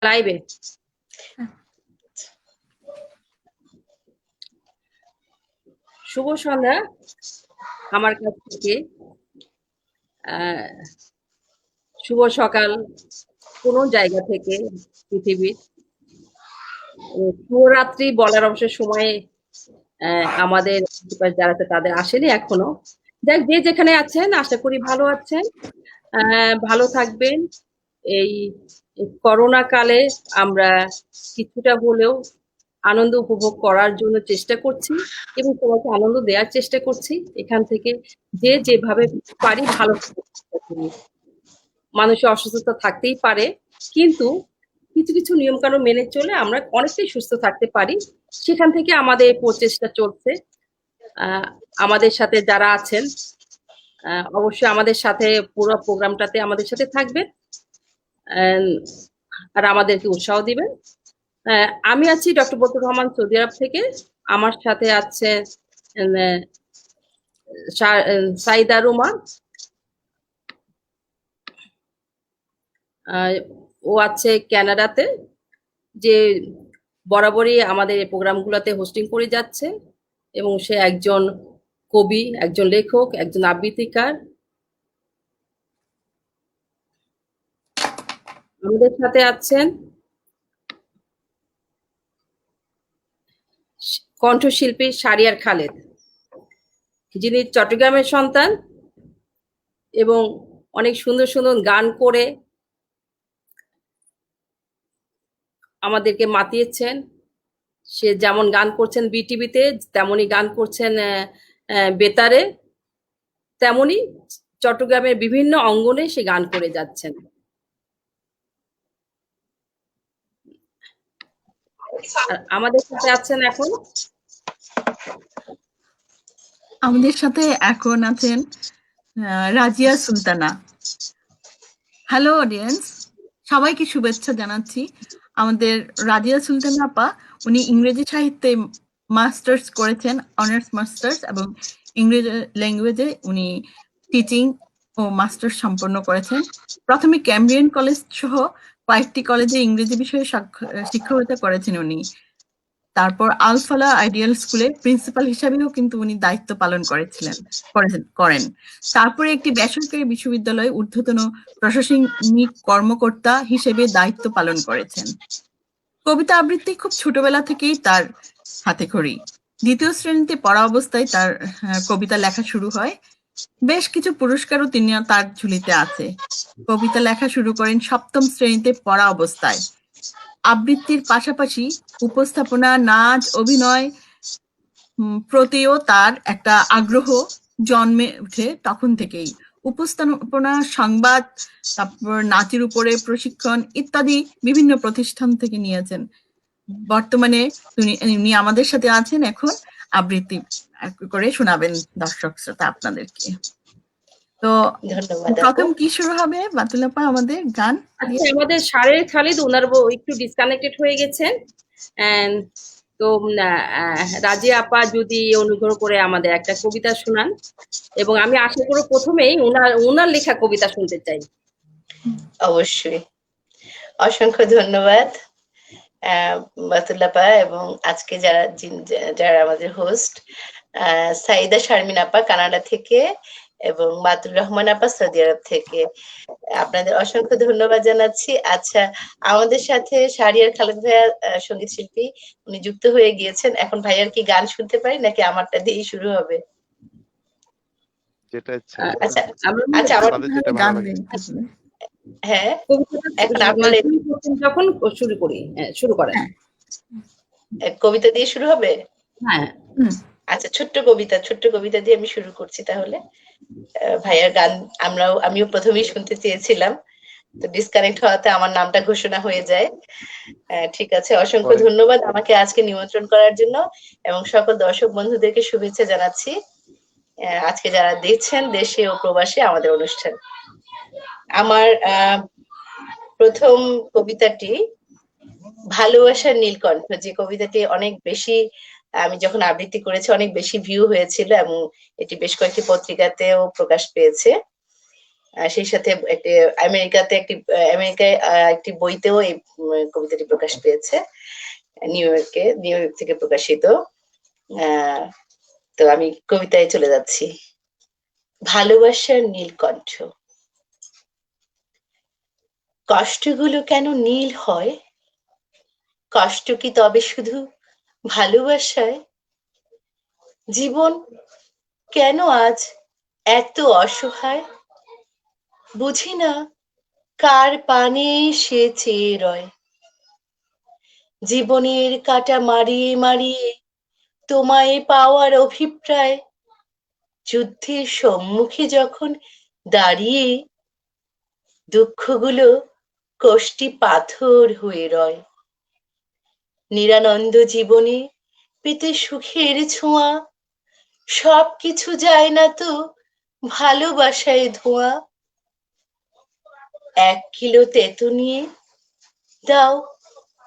লাইভে শুভ সন্ধ্যা আমার কাছ থেকে। শুভ সকাল কোনো জায়গা থেকে পৃথিবীর। শুভরাত্রি বলার অবশ্য সময় আমাদের যারা আছে তাদের আসেনি এখনো। যাক, যে যেখানে আছেন আশা করি ভালো আছেন, ভালো থাকবেন। এই করোনা কালে আমরা কিছুটা হলেও আনন্দ উপভোগ করার জন্য চেষ্টা করছি এবং সবাইকে আনন্দ দেওয়ার চেষ্টা করছি। এখান থেকে যে যেভাবে পারি ভালো মানুষের অসুস্থতা থাকতেই পারে, কিন্তু কিছু কিছু নিয়ম কানুন মেনে চলে আমরা অনেকটাই সুস্থ থাকতে পারি। সেখান থেকে আমাদের প্রচেষ্টা চলছে। আমাদের সাথে যারা আছেন অবশ্যই আমাদের সাথে পুরো প্রোগ্রামটাতে আমাদের সাথে থাকবেন আর আমাদেরকে উৎসাহ দিবেন। আমি আছি ডক্টর বতুর রহমান, সৌদি আরব থেকে। আমার সাথে আছে সাইদা রুমা, ও আছে কানাডাতে, যে বরাবরই আমাদের এই প্রোগ্রামগুলোতে হোস্টিং করে যাচ্ছে এবং সে একজন কবি, একজন লেখক, একজন আবৃত্তিকার। আমাদের সাথে আছেন কণ্ঠশিল্পী শারিয়ার খালেদ, যিনি চট্টগ্রামের সন্তান এবং অনেক সুন্দর সুন্দর গান করে আমাদেরকে মাতিয়েছেন। সে যেমন গান করছেন বিটিভিতে, তেমনই গান করছেন বেতারে, তেমনি চট্টগ্রামের বিভিন্ন অঙ্গনে সে গান করে যাচ্ছেন। আমাদের সাথে আছেন এখন আছেন রাজিয়া সুলতানা। হ্যালো অডিয়েন্স, সবাইকে শুভেচ্ছা জানাচ্ছি। আমাদের রাজিয়া সুলতানা আপা, উনি ইংরেজি সাহিত্যে মাস্টার্স করেছেন, অনার্স মাস্টার্স, এবং ইংরেজি ল্যাঙ্গুয়েজে উনি টিচিং ও মাস্টার্স সম্পন্ন করেছেন। প্রথমে ক্যামব্রিয়ান কলেজ সহ কয়েকটি কলেজে ইংরেজি বিষয়ে শিক্ষকতা করেছেন উনি। তারপর আলফালা আইডিয়াল স্কুলে প্রিন্সিপাল হিসাবেও কিন্তু উনি দায়িত্ব পালন করেন। তারপরে একটি বেসরকারি বিশ্ববিদ্যালয়ে ঊর্ধ্বতন প্রশাসনিক কর্মকর্তা হিসেবে দায়িত্ব পালন করেছেন। কবিতা আবৃত্তি খুব ছোটবেলা থেকেই তার হাতেখড়ি। দ্বিতীয় শ্রেণীতে পড়া অবস্থায় তার কবিতা লেখা শুরু হয়। বেশ কিছু পুরস্কারও তার ঝুলিতে আছে। কবিতা লেখা শুরু করেন সপ্তম শ্রেণীতে পড়া অবস্থায়। আবৃত্তির পাশাপাশি উপস্থাপনা, নাচ, অভিনয় প্রতিও তার একটা আগ্রহ জন্মে উঠে তখন থেকেই। উপস্থাপনা, সংবাদ, তারপর নাচের উপরে প্রশিক্ষণ ইত্যাদি বিভিন্ন প্রতিষ্ঠান থেকে নিয়েছেন। বর্তমানে উনি আমাদের সাথে আছেন, এখন আবৃত্তি করে শোনাবেন দর্শক শ্রোতা আপনাদেরকে। তো প্রথম কি শুরু হবে বাতুল আপা আমাদের গান? আচ্ছা, আমাদের শারিয়ার খালিদ, ওনার একটু ডিসকানেক্টেড হয়ে গেছেন। তো রাজিয়া আপা যদি অনুগ্রহ করে আমাদের একটা কবিতা শোনান, এবং আমি আশা করি প্রথমেই ওনার লেখা কবিতা শুনতে চাই। অবশ্যই, অসংখ্য ধন্যবাদ বাতুল আপা, এবং আজকে যারা আমাদের হোস্ট সাইদা শারমিন আপা কানাডা থেকে এবং বাতুল রহমান আপা সৌদি আরব থেকে, আপনাদের অসংখ্য ধন্যবাদ জানাচ্ছি। আচ্ছা, আমাদের সাথে শারিয়ার খালেদ ভাইয়া সঙ্গীত শিল্পী, উনি যুক্ত হয়ে গিয়েছেন। এখন ভাইয়ার কি গান শুনতে পারি নাকি আমারটা দিয়েই শুরু হবে? আচ্ছা, হ্যাঁ, এখন আপনারা যখন শুরু করি, শুরু করেন। কবিতা দিয়ে শুরু হবে? হ্যাঁ। আচ্ছা, ছোট্ট কবিতা দিয়ে আমি শুরু করছি তাহলে। ভাইয়ার গান আমিও প্রথমেই শুনতে চেয়েছিলাম, তো ডিসকানেক্ট হওয়াতে আমার নামটা ঘোষণা হয়ে যায়। ঠিক আছে, অসংখ্য ধন্যবাদ আমাকে আজকে নিমন্ত্রণ করার জন্য, এবং সকল দর্শক বন্ধুদেরকে শুভেচ্ছা জানাচ্ছি আজকে যারা দেখছেন দেশে ও প্রবাসে আমাদের অনুষ্ঠান। আমার প্রথম কবিতাটি ভালোবাসার নীলকণ্ঠ, যে কবিতাটি অনেক বেশি, আমি যখন আবৃত্তি করেছি অনেক বেশি ভিউ হয়েছিল এবং এটি বেশ কয়েকটি পত্রিকাতেও প্রকাশ পেয়েছে। সেই সাথে একটি আমেরিকায় একটি বইতেও এই কবিতাটি প্রকাশ পেয়েছে, নিউ ইয়র্ক থেকে প্রকাশিত। তো আমি কবিতায় চলে যাচ্ছি। ভালোবাসার নীলকণ্ঠ। কষ্টগুলো কেন নীল হয়? কষ্ট কি তবে শুধু ভালোবাসায়? জীবন কেন আজ এত অসহায়? বুঝি না কার পানে সে চেয়ে রয়। জীবনের কাঁটা মারিয়ে মারিয়ে তোমায় পাওয়ার অভিপ্রায়, যুদ্ধের সম্মুখে যখন দাঁড়িয়ে দুঃখগুলো কষ্টি পাথর হয়ে রয়। নিরানন্দ জীবনে পেতে সুখের ছোঁয়া, সবকিছু যায় না তো ভালোবাসায় ধোঁয়া। 1 কিলো তেতো নিয়ে দাও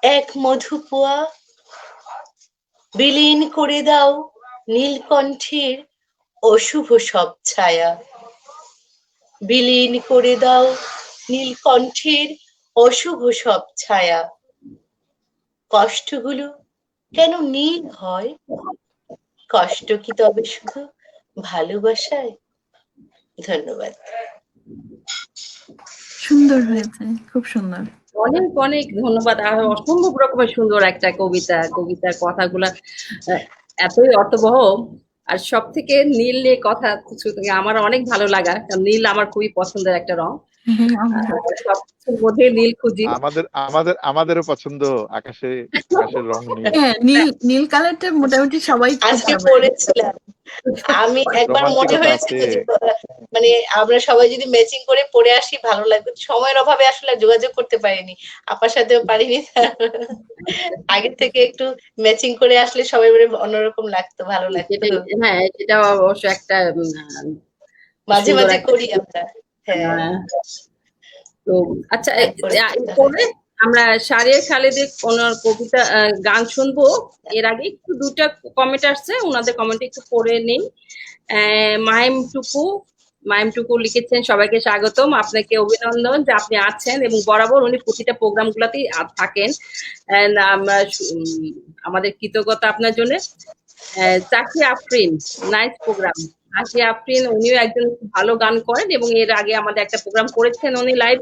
1 মধু পোয়া, বিলীন করে দাও নীলকণ্ঠের অশুভ সব ছায়া। বিলীন করে দাও নীলকণ্ঠের অশুভ সব ছায়া। কষ্টগুলো কেন নীল হয়? কষ্ট কি তবে শুধু ভালোবাসায়? ধন্যবাদ। সুন্দর হয়েছে, খুব সুন্দর। অনেক অনেক ধন্যবাদ। আর অসম্ভব রকমের সুন্দর একটা কবিতা। কবিতার কথাগুলা এতই অর্থবহ, আর সব থেকে নীল নিয়ে কথা আমার অনেক ভালো লাগা, কারণ নীল আমার খুবই পছন্দের একটা রং। সবকিছুর মধ্যে নীল খুঁজি। আমাদেরও পছন্দ আকাশের রং নীল। হ্যাঁ, নীল কালারটা মোটামুটি সবাই আজকে পড়েছিলাম আমি, একবার মনে হয়েছিল যে মানে আমরা সবাই যদি ম্যাচিং করে পড়ে আসি ভালো লাগবে। সময়ের অভাবে আসলে যোগাযোগ করতে পারিনি, আপার সাথেও পারিনি। আগে থেকে একটু ম্যাচিং করে আসলে সবাই অন্যরকম লাগতো, ভালো লাগতো। হ্যাঁ, এটা অবশ্য একটা মাঝে মাঝে করি আমরা। হ্যাঁ, তো আচ্ছা, এরপরে আমরা সারিয়া খালেদের ওনার কবিতা গান শুনবো। এর আগে একটু 2টা কমেন্ট আসছে, ওনাদের কমেন্ট একটু পড়ে নেই। মাইমটুকু লিখেছেন, সবাইকে স্বাগতম, আপনাকে অভিনন্দন যে আপনি আছেন এবং বরাবর উনি প্রতিটা প্রোগ্রাম গুলাতেই থাকেন। আমরা আমাদের কৃতজ্ঞতা আপনার জন্য। চাকি আফরিন, নাইস প্রোগ্রাম। চাকি আফরিন উনিও একজন ভালো গান করেন এবং এর আগে আমাদের একটা প্রোগ্রাম করেছেন উনি লাইভ।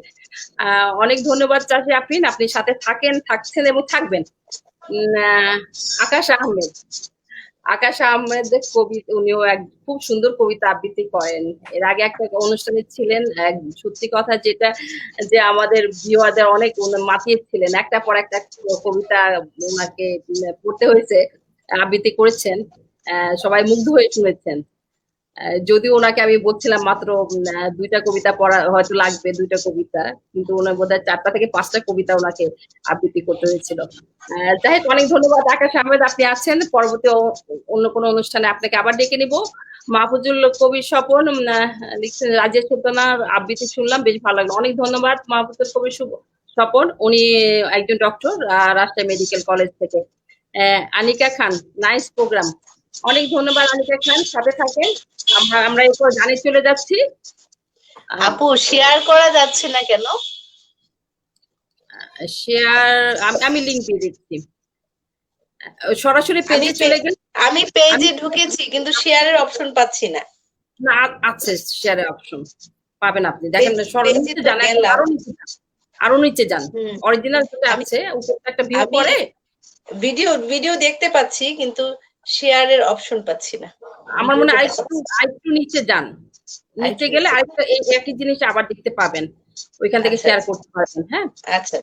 অনেক ধন্যবাদ চাকি আফরিন, আপনি সাথে থাকছেন এবং থাকবেন। আকাশ আহমেদের কবিতা, উনিও এক খুব সুন্দর কবিতা আবৃত্তি করেন। এর আগে একটা অনুষ্ঠানে ছিলেন, সত্যি কথা যেটা যে আমাদের ভিউয়ারদের অনেক মাতিয়েছিলেন, একটা পর একটা কবিতা ওনাকে পড়তে হয়েছে, আবৃত্তি করেছেন, সবাই মুগ্ধ হয়ে শুনেছেন। যদিও ওনাকে আমি বলছিলাম মাত্র 2টা কবিতা পড়া হয়তো লাগবে, 2টা কবিতা, কিন্তু ওনার বোধহয় 4টা থেকে 5টা কবিতা ওনাকে আবৃত্তি করতে হয়েছিল। যাই হোক, অনেক ধন্যবাদ আকাশ আহমেদ, আপনি আছেন। পরবর্তী অন্য কোনো অনুষ্ঠানে আপনাকে আবার ডেকে নিব। মাহফুজুল কবির স্বপন লিখছেন, রাজিয়া সুলতানার আবৃত্তি শুনলাম, বেশ ভালো লাগলো। অনেক ধন্যবাদ মাহফুজুল কবির স্বপন, উনি একজন ডক্টর রাজশাহী মেডিকেল কলেজ থেকে। আনিকা খান, নাইস প্রোগ্রাম। অনেক ধন্যবাদ আনিকা খান, সাথে থাকেন। আমরা এরপর গানে চলে যাচ্ছি। আপু, শেয়ার করা যাচ্ছে না কেন? শেয়ার আমি লিংক দিয়ে দিচ্ছি, সরাসরি পেজে চলে গেলে। আমি পেজে ঢুকেছি কিন্তু শেয়ারের অপশন পাচ্ছি না। না, আছে শেয়ারের অপশন, পাবেন আপনি। দেখেন সরাসরি জানা, আরো নিচে যান, অরিজিনাল যেটা আছে উপরে একটা ভিউ করে ভিডিও দেখতে পাচ্ছি কিন্তু শেয়ারের অপশন পাচ্ছি না। আমার মনে হয় আরেকটু নিচে যান, নিচে গেলে আরেকটা এই একই জিনিস আবার দেখতে পাবেন, ওইখান থেকে শেয়ার করতে পারবেন। হ্যাঁ, আচ্ছা,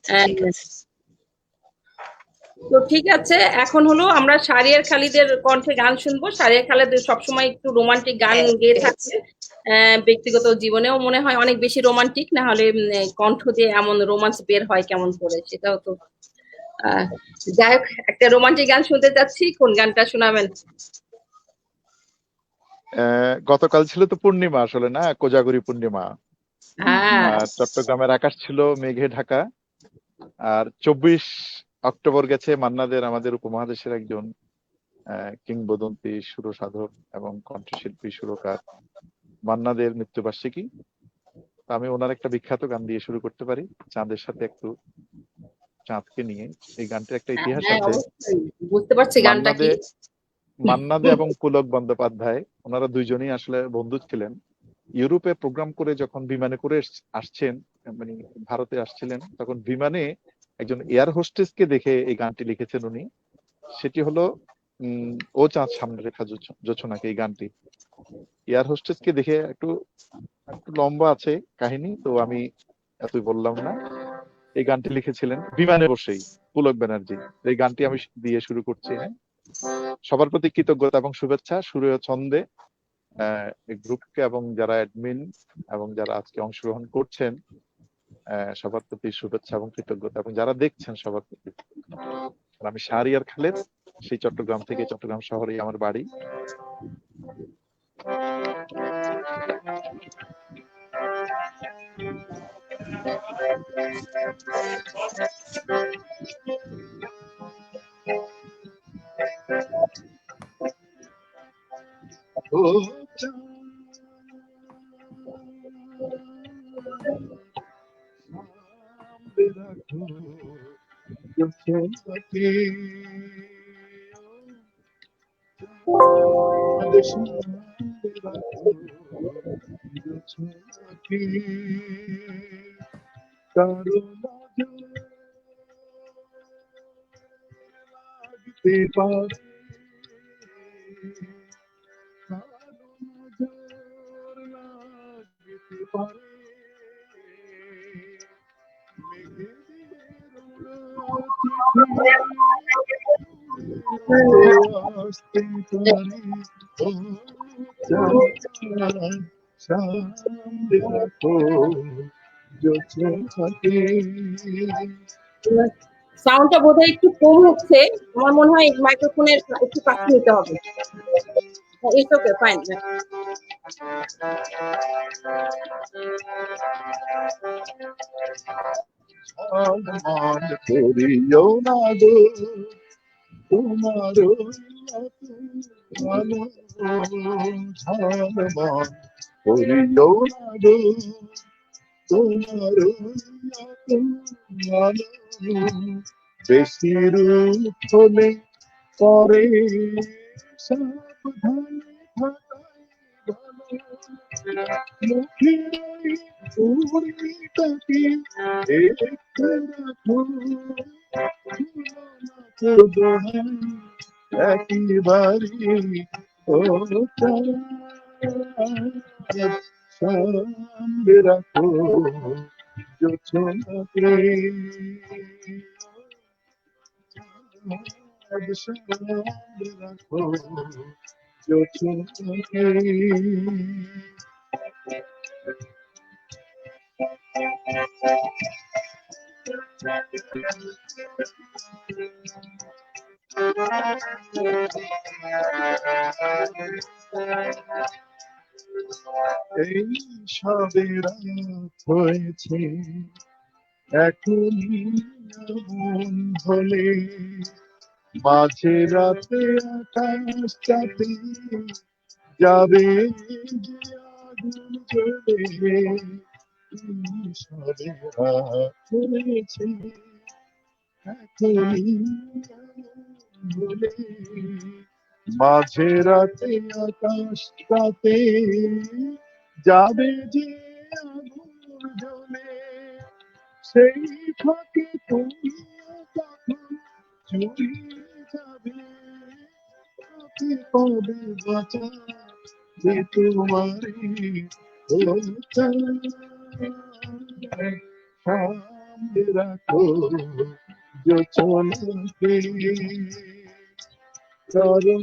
তো ঠিক আছে, এখন হলো আমরা সারিয়ার খালিদের কণ্ঠে গান শুনবো। সারিয়া খালিদ সবসময় একটু রোমান্টিক গান গেয়ে থাকে, ব্যক্তিগত জীবনেও মনে হয় অনেক বেশি রোমান্টিক, না হলে কণ্ঠ দিয়ে এমন রোমান্স বের হয় কেমন করে, সেটাও তো। যাই হোক, একটা রোমান্টিক গান শুনতে চাচ্ছি, কোন গানটা শোনাবেন? গতকাল ছিল তো পূর্ণিমা, আসলে না, কোজাগরি পূর্ণিমা। চট্টগ্রামের আকাশ ছিল মেঘে ঢাকা। আর 24 অক্টোবর গেছে মান্নাদের, আমাদের উপমহাদেশের একজন কিংবদন্তি সুরসাধক এবং কণ্ঠশিল্পী সুরকার মান্নাদের মৃত্যুবার্ষিকী। আমি ওনার একটা বিখ্যাত গান দিয়ে শুরু করতে পারি, চাঁদের সাথে একটু চাঁদকে নিয়ে। এই গানটির একটা ইতিহাস হ্যাঁ আছে। অবশ্যই বুঝতে পারছি গানটা কি। মান্না দে এবং পুলক বন্দ্যোপাধ্যায়, ওনারা দুইজনই আসলে বন্ধু ছিলেন। ইউরোপে প্রোগ্রাম করে যখন বিমানে করে আসছেন, মানে ভারতে আসছিলেন, তখন বিমানে একজন এয়ার হোস্টেসকে দেখে এই গানটি লিখেছেন উনি। সেটি হলো ও চাঁদ সামনে রেখা জোছনাকে, এই গানটি। এয়ার হোস্টেসকে দেখে একটু লম্বা আছে কাহিনী, তো আমি এতই বললাম না। এই গানটি লিখেছিলেন বিমানে বসেই পুলক ব্যানার্জি। এই গানটি আমি দিয়ে শুরু করছি। সবার প্রতি কৃতজ্ঞতা এবং শুভেচ্ছা সুরে ও ছন্দে গ্রুপকে এবং যারা অ্যাডমিন এবং যারা আজকে অংশগ্রহণ করছেন সবার প্রতি শুভেচ্ছা এবং কৃতজ্ঞতা, এবং যারা দেখছেন সবার প্রতি। আমি শাহরিয়ার খালেদ, সেই চট্টগ্রাম থেকে, চট্টগ্রাম শহরেই আমার বাড়ি। সাউন্ডটা বোধহয় একটু কম হচ্ছে, আমার মনে হয় মাইক্রোফোনের একটু কাছে নিতে হবে। It's okay, fine. করিও না গো তোমার করিও না গো তোমার বেশি রূপ হলে পরে সাবধানে একেবারে সামনে রাখো জোছনাকে, সামনে রাখো জোছনাকে। এই সবে রাত হয়েছে, এখন মন হলে মাঝে রাতে আকাশটাতে যাবে যে আগুন জ্বলে। সবে রাত হয়েছে, এখন বলে মাঝে রাতে আকাশটাতে যাবে যে আগুন জ্বলে। সেই ফাঁকে তুমি তখন চলে যাবে, তাকে কবে বাঁচা যে তোমারই সামনে রাখো জোছনাকে, কারণ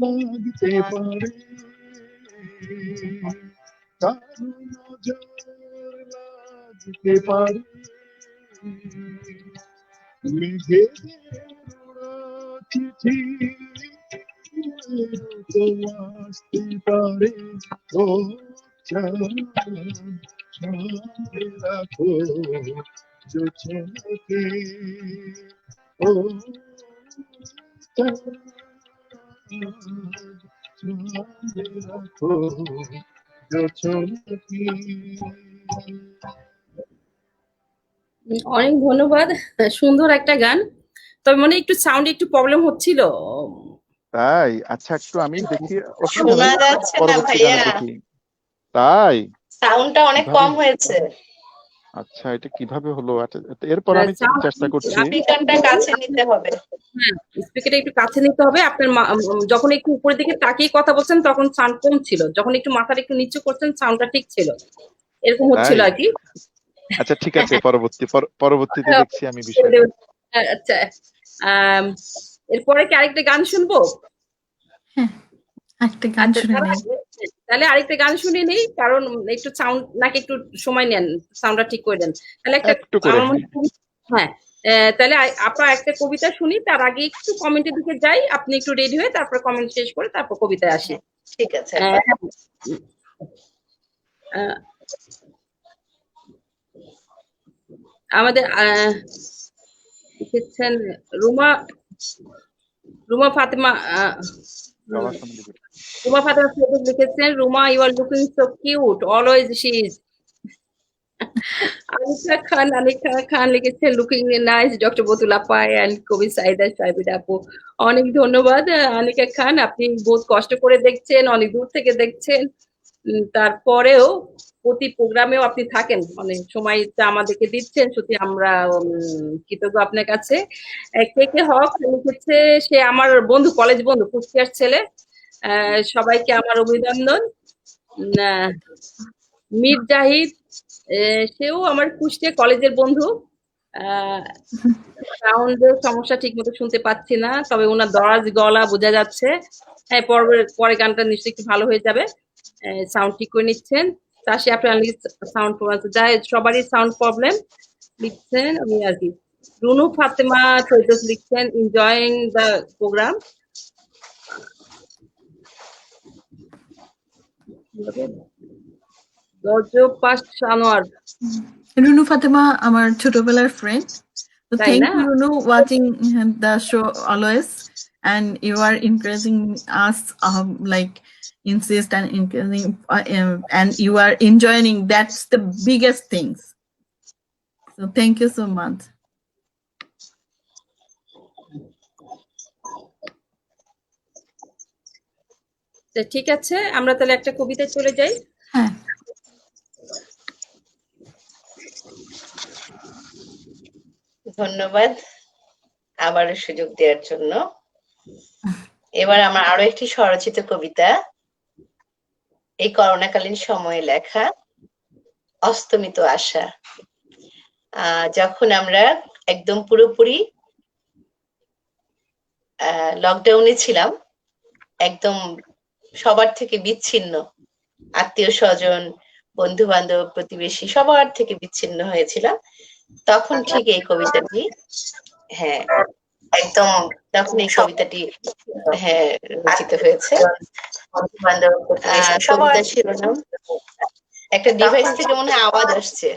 লাগতে পারে, কারণ লাগতে পারে মেঘেদের চিঠি আসতে পারে। ও সামনে রাখো জোছনাকে, ও ছাদে রাখো জোছনাকে। অনেক ধন্যবাদ। সুন্দর একটা গান। তবে মনে হয় একটু সাউন্ড একটু প্রবলেম হচ্ছিল। তাই? আচ্ছা, একটু আমি দেখি, অসুবিধা শোনা নেই, যাচ্ছে না পরবর্তী গানে ভাইয়া, দেখি। তাই? সাউন্ডটা অনেক কিভাবে? কম হয়েছে। আচ্ছা, এটা কিভাবে হলো? আচ্ছা, এরপর আমি সাউন্ড চেষ্টা করছি। স্পিকারটা কাছে নিতে হবে। হ্যাঁ, স্পিকারটা একটু কাছে নিতে হবে। আপনার যখন একটু উপরের দিকে তাকিয়ে কথা বলছেন তখন সাউন্ড কম ছিল, যখন একটু মাথাটা একটু নিচু করছেন সাউন্ডটা ঠিক ছিল, এরকম হচ্ছিল তাই? আর কি। আচ্ছা, ঠিক আছে, পরবর্তীতে দেখছি আমি বিষয়টা। আচ্ছা, আম, এরপরে কি আরেকটা গান শুনবো? হ্যাঁ, একটা গান আচ্ছা, শুনে নেই। তাহলে আরেকটা গান শুনে নেই, কারণ একটু সাউন্ড নাকি একটু সময় নেন, সাউন্ডটা ঠিক করে দেন। তাহলে একটা একটু করে, আমার মনে হয়, হ্যাঁ, তাহলে আপনার একটা কবিতা শুনি, তার আগে একটু কমেন্টের দিকে যাই, আপনি একটু রেডি হয়ে তারপর কমেন্ট শেষ করে তারপর কবিতায় আসি। ঠিক আছে। আহ, আহ, আমাদের লিখেছেন রুমা রুমা ফাতেমা গাওয়ার সময় দিবে। রুমা ফাতেমা লিখেছেন, Ruma, you are looking so cute always she is. Anika Khan লিখেছেন, লুকিং নাইস ডক্টর বতুল আপা এন্ড কবি সাইদা সাহেবিদ আপু। অনেক ধন্যবাদ আনিকা খান, আপনি বহুত কষ্ট করে দেখছেন, অনেক দূর থেকে দেখছেন, তারপরেও প্রতি প্রোগ্রামেও আপনি থাকেন, অনেক সময়টা আমাদেরকে দিচ্ছেন, সত্যি আমরা কৃতজ্ঞ আপনার কাছে। কে কে হক লিখেছে, সে আমার বন্ধু, কলেজ বন্ধু, কুষ্টিয়ার ছেলে। সবাইকে আমার অভিনন্দন। মীর জাহিদ, সেও আমার কুষ্টিয়া কলেজের বন্ধু। সাউন্ডের সমস্যা, ঠিক মতো শুনতে পাচ্ছি না, তবে ওনার দরাজ গলা বোঝা যাচ্ছে। হ্যাঁ, পরে গানটা নিশ্চয়ই একটু ভালো হয়ে যাবে। সাউন্ড ঠিক করে নিচ্ছেন। তাসি আপনার সাউন্ড প্রবলেম, যাই সবারই সাউন্ড প্রবলেম লিখছেন আমি আর কি। রুনু ফাতেমা চৈতস লিখছেন, এনজয়িং দ্য প্রোগ্রাম। পাস আনোয়ার, রুনু ফাতেমা আমার ছোটবেলার ফ্রেন্ড। So তাই thank না? you, Runu, watching the show always, and you are encouraging us, like insist and encouraging, and you are enjoying. That's the biggest things. So thank you so much. ঠিক আছে, আমরা তাহলে একটা কবিতায় চলে যাই। হ্যাঁ, ধন্যবাদ আবারও সুযোগ দেওয়ার জন্য। এবার আমার আরো একটি স্বরচিত কবিতা, এই করোনাকালীন সময়ে লেখা, অস্তমিত আশা। যখন আমরা একদম পুরোপুরি লকডাউনে ছিলাম, একদম সবার থেকে বিচ্ছিন্ন, আত্মীয় স্বজন, বন্ধু বান্ধব, প্রতিবেশী সবার থেকে বিচ্ছিন্ন হয়েছিলাম, তখন ঠিক এই কবিতাটি, হ্যাঁ একদম তখন এই কবিতাটি হ্যাঁ রচিত হয়েছে। কবিতা শিরোনাম, একটা ডিভাইস থেকে মনে হয় আওয়াজ আসছে,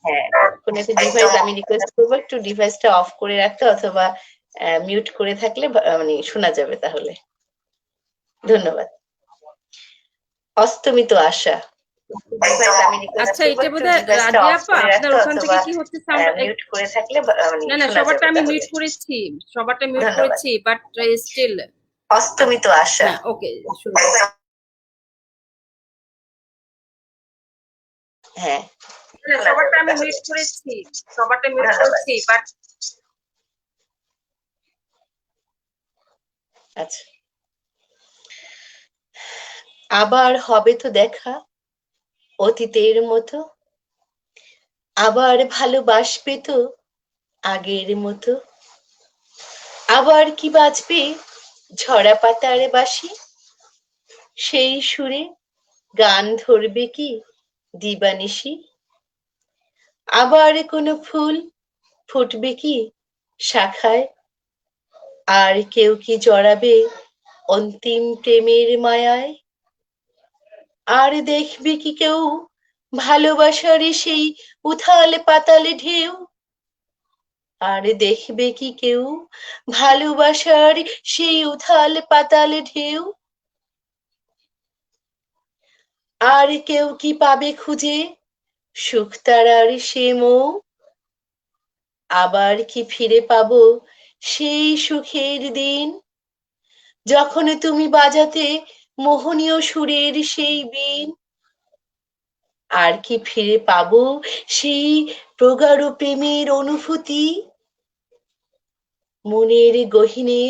হ্যাঁ কোন একটা ডিভাইস, আমি রিকোয়েস্ট করবো একটু ডিভাইসটা অফ করে রাখতে, অথবা মিউট করে থাকলে মানে শোনা যাবে তাহলে। ধন্যবাদ। অস্তমিত আশা। আচ্ছা, এটা বোধহয় রাজিয়া আপা, আপনার ওখান থেকে কি হচ্ছে সাউন্ড? মিউট করে থাকলে না না, সবারটা আমি মিউট করেছি, সবারটা মিউট করেছি, বাট স্টিল অস্তমিত আশা। ওকে, শুরু। হ্যাঁ, সবারটা আমি মিউট করেছি, সবারটা মিউট করেছি, বাট আচ্ছা। আবার হবে তো দেখা অতীতের মতো, আবার ভালোবাসবে তো আগের মতো, আবার কি বাজবে ঝরা পাতার বাঁশি, সেই সুরে গান ধরবে কি দিবানিশি, আবার কোনো ফুল ফুটবে কি শাখায়, আর কেউ কি জড়াবে অন্তিম প্রেমের মায়ায়, আর দেখবে কি কেউ ভালোবাসার সেই উথাল পাতাল ঢেউ, আর দেখবে কি কেউ ভালোবাসার সেই উথাল পাতাল ঢেউ, আর কেউ কি পাবে খুঁজে সুখ তারার সে মৌ? আবার কি ফিরে পাবো সেই সুখের দিন, যখন তুমি বাজাতে মোহনীয় সুরের সেই বীণ? আর কি ফিরে পাবো সেই প্রগাঢ় প্রেমের অনুভূতি, মনের গহীনে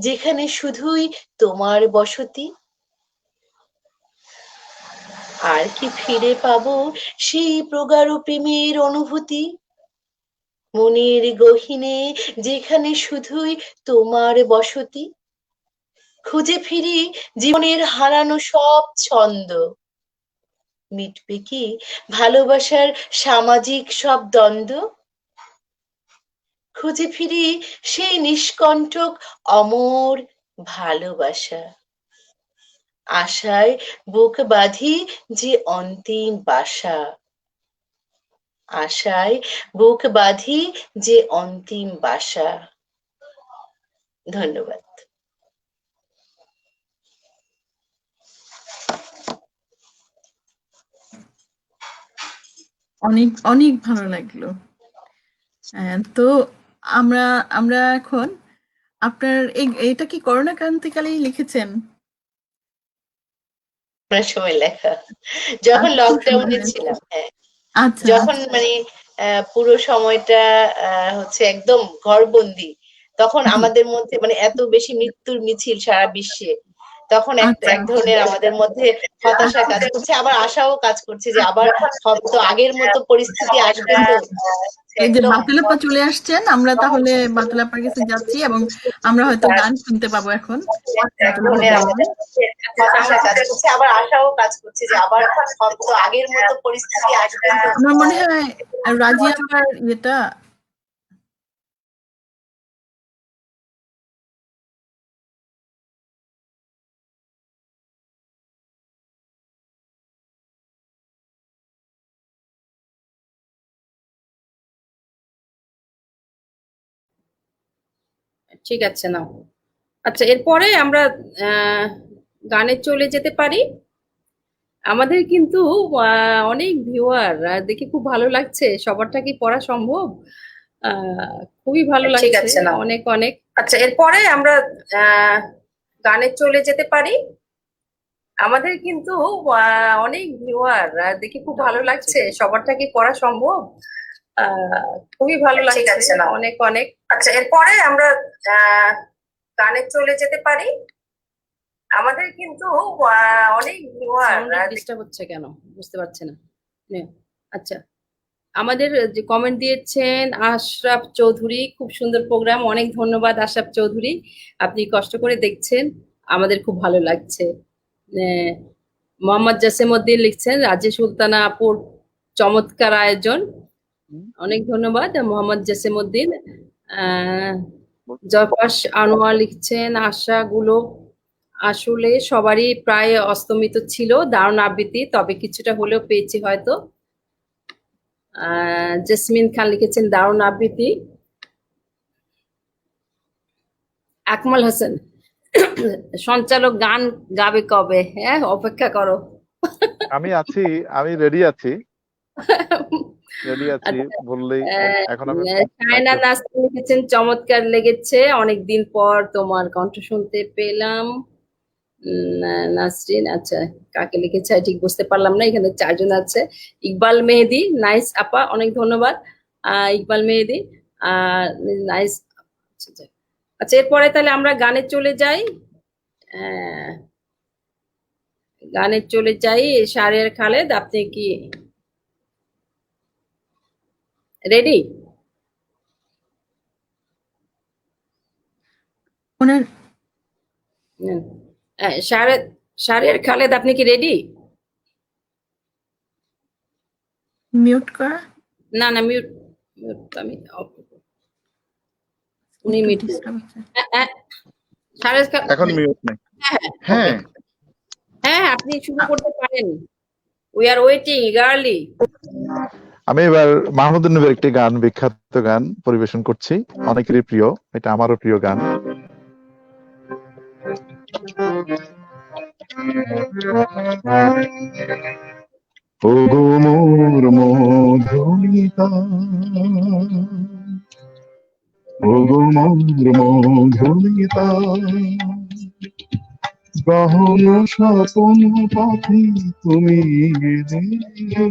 যেখানে শুধুই তোমার বসতি? আর কি ফিরে পাবো সেই প্রগাঢ় প্রেমের অনুভূতি, মনের গহীনে যেখানে শুধুই তোমার বসতি? খুঁজে ফিরি জীবনের হারানো সব ছন্দ, মিটবে কি ভালোবাসার সামাজিক সব দ্বন্দ্ব? খুঁজে ফিরি সেই নিষ্কণ্টক অমর ভালোবাসা, আশায় বুক বাঁধি যে অন্তিম বাসা, আশায় বুক বাঁধি যে অন্তিম বাসা। ধন্যবাদ। অনেক অনেক ভালো লাগলো। তো আমরা আমরা এখন আপনার এটা কি করোনা ক্রান্তিকালেই লিখেছেন? আপনার সময় লেখা, যখন আচ্ছা, লকডাউনে হ্যাঁ। ছিলাম। হ্যাঁ, আচ্ছা যখন মানে পুরো সময়টা হচ্ছে একদম ঘরবন্দি, তখন জি। আমাদের মধ্যে মানে এত বেশি মৃত্যুর মিছিল সারা বিশ্বে, তখন এক আচ্ছা, এক ধরনের আমাদের মধ্যে হতাশা কাজ করছে, আবার আশাও কাজ করছে যে আবার হয়তো আগের মতো পরিস্থিতি আসবে। তো এই যে একদম বাতুল আপা চলে আসছেন, আমরা তাহলে বাতুল আপার কাছে যাচ্ছি এবং আমরা হয়তো গান শুনতে পাবো এখন। এক ধরনের আমাদের মধ্যে হতাশা কাজ করছে, আবার আশাও কাজ করছে যে আবার হয়তো আগের মতো পরিস্থিতি আসবে। তো আমার মনে হয় রাজি আপার এটা ঠিক আছে, নাও। আচ্ছা, এরপরে আমরা গানে চলে যেতে পারি। আমাদের কিন্তু অনেক ভিউয়ার, দেখে খুব ভালো লাগছে। সবারটা কি পড়া সম্ভব? খুবই ভালো ঠিক লাগছে, আছে, নাও। অনেক অনেক। আচ্ছা, এরপরে আমরা গানে চলে যেতে পারি। আমাদের কিন্তু অনেক ভিউয়ার, দেখে খুব ভালো লাগছে। সবারটা কি পড়া সম্ভব? খুবই ভালো ঠিক লাগছে, আছে, নাও। অনেক অনেক। আচ্ছা, এরপরে আমরা গানে চলে যেতে পারি। আমাদের কিন্তু অনেক ভিউয়ার, ডিস্টার্ব হচ্ছে কেন বুঝতে পারছি না। নে, আচ্ছা, আমাদের যে কমেন্ট দিয়েছেন আশরাফ চৌধুরী, খুব সুন্দর প্রোগ্রাম, অনেক ধন্যবাদ আশরাফ চৌধুরী, আপনি কষ্ট করে দেখছেন, আমাদের খুব ভালো লাগছে। মোহাম্মদ জাসেমউদ্দিন লিখছেন রাজী সুলতানা আপুর চমৎকার আয়োজন, অনেক ধন্যবাদ মোহাম্মদ জাসেমউদ্দিন। জয়পাশ আনোয়ার লিখছেন আশাগুলো আসলে সবারই প্রায় অস্তমিত ছিল, দারুণ আবৃত্তি, তবে কিছুটা হলেও পেয়েছি হয়তো। জেসমিন খান লিখেছেন দারুণ আবৃত্তি। আকমাল হাসান, সঞ্চালক গান গাবে কবে? হ্যাঁ, অপেক্ষা করো। আমি আছি, আমি রেডি আছি, বললেই এখন আমি চায়না নাসরিন লিখেছেন চমৎকার লেগেছে, অনেকদিন পর তোমার কণ্ঠ শুনতে পেলাম। নাসরিন, আচ্ছা, কাকে লিখেছে ঠিক বুঝতে পারলাম না, এখানে চারজন আছে। ইকবাল মেহেদি, নাইস আপা, অনেক ধন্যবাদ ইকবাল মেহেদি, নাইস। আচ্ছা, এরপরে তাহলে আমরা গানে চলে যাই। গানে চলে যাই। শাহরিয়ার খালেদ, আপনি কি রেডি? ওনার শাহরিয়ার খালেদ, আপনি কি রেডি? মিউট করা, না না, মিউট আমি উনি মিউট এখন মিউট নাই। হ্যাঁ হ্যাঁ, হ্যাঁ, আপনি শুরু করতে পারেন, উই আর ওয়েটিং গার্লি। আমি এবার মাহমুদুর নবীর একটি গান, বিখ্যাত গান পরিবেশন করছি, অনেকেরই প্রিয়, এটা আমারও প্রিয় গান। ওগো মোর মধুমিতা, ওগো মোর মধুমিতা, গহন স্বপন পথে তুমি এলে,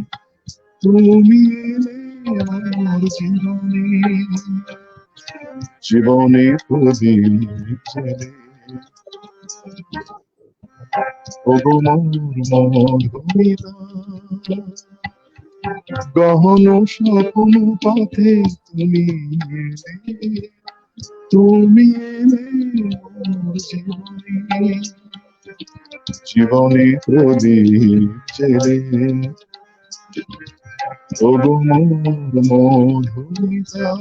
তুমি এলে আমার জীবনে, জীবনে প্রদীপ জ্বেলে। ওগো মোর মধুমিতা, গহন স্বপন পথে তুমি এলে, তুমি এলে মোর জীবনে, জীবনে প্রদীপ জ্বেলে। ওগো মোর মধুমিতা,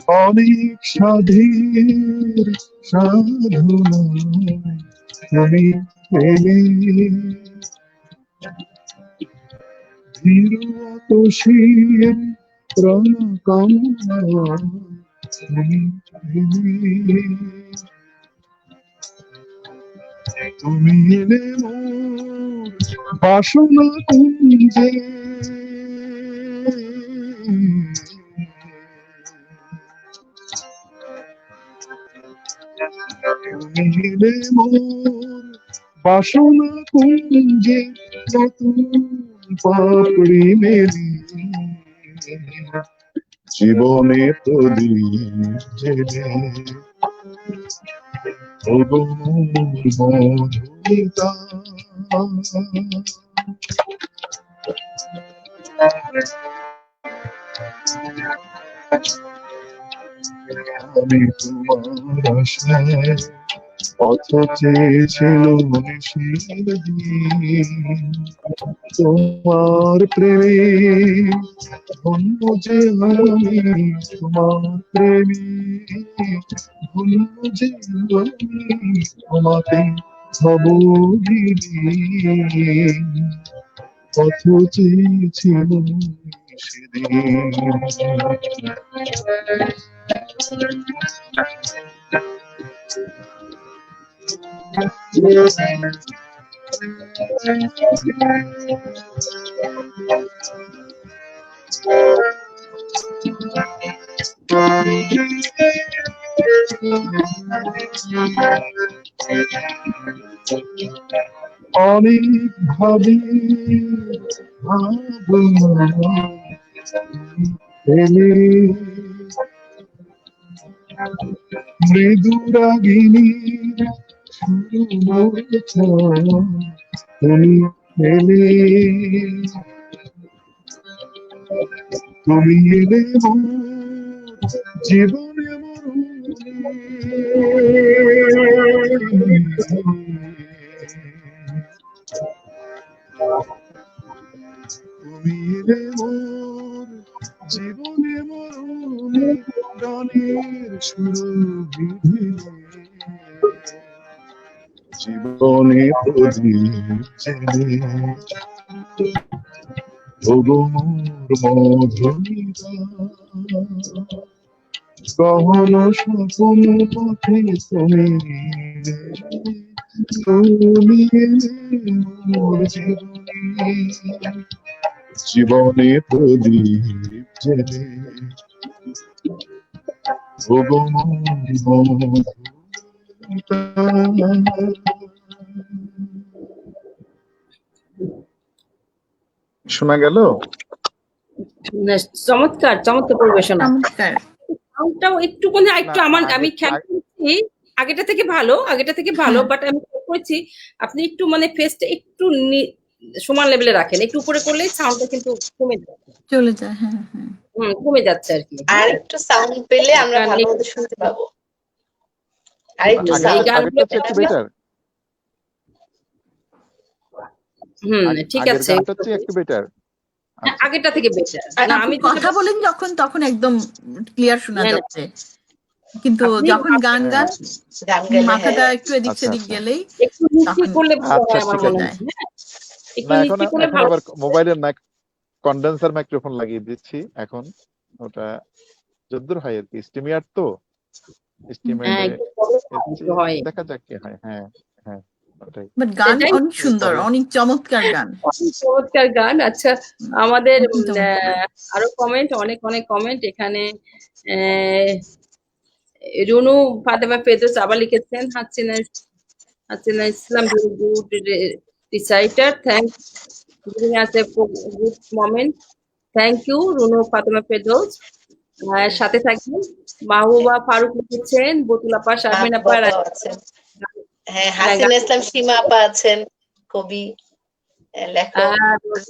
অনেক সাধের সাধনায় তুমি এলে, ধীর অতসীর প্রাণ কামনায় তুমি এলে, তুমি এলে মোর বাসনা কুঞ্জে, তুমি এলে মোর বাসনা কুঞ্জে, নতুন পাপড়ি মেলি, জীবনে প্রদীপ জ্বেলে। ওগো মোর মধুমিতা, আমি তোমার আশায় পথ চেয়েছিল নিশির দিন, তোমার প্রেমে ধন্য যে আমি, তোমার প্রেমে ধন্য যে আমি, তোমাকে হব বিলীন, পথ চেয়েছিল সেদিন। অনেক ভাবে ভাবনা এলে, মৃদু রাগিনী তুমি এলে, তুমি এলে মোর জীবনে তুমি এলে মোর জীবনে মরণে, গানের সুরভি জীবনে প্রদীপ জ্বেলে। ওগো মোর মধুমিতা, গহন স্বপন পথে তুমি এলে, তুমি এলে মোর জীবনে, জীবনে প্রদীপ জ্বেলে। ওগো মোর মধুমিতা। শোনা গেল? চমৎকার চমৎকার পরিবেশনা। চমৎকার। সাউন্ডটাও একটু মানে একটু না, আমার আগে- আমি খেয়াল করেছি আগেটা থেকে ভালো বাট আমি খেয়াল করেছি আপনি একটু মানে ফেসটা একটু সমান লেভেলে রাখেন, একটু উপরে করলে সাউন্ডটা কিন্তু কমে যাচ্ছে। চলে যায়, হ্যাঁ হ্যাঁ। কমে যাচ্ছে আর কি। আর একটু সাউন্ড পেলে আমরা কারণ ভালো এই- মতো শুনতে পাবো। আর একটু এই সাউন্ড গানগুলো আগেরটা চেয়ে একটু বেটার, ঠিক আগের আছে। গানটার চেয়ে একটু বেটার। আচ্ছা আগেরটা থেকে বেটার আর না আপনি আমি কথা বলেন যখন তখন একদম ক্লিয়ার শোনা না, না, যাচ্ছে, কিন্তু আপনি যখন গান হ্যাঁ গান গেলে মাথাটা হ্যাঁ একটু এদিক আচ্ছা সেদিক আচ্ছা গেলেই একটু মিষ্টি তখন করলে ভালো আচ্ছা হয় আমার ঠিক চলে মনে আছে। হয় যায়। হ্যাঁ একটু না মিষ্টি করলে এখন ভালো আবার মোবাইলের কন্ডেন্সার মাইক্রোফোন লাগিয়ে দিচ্ছি এখন, ওটা যদ্দূর হয় আর কি, স্টিমিয়ার তো হ্যাঁ স্টিমিয়ারে একটু বড় হয়, এর একটু চেয়ে হয় দেখা যাক কি হয়। হ্যাঁ হ্যাঁ ওটাই। বাট গান যাই অনেক সুন্দর, তবে অনেক চমৎকার গান। অনেক চমৎকার গান। আচ্ছা আমাদের অনেক চমৎকার। আরো কমেন্ট, অনেক অনেক কমেন্ট এখানে। আহ, রুনু ফাতেমা ফেরদৌস আবার লিখেছেন, Hasina Islam very good reciter, thank giving us a good moment. Thank you Runu Fatema Ferdous. সাথে থাকবেন। মাহবুবা ফারুক লিখেছেন, বতুল আপা, শারমিন আপা, বাবা আছেন, হ্যাঁ হাসিনা ইসলাম সীমা আপা আছেন, কবি লেখক।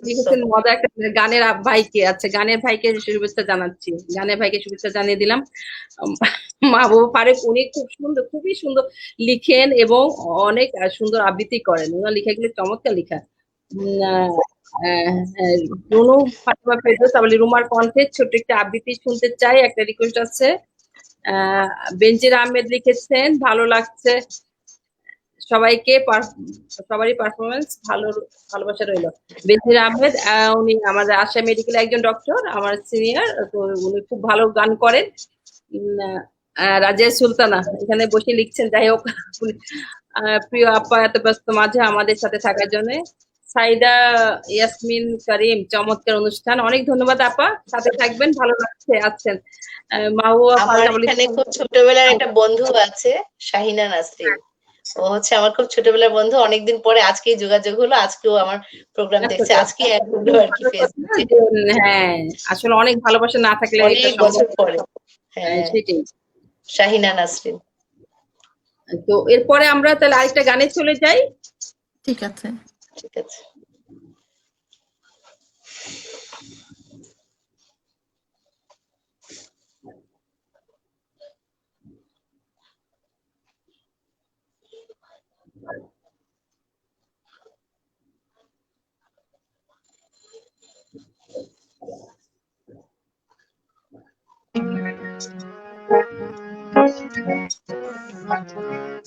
লিখেছেন মজা একটা গানের ভাইকে, আচ্ছা গানের ভাইকে শুভেচ্ছা জানাচ্ছি, গানের ভাইকে শুভেচ্ছা জানিয়ে দিলাম। মাহবুব ফারুক উনি খুব সুন্দর, খুবই সুন্দর লিখেন এবং অনেক সুন্দর আবৃত্তি করেন, ওনার লেখাগুলো চমৎকার লেখা। রুনু ফাতেমা ফেরদৌস আবার রুমার কণ্ঠে ছোট্ট একটা আবৃত্তি শুনতে চাই, একটা রিকোয়েস্ট আছে। বেনজির আহমেদ লিখেছেন, ভালো লাগছে সবাইকে, সবারই পারফরমেন্স ভালো, ভালোবাসা রইল। বেনজির আহমেদ উনি আমাদের আশা মেডিকেল একজন ডক্টর, আমার সিনিয়র, তো উনি খুব ভালো গান করেন। রাজিয়া সুলতানা এখানে বসে লিখছেন, যাই হোক প্রিয় আপা এত ব্যস্ত মাঝে আমাদের সাথে থাকার জন্য। সাইদা ইয়াসমিন করিম, চমৎকার অনুষ্ঠান, অনেক ধন্যবাদ আপা, সাথে থাকবেন, ভালো লাগছে আছেন। মাহুয়া আমার এখানে খুব ছোটবেলার একটা বন্ধু আছে, শাহিনা নাসরিন, ও হচ্ছে আমার খুব ছোটবেলার বন্ধু, অনেকদিন পরে আজকেই যোগাযোগ হলো, আজকেও আমার প্রোগ্রাম দেখছে, আজকে অ্যাড হলো আর কি ফেসবুকে, হ্যাঁ আসলে অনেক ভালোবাসা না থাকলে এটা অনেক সম্ভব বছর পরে। হ্যাঁ, হ্যাঁ সেটাই। শাহিনা নাসরিন। তো এরপরে আমরা তাহলে আরেকটা গানে চলে যাই। ঠিক আছে। ঠিক আছে।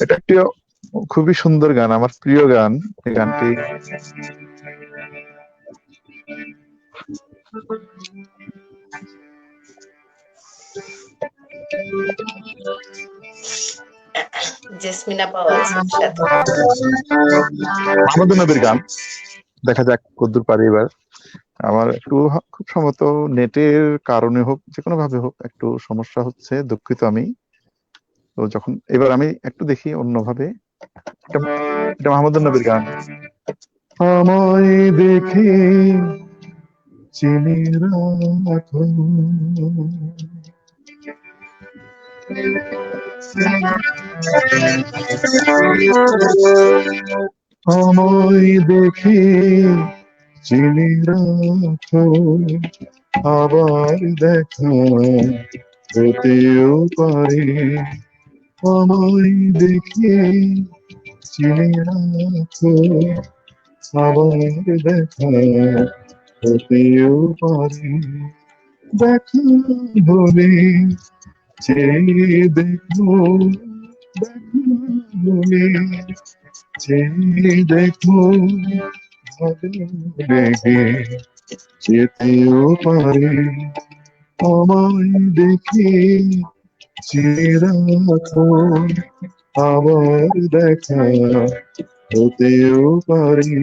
এটা একটি খুবই সুন্দর গান, আমার প্রিয় গান এই গানটি। জেসমিনা পাওয়া আছে সাথে। মাহমুদ নবীর গান, দেখা যাক কদ্দূর পারি এবার। আমার একটু খুব সম্ভবত নেটের কারণে হোক, যে কোনো ভাবে হোক একটু সমস্যা হচ্ছে, দুঃখিত আমি। তো যখন এবার আমি একটু দেখি অন্যভাবে। এটা মাহমুদ নবীর গান। আমায় দেখে চিনি রাখো, আমায় দেখে চিনি রাখো, আবার দেখা হতেও পারে। আমায় দেখে চিনি রাখো, আবার দেখা হতেও পারে। দেখা বলে চেয়ে দেখো, দেখা বলে চেয়ে দেখো, ভালো লেগে যেতেও পারে। আমায় দেখে চেয়ে রাখো, আবার দেখা হতেও পারে।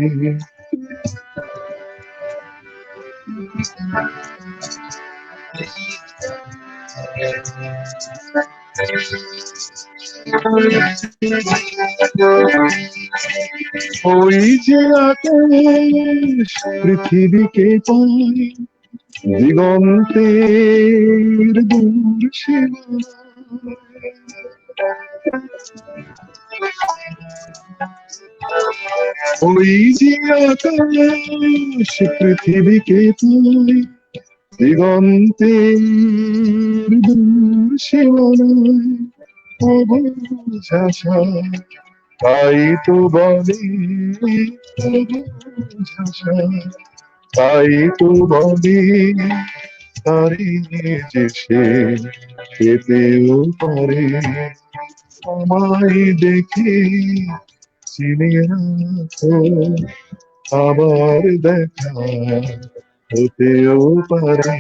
ওই যে আকাশ পৃথিবীকে পায়, দিগন্তের দূর সীমানায়। ওই যে আকাশ পৃথিবীকে পায়, দিগন্তের দূর সীমানায়। অবুঝ আশা তাই তো বলে, অবুঝ আশা তাই তো বলি তারে যে সে পেতেও পারে আমায় দেখে চিনে রাখো আবার দেখা হতেও পারে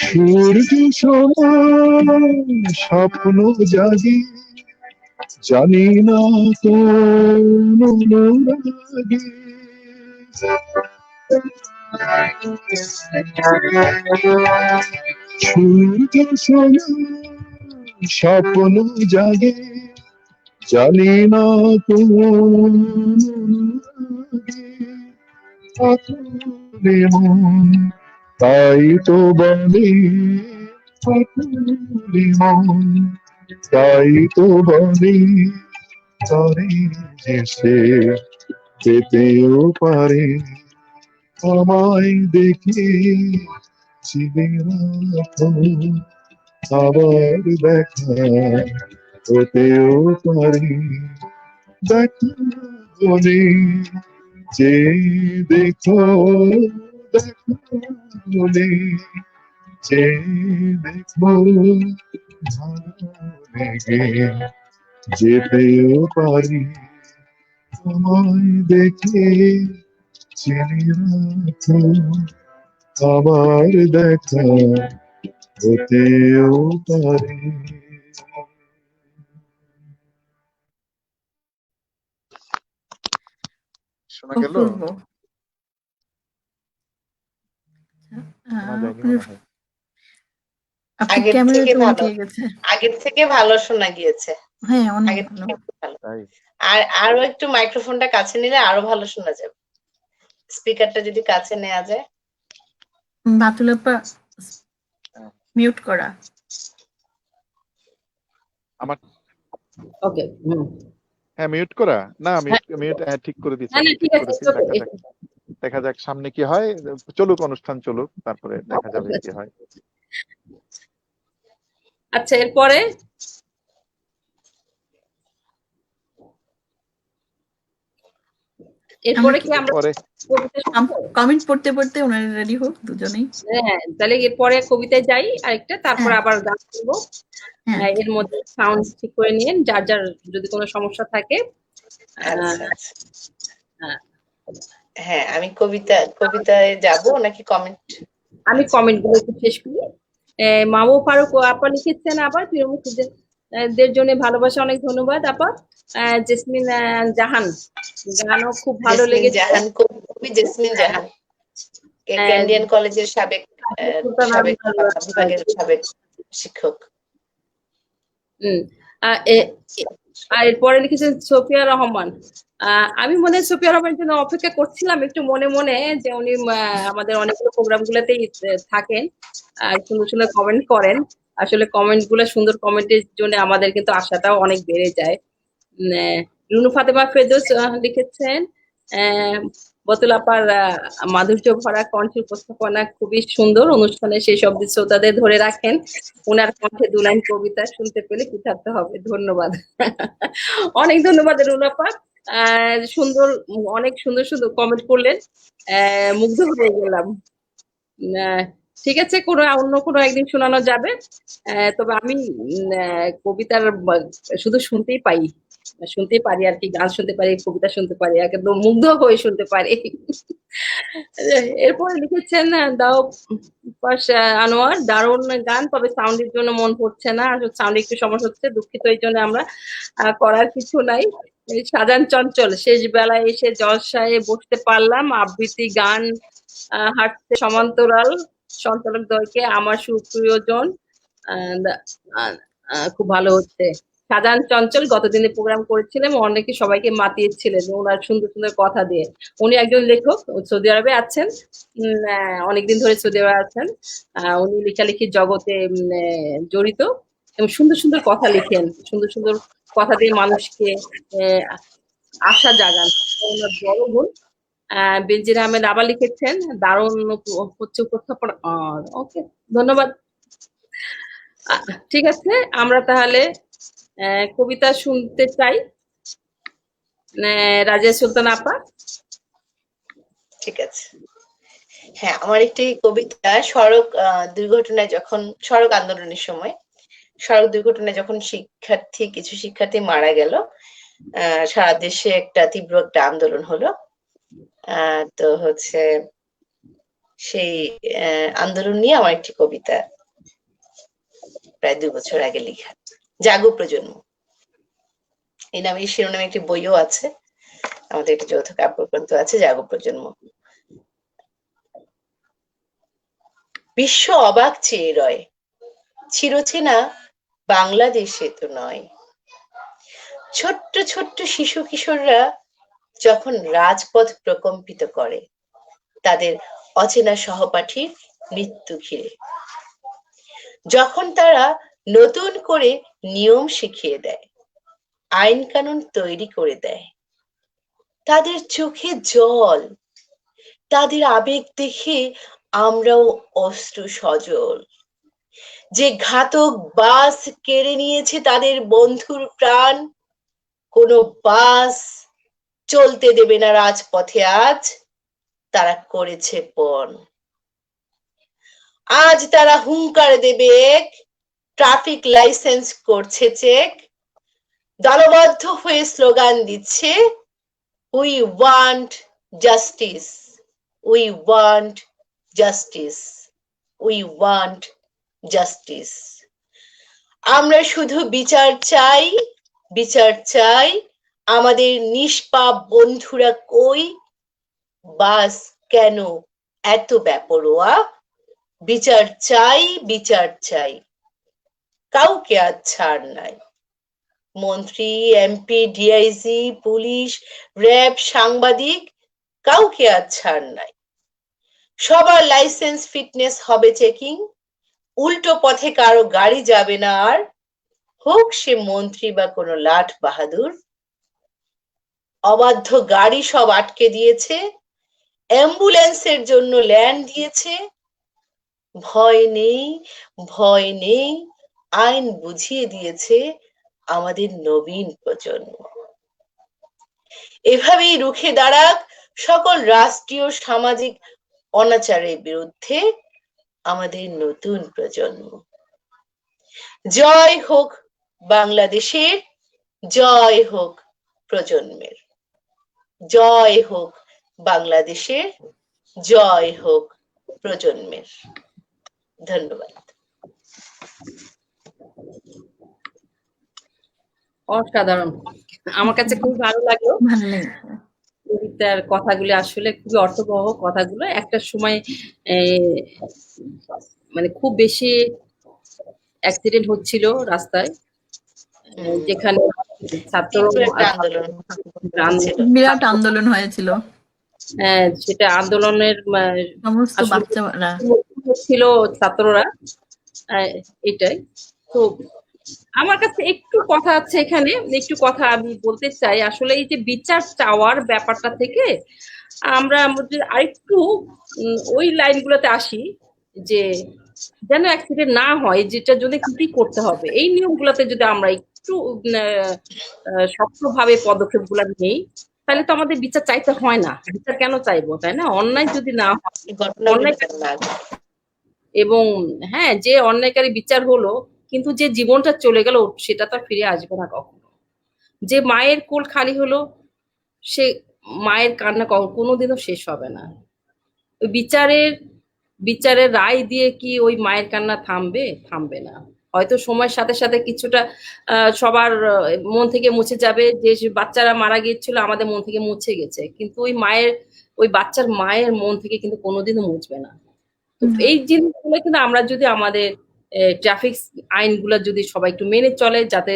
সূর্য সমান স্বপ্ন জাগি জানি না কোন অনুরাগে সূর্য সমান স্বপ্ন জাগে জানি না কোন অনুরাগে আকুলে মন তাই তো বলে আকুলে মন তাই তো বলে তারে যে সে পেতেও পারে আমায় দেখে চিনে রাখো আবার দেখা হতেও পারে দেখা বলে যে দেখো দেখা বলে যে দেখো ভালো লেগে যেতেও পারি আমায় দেখে চিনি রাখো আবার দেখা হতেও পারে শোনা গেল? অপূর্ব। শোনা যায়নি মনে হয়। আপনি আগের থেকে ক্যামেরাটা ভালো। উঠিয়ে গেছে। আগের থেকে ভালো শোনা গিয়েছে। হ্যাঁ, অনেক আগের ভালো। থেকে ভালো। তাই আর আরো একটু মাইক্রোফোনটা কাছে নিলে আরো ভালো শোনা যাবে। স্পিকারটা যদি কাছে নেওয়া যায়। বাতুল আপা মিউট করা। আমার ওকে হ্যাঁ মিউট করা না মিউট ঠিক করে দিচ্ছি না আমি ঠিক ঠিক আছে করেছি it's okay. দেখা যাক সামনে কি হয় চলুক অনুষ্ঠান চলুক তারপরে দেখা যাবে কি হয় আচ্ছা এরপরে এরপরে কি আমরা পরে কমেন্ট পড়তে পড়তে ওনারা রেডি হোক দুজনেই। হ্যাঁ তাহলে এরপরে কবিতায় যাই আরেকটা তারপর হ্যাঁ। আবার গান করবো হ্যাঁ। এর মধ্যে সাউন্ড ঠিক করে নিন যার যার যদি কোনো সমস্যা থাকে আচ্ছা আচ্ছা। হ্যাঁ। হ্যাঁ আমি কবিতায় যাব নাকি কমেন্ট? আমি কমেন্ট গুলো একটু শেষ করি মামু ফারুক আপা লিখেছেন আবার প্রিয়মুখীদের জন্য ভালোবাসা অনেক ধন্যবাদ আপা জেসমিন জাহান গানও খুব ভালো লেগেছে জাহান কবি জেসমিন জাহান ক্যান্ডিয়ান কলেজের সাবেক বিভাগের সাবেক শিক্ষক। আর এরপরে লিখেছেন সোফিয়া রহমান আমি মনে হয় সোফিয়া রহমানের জন্য অপেক্ষা করছিলাম একটু মনে মনে যে উনি আমাদের অনেকগুলো প্রোগ্রাম গুলোতেই থাকেন আর সুন্দর সুন্দর কমেন্ট করেন আসলে কমেন্ট গুলো সুন্দর কমেন্টের জন্য আমাদের কিন্তু আশাটাও অনেক বেড়ে যায় রুনু ফাতেমা ফেরদৌস লিখেছেন বতুল আপার মাধুর্য ভরা কণ্ঠের উপস্থাপনা খুবই সুন্দর অনুষ্ঠানে সেই সব শ্রোতাদের ধরে রাখেন ওনার কণ্ঠে দু লাইন কবিতা শুনতে পেলে কৃতার্থ হবে ধন্যবাদ অনেক ধন্যবাদ রুনু আপা সুন্দর অনেক সুন্দর সুন্দর কমেন্ট করলেন মুগ্ধ হয়ে গেলাম ঠিক আছে অন্য কোনো একদিন শোনানো যাবে তবে আমি কবিতার শুধু শুনতেই পারি আর কি গান শুনতে পারি কবিতা শুনতে পারি একদম মুগ্ধ হয়ে শুনতে পারি এরপরে লিখেছেন দাও আনোয়ার দারুণ গান তবে সাউন্ডের জন্য মন পড়ছে না সাউন্ডে একটু সমস্যা হচ্ছে দুঃখিত এই জন্য আমরা করার কিছু নাই সাজান চঞ্চল শেষ বেলায় এসে জলসায় বসতে পারলাম আবৃত্তি গান হাঁটতে সমান্তরাল সঞ্চালক দলকে আমার সুপ্রিয়জন খুব ভালো হচ্ছে সাজান চঞ্চল গতদিনে প্রোগ্রাম করেছিলেন অনেকে সবাইকে মাতিয়েছিলেন ওনার সুন্দর সুন্দর কথা দিয়ে উনি একজন লেখক সৌদি আরবে আছেন অনেকদিন ধরে সৌদি আরবে আছেন উনি লেখালেখির জগতে জড়িত এবং সুন্দর সুন্দর কথা লিখেন সুন্দর সুন্দর কথা দিয়ে মানুষকে আশা জাগান ওনার বড় গুণ বেনজির আহমেদ আবার লিখেছেন, দারুণ হচ্ছে উপস্থাপনা। ওকে, ধন্যবাদ। ঠিক আছে, আমরা তাহলে কবিতা শুনতে চাই। রাজিয়া সুলতানা আপা। ঠিক আছে। হ্যাঁ, আমার একটি কবিতা সড়ক দুর্ঘটনায়, যখন সড়ক আন্দোলনের সময় সড়ক দুর্ঘটনায় যখন কিছু শিক্ষার্থী মারা গেল, সারা দেশে তীব্র একটা আন্দোলন হলো। তো হচ্ছে সেই আন্দোলন নিয়ে আমার একটি কবিতা প্রায় 2 বছর আগে লেখা, জাগো প্রজন্ম। এই শিরোনামে একটি বইও আছে, আমাদের একটি যৌথ কাব্যগ্রন্থ আছে, জাগো প্রজন্ম। বিশ্ব অবাক চেয়ে রয়, চিরচেনা বাংলাদেশে তো নয়। ছোট্ট ছোট্ট শিশু কিশোররা যখন রাজপথ প্রকম্পিত করে তাদের অচেনা সহপাঠীর মৃত্যু ঘিরে, যখন তারা নতুন করে নিয়ম শিখিয়ে দেয়, আইন কানুন তৈরি করে দেয়, তাদের চোখে জল, তাদের আবেগ দেখে আমরাও অশ্রু সজল। যে ঘাতক বাস কেড়ে নিয়েছে তাদের বন্ধুর প্রাণ, কোনো বাস চলতে দেবে না রাজপথে আজ, তারা করেছে পণ। আজ তারা হুঙ্কার দেবে এক, ট্রাফিক লাইসেন্স করছে চেক, দলবদ্ধ হয়ে স্লোগান দিচ্ছে, we want justice, we want justice, we want justice. আমরা শুধু বিচার চাই, বিচার চাই, আমাদের নিষ্পাপ বন্ধুরা কই, বাস কেন এত বেপরোয়া, বিচার চাই, বিচার চাই, কাউকে আজ ছাড় নাই। মন্ত্রী, এমপি, ডিআইজি, পুলিশ, র্যাব, সাংবাদিক, কাউকে আজ ছাড় নাই। সবার লাইসেন্স ফিটনেস হবে চেকিং, উল্টো পথে কারো গাড়ি যাবে না আর, হোক সে মন্ত্রী বা কোনো লাট বাহাদুর। অবাধ্য গাড়ি সব আটকে দিয়েছে, অ্যাম্বুলেন্সের জন্য ল্যান্ড দিয়েছে। ভয় নেই, ভয় নেই, আইন বুঝিয়ে দিয়েছে আমাদের নবীন প্রজন্ম। এভাবেই রুখে দাঁড়াক সকল রাষ্ট্রীয় সামাজিক অনাচারের বিরুদ্ধে আমাদের নতুন প্রজন্ম। জয় হোক বাংলাদেশের, জয় হোক প্রজন্মের, জয় হোক বাংলাদেশের, জয় হোক প্রজন্মের। ধন্যবাদ। অসাধারণ, আমার কাছে খুব ভালো লাগলো ভালো লাগে। কবিতার কথাগুলো, আসলে খুবই অর্থবহ কথাগুলো। একটা সময় মানে খুব বেশি অ্যাক্সিডেন্ট হচ্ছিল রাস্তায়, যেখানে ছাত্র বিরাট আন্দোলন হয়েছিল। সেটা আন্দোলনের সমস্ত বাচ্চারা ছিল ছাত্ররা, এটাই। তো আমার কাছে একটু কথা আছে এখানে, একটু কথা আমি বলতে চাই। আসলে এই যে বিচার চাওয়ার ব্যাপারটা থেকে আমরা আরেকটু ওই লাইনগুলোতে আসি, যে যেন অ্যাক্সিডেন্ট না হয়, যেটা যদি কি করতে হবে, এই নিয়মগুলোতে যদি আমরা একটু শক্তভাবে পদক্ষেপগুলো নেই, তাহলে তো আমাদের বিচার চাইতে হয় না। বিচার কেন চাইবো, তাই না? অন্যায় যদি না হয়, এবং হ্যাঁ, যে অন্যায়কারী বিচার হলো, কিন্তু যে জীবনটা চলে গেল সেটা তো ফিরে আসবে না কখনো। যে মায়ের কোল খালি হলো, সে মায়ের কান্না কোনোদিনও শেষ হবে না। ওই বিচারের রায় দিয়ে কি ওই মায়ের কান্না থামবে? থামবে না। হয়তো সময়ের সাথে সাথে কিছুটা সবার মন থেকে মুছে যাবে, যে বাচ্চারা মারা গিয়েছিল আমাদের মন থেকে মুছে গেছে, কিন্তু ওই বাচ্চার মায়ের মন থেকে কিন্তু কোনোদিনও মুছবে না। তো এই জিনিসগুলো কিন্তু আমরা যদি আমাদের ট্রাফিক আইনগুলো যদি সবাই একটু মেনে চলে, যাতে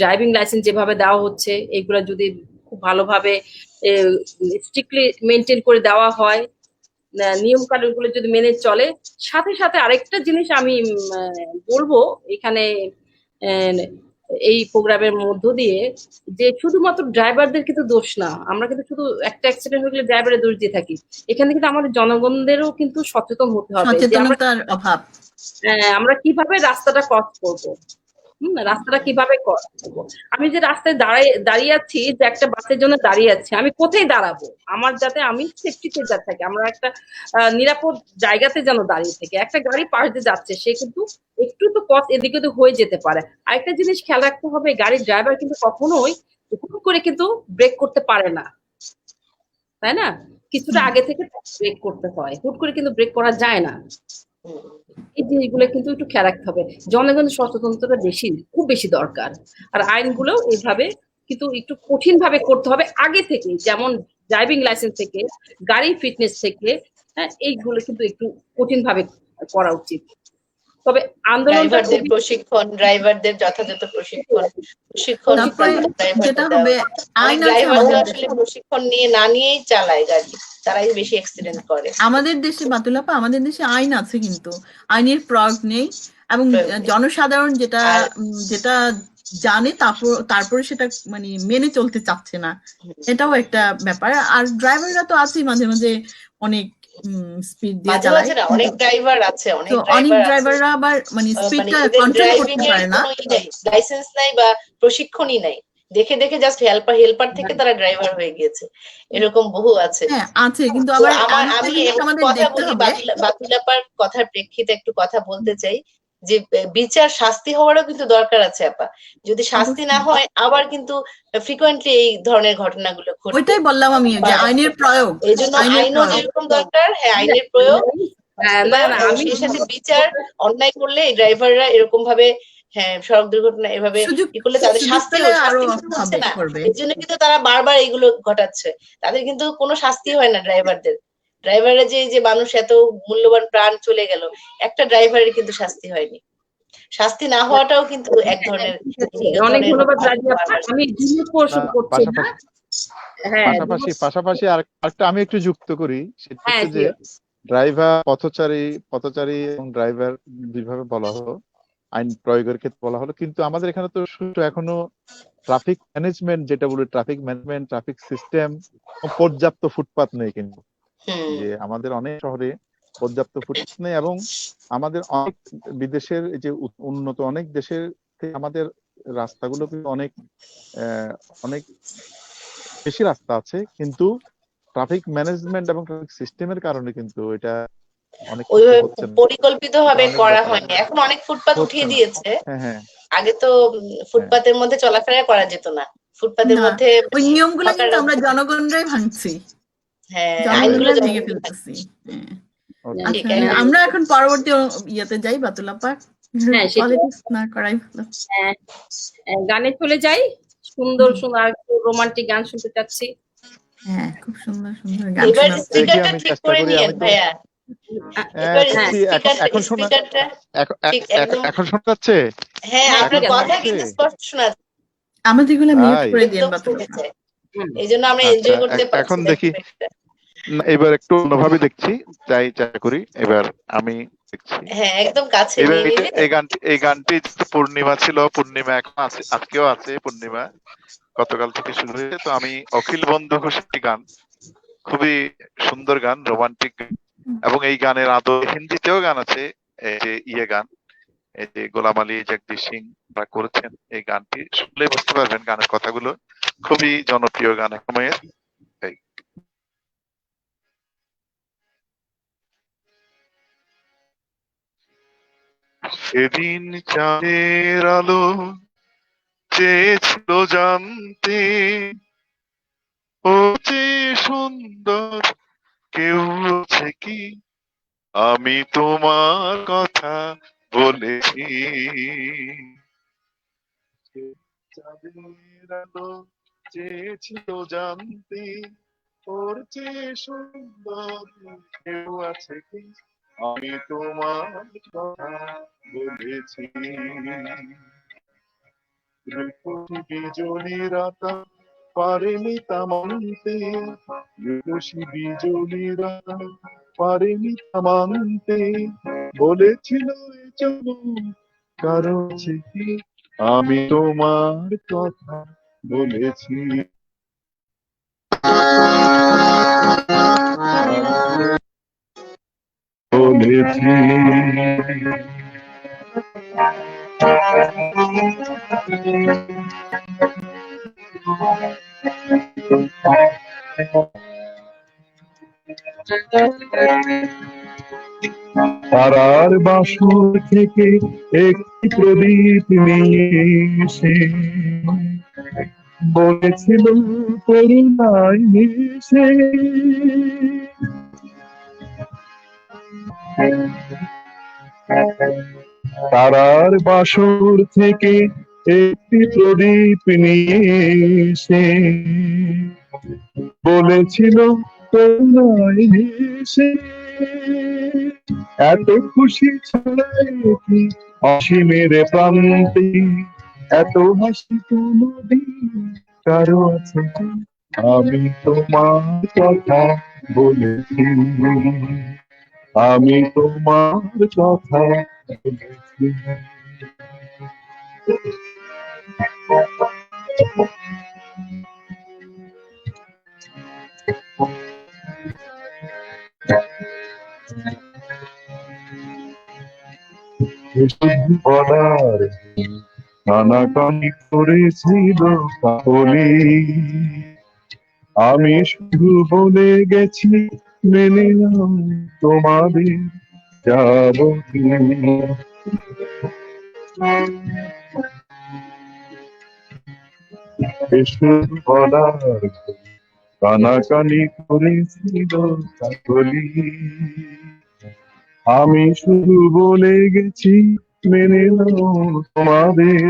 ড্রাইভিং লাইসেন্স যেভাবে দেওয়া হচ্ছে, এগুলো যদি খুব ভালোভাবে স্ট্রিক্টলি মেনটেন করে দেওয়া হয়, নিয়ম কানুনগুলো যদি মেনে চলে। সাথে সাথে আরেকটা জিনিস আমি বলবো এখানে, এই প্রোগ্রামের মধ্য দিয়ে যে শুধুমাত্র ড্রাইভারদের কিন্তু দোষ না, আমরা কিন্তু শুধু একটা অ্যাক্সিডেন্ট হয়ে গেলে ড্রাইভারের দোষ দিয়ে থাকি। এখানে কিন্তু আমাদের জনগণদেরও কিন্তু সচেতন হতে হবে যে সচেতনতার অভাব। আমরা কিভাবে রাস্তাটা ক্রস করবো, রাস্তাটা কিভাবে ক্রস করবো। আমি যে রাস্তায় দাঁড়িয়ে আছি, যে একটা বাসের জন্য দাঁড়িয়ে আছি, আমি কোথায় দাঁড়াবো আমার যাতে আমি সেফটিতে যা থাকি, আমরা একটা নিরাপদ জায়গাতে যেন দাঁড়িয়ে থেকে। একটা গাড়ি পাশ দিয়ে যাচ্ছে, সে কিন্তু একটু তো পথ এদিকে তো হয়ে যেতে পারে। আরেকটা জিনিস খেয়াল রাখতে হবে, গাড়ির ড্রাইভার কিন্তু কখনোই হুট করে কিন্তু ব্রেক করতে পারে না, তাই না? কিছুটা আগে থেকে ব্রেক করতে হয়, হুট করে কিন্তু ব্রেক করা যায় না। এই জিনিসগুলো কিন্তু একটু খেয়াল রাখতে হবে। জনগণের সচেতনতাটা খুব বেশি দরকার। আর আইনগুলো এইভাবে কিন্তু একটু কঠিন ভাবে করতে হবে আগে থেকে, যেমন ড্রাইভিং লাইসেন্স থেকে, গাড়ি ফিটনেস থেকে, হ্যাঁ, এইগুলো কিন্তু একটু কঠিন ভাবে করা উচিত। তবে আন্দোলনটা ড্রাইভারদের যথাযথ প্রশিক্ষণ যেটা হবে, আইন আছে আসলে প্রশিক্ষণ না নিয়েই চালায় গাড়ি, তারাই বেশি অ্যাক্সিডেন্ট করে। আমাদের দেশে বাতুলাপা, আমাদের দেশে আইন আছে কিন্তু আইনের প্রয়োগ নেই, এবং জনসাধারণ যেটা জানে তারপরে সেটা মানে মেনে চলতে চাচ্ছে না, এটাও একটা ব্যাপার। আর ড্রাইভাররা তো আছে মাঝে মাঝে অনেক স্পিড দিয়ে চালায়, অনেক ড্রাইভার আছে, অনেক ড্রাইভাররা আবার মানে স্পিডটা কন্ট্রোল করতে পারে না, লাইসেন্স নাই বা প্রশিক্ষণই নাই, দেখে দেখে জাস্ট হেল্পার থেকে তারা ড্রাইভার হয়ে গিয়েছে, এরকম বহু আছে। হ্যাঁ আছে, কিন্তু আবার আমি কথা বলি বাতুলাপার কথার প্রেক্ষিতে একটু কথা বলতে চাই যে বিচার শাস্তি হওয়ারও কিন্তু দরকার আছে আপা। যদি শাস্তি না হয় আবার কিন্তু ফ্রিকোয়েন্টলি এই ধরনের ঘটনাগুলো ঘটবে। ওইটাই বললাম আমি, যে আইনের প্রয়োগ, এই জন্য আইনও যেরকম দরকার, হ্যাঁ আইনের প্রয়োগ, সেই সাথে বিচার। অন্যায় করলে এই ড্রাইভাররা এরকম ভাবে, হ্যাঁ, সড়ক দুর্ঘটনা এভাবে কি করলে তাদের শাস্তি হচ্ছে না, এর জন্য কিন্তু তারা বারবার এইগুলো ঘটাচ্ছে। তাদের কিন্তু কোনো শাস্তি হয় না ড্রাইভাররা যে মানুষ এত মূল্যবান প্রাণ চলে গেল, একটা ড্রাইভারের কিন্তু শাস্তি হয়নি। শাস্তি না হওয়াটাও কিন্তু এক ধরনের। অনেক ধন্যবাদ রাজিয়া। আমি পাশাপাশি আরেকটা আমি একটু যুক্ত করি, সেটা হচ্ছে যে ড্রাইভার, পথচারী এবং ড্রাইভার দুইভাবে বলা হলো, আইন প্রয়োগের ক্ষেত্রে বলা হলো, কিন্তু আমাদের এখানে তো এখনো ট্রাফিক ম্যানেজমেন্ট, যেটা বলে ট্রাফিক ম্যানেজমেন্ট, ট্রাফিক সিস্টেম, পর্যাপ্ত ফুটপাত নেই। কিন্তু যে আমাদের অনেক শহরে পর্যাপ্ত ফুটপাত নেই, এবং আমাদের অনেক বিদেশের যে উন্নত অনেক দেশের থেকে আমাদের রাস্তাগুলো কিন্তু অনেক বেশি রাস্তা আছে, কিন্তু ট্রাফিক ম্যানেজমেন্ট এবং ট্রাফিক সিস্টেমের কারণে কিন্তু এটা অনেক পরিকল্পিত ভাবে করা হয়নি। এখন অনেক ফুটপাত উঠিয়ে দিয়েছে। হ্যাঁ, আগে তো ফুটপাতের মধ্যে চলাফেরা করা যেত না, ফুটপাতের মধ্যে ওই নিয়মগুলো কিন্তু আমরা জনগণরাই ভাঙছি, হ্যাঁ আইনগুলো ভেঙে ফেলতেছি। আমরা এখন পরবর্তী ইয়েতে যাই বাতুলাপা, পলিটিক্স না করাই ভালো। গানে চলে যাই, সুন্দর সুন্দর রোমান্টিক গান শুনতে চাচ্ছি। হ্যাঁ, খুব সুন্দর সুন্দর গান এবার স্পিকারটা ঠিক করে নিয়েন ভাইয়া। এখন শোনা যাচ্ছে? হ্যাঁ, আপনার কথা কিন্তু স্পষ্ট শোনা যাচ্ছে। আমাদেরগুলো মিউট করে দেন বাতুলাপা, এইজন্য আমরা এনজয় করতে পারছি। এখন দেখি, এবার একটু অন্যভাবে দেখছি, চাই করি। এবার আমি দেখছি, হ্যাঁ একদম কাছে। এই গানটি পূর্ণিমা ছিল, পূর্ণিমা এখন আছে, আজকেও আছে পূর্ণিমা, গতকাল থেকে শুরু হয়েছে। তো আমি অখিল বন্ধু ঘোষের গান, খুবই সুন্দর গান, রোমান্টিক, এবং এই গানের আদৌ হিন্দিতেও গান আছে, এই যে গান, এই যে গোলাম আলী জগদীশ সিং করেছেন। এই গানটি শুনলে বুঝতে পারবেন গানের কথাগুলো, খুবই জনপ্রিয় গান সময়ের। সেদিন চাঁদের আলো চেয়েছিল জানতে, ও যে সুন্দর কেউ আছে কি, আমি তোমার কথা বলেছি। চাঁদের আলো চেয়েছিল জানতে, ওর যে সুন্দর কেউ আছে কি, আমি তোমার কথা বলেছি। বিজলি রাতা পারেনি তামান্তে, বিজলি রাতা পারেনি থামাতে, বলেছিল এ জন্য কারো কি, আমি তোমার কথা বলেছি, বলেছি। তারার বাসর থেকে একটি প্রদীপ নিয়ে এসে বলেছিল করুণায় মিশে, তারার বাসর থেকে একটি প্রদীপ নিয়ে এসে বলেছিল করুণায় মিশে, এত খুশি ছড়ায় কি অসীমের প্রান্তে, এত হাসি কোনদিন কারো আছে কি? আমি তোমার কথা বলেছি, আমি তোমার কথা বলেছি। বলার কানাকানি করেছিল কাকলি, আমি শুধু বলে গেছি মেনে নাও তোমাদের যাবতীয়। বলার কানাকানি করেছিল কাকলি, আমি শুধু বলে গেছি মেনে নাও তোমাদের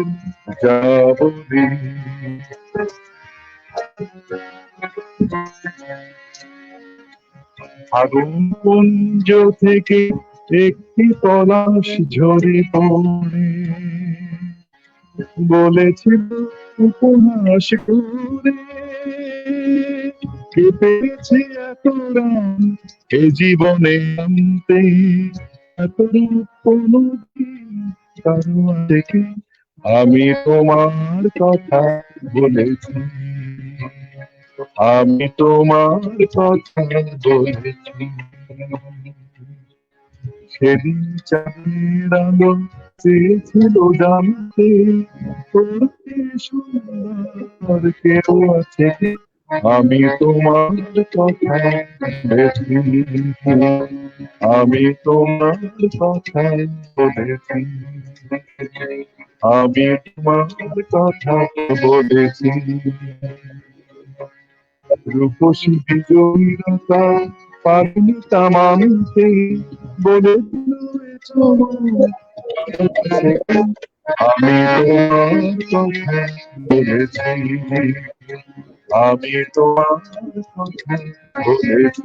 যাবতীয়। আগুন কুঞ্জ থেকে একটি পলাশ ঝরে পড়ে বলেছিল উপহাস করে, কে পেরেছে এত রাম এ জীবনে আনতে, এত রূপ কোনদিন কারো আছে কি? আমি তোমার কথা বলেছি, আমি তোমার কথা বলেছি। সেদিন চাঁদের আলো চেয়েছিল জানতে করতে সুন্দর কেউ আছে কি? আমি তোমার কথা বলেছি, আমি তোমার কথা বলেছি, আমি তোমার কথা বলেছি। রূপসী বিজয়ীরতা পারিনি তামামিতে বলেছিল আমি তোমার কথা বলেছি, আমি তোমার কথা বলেছি,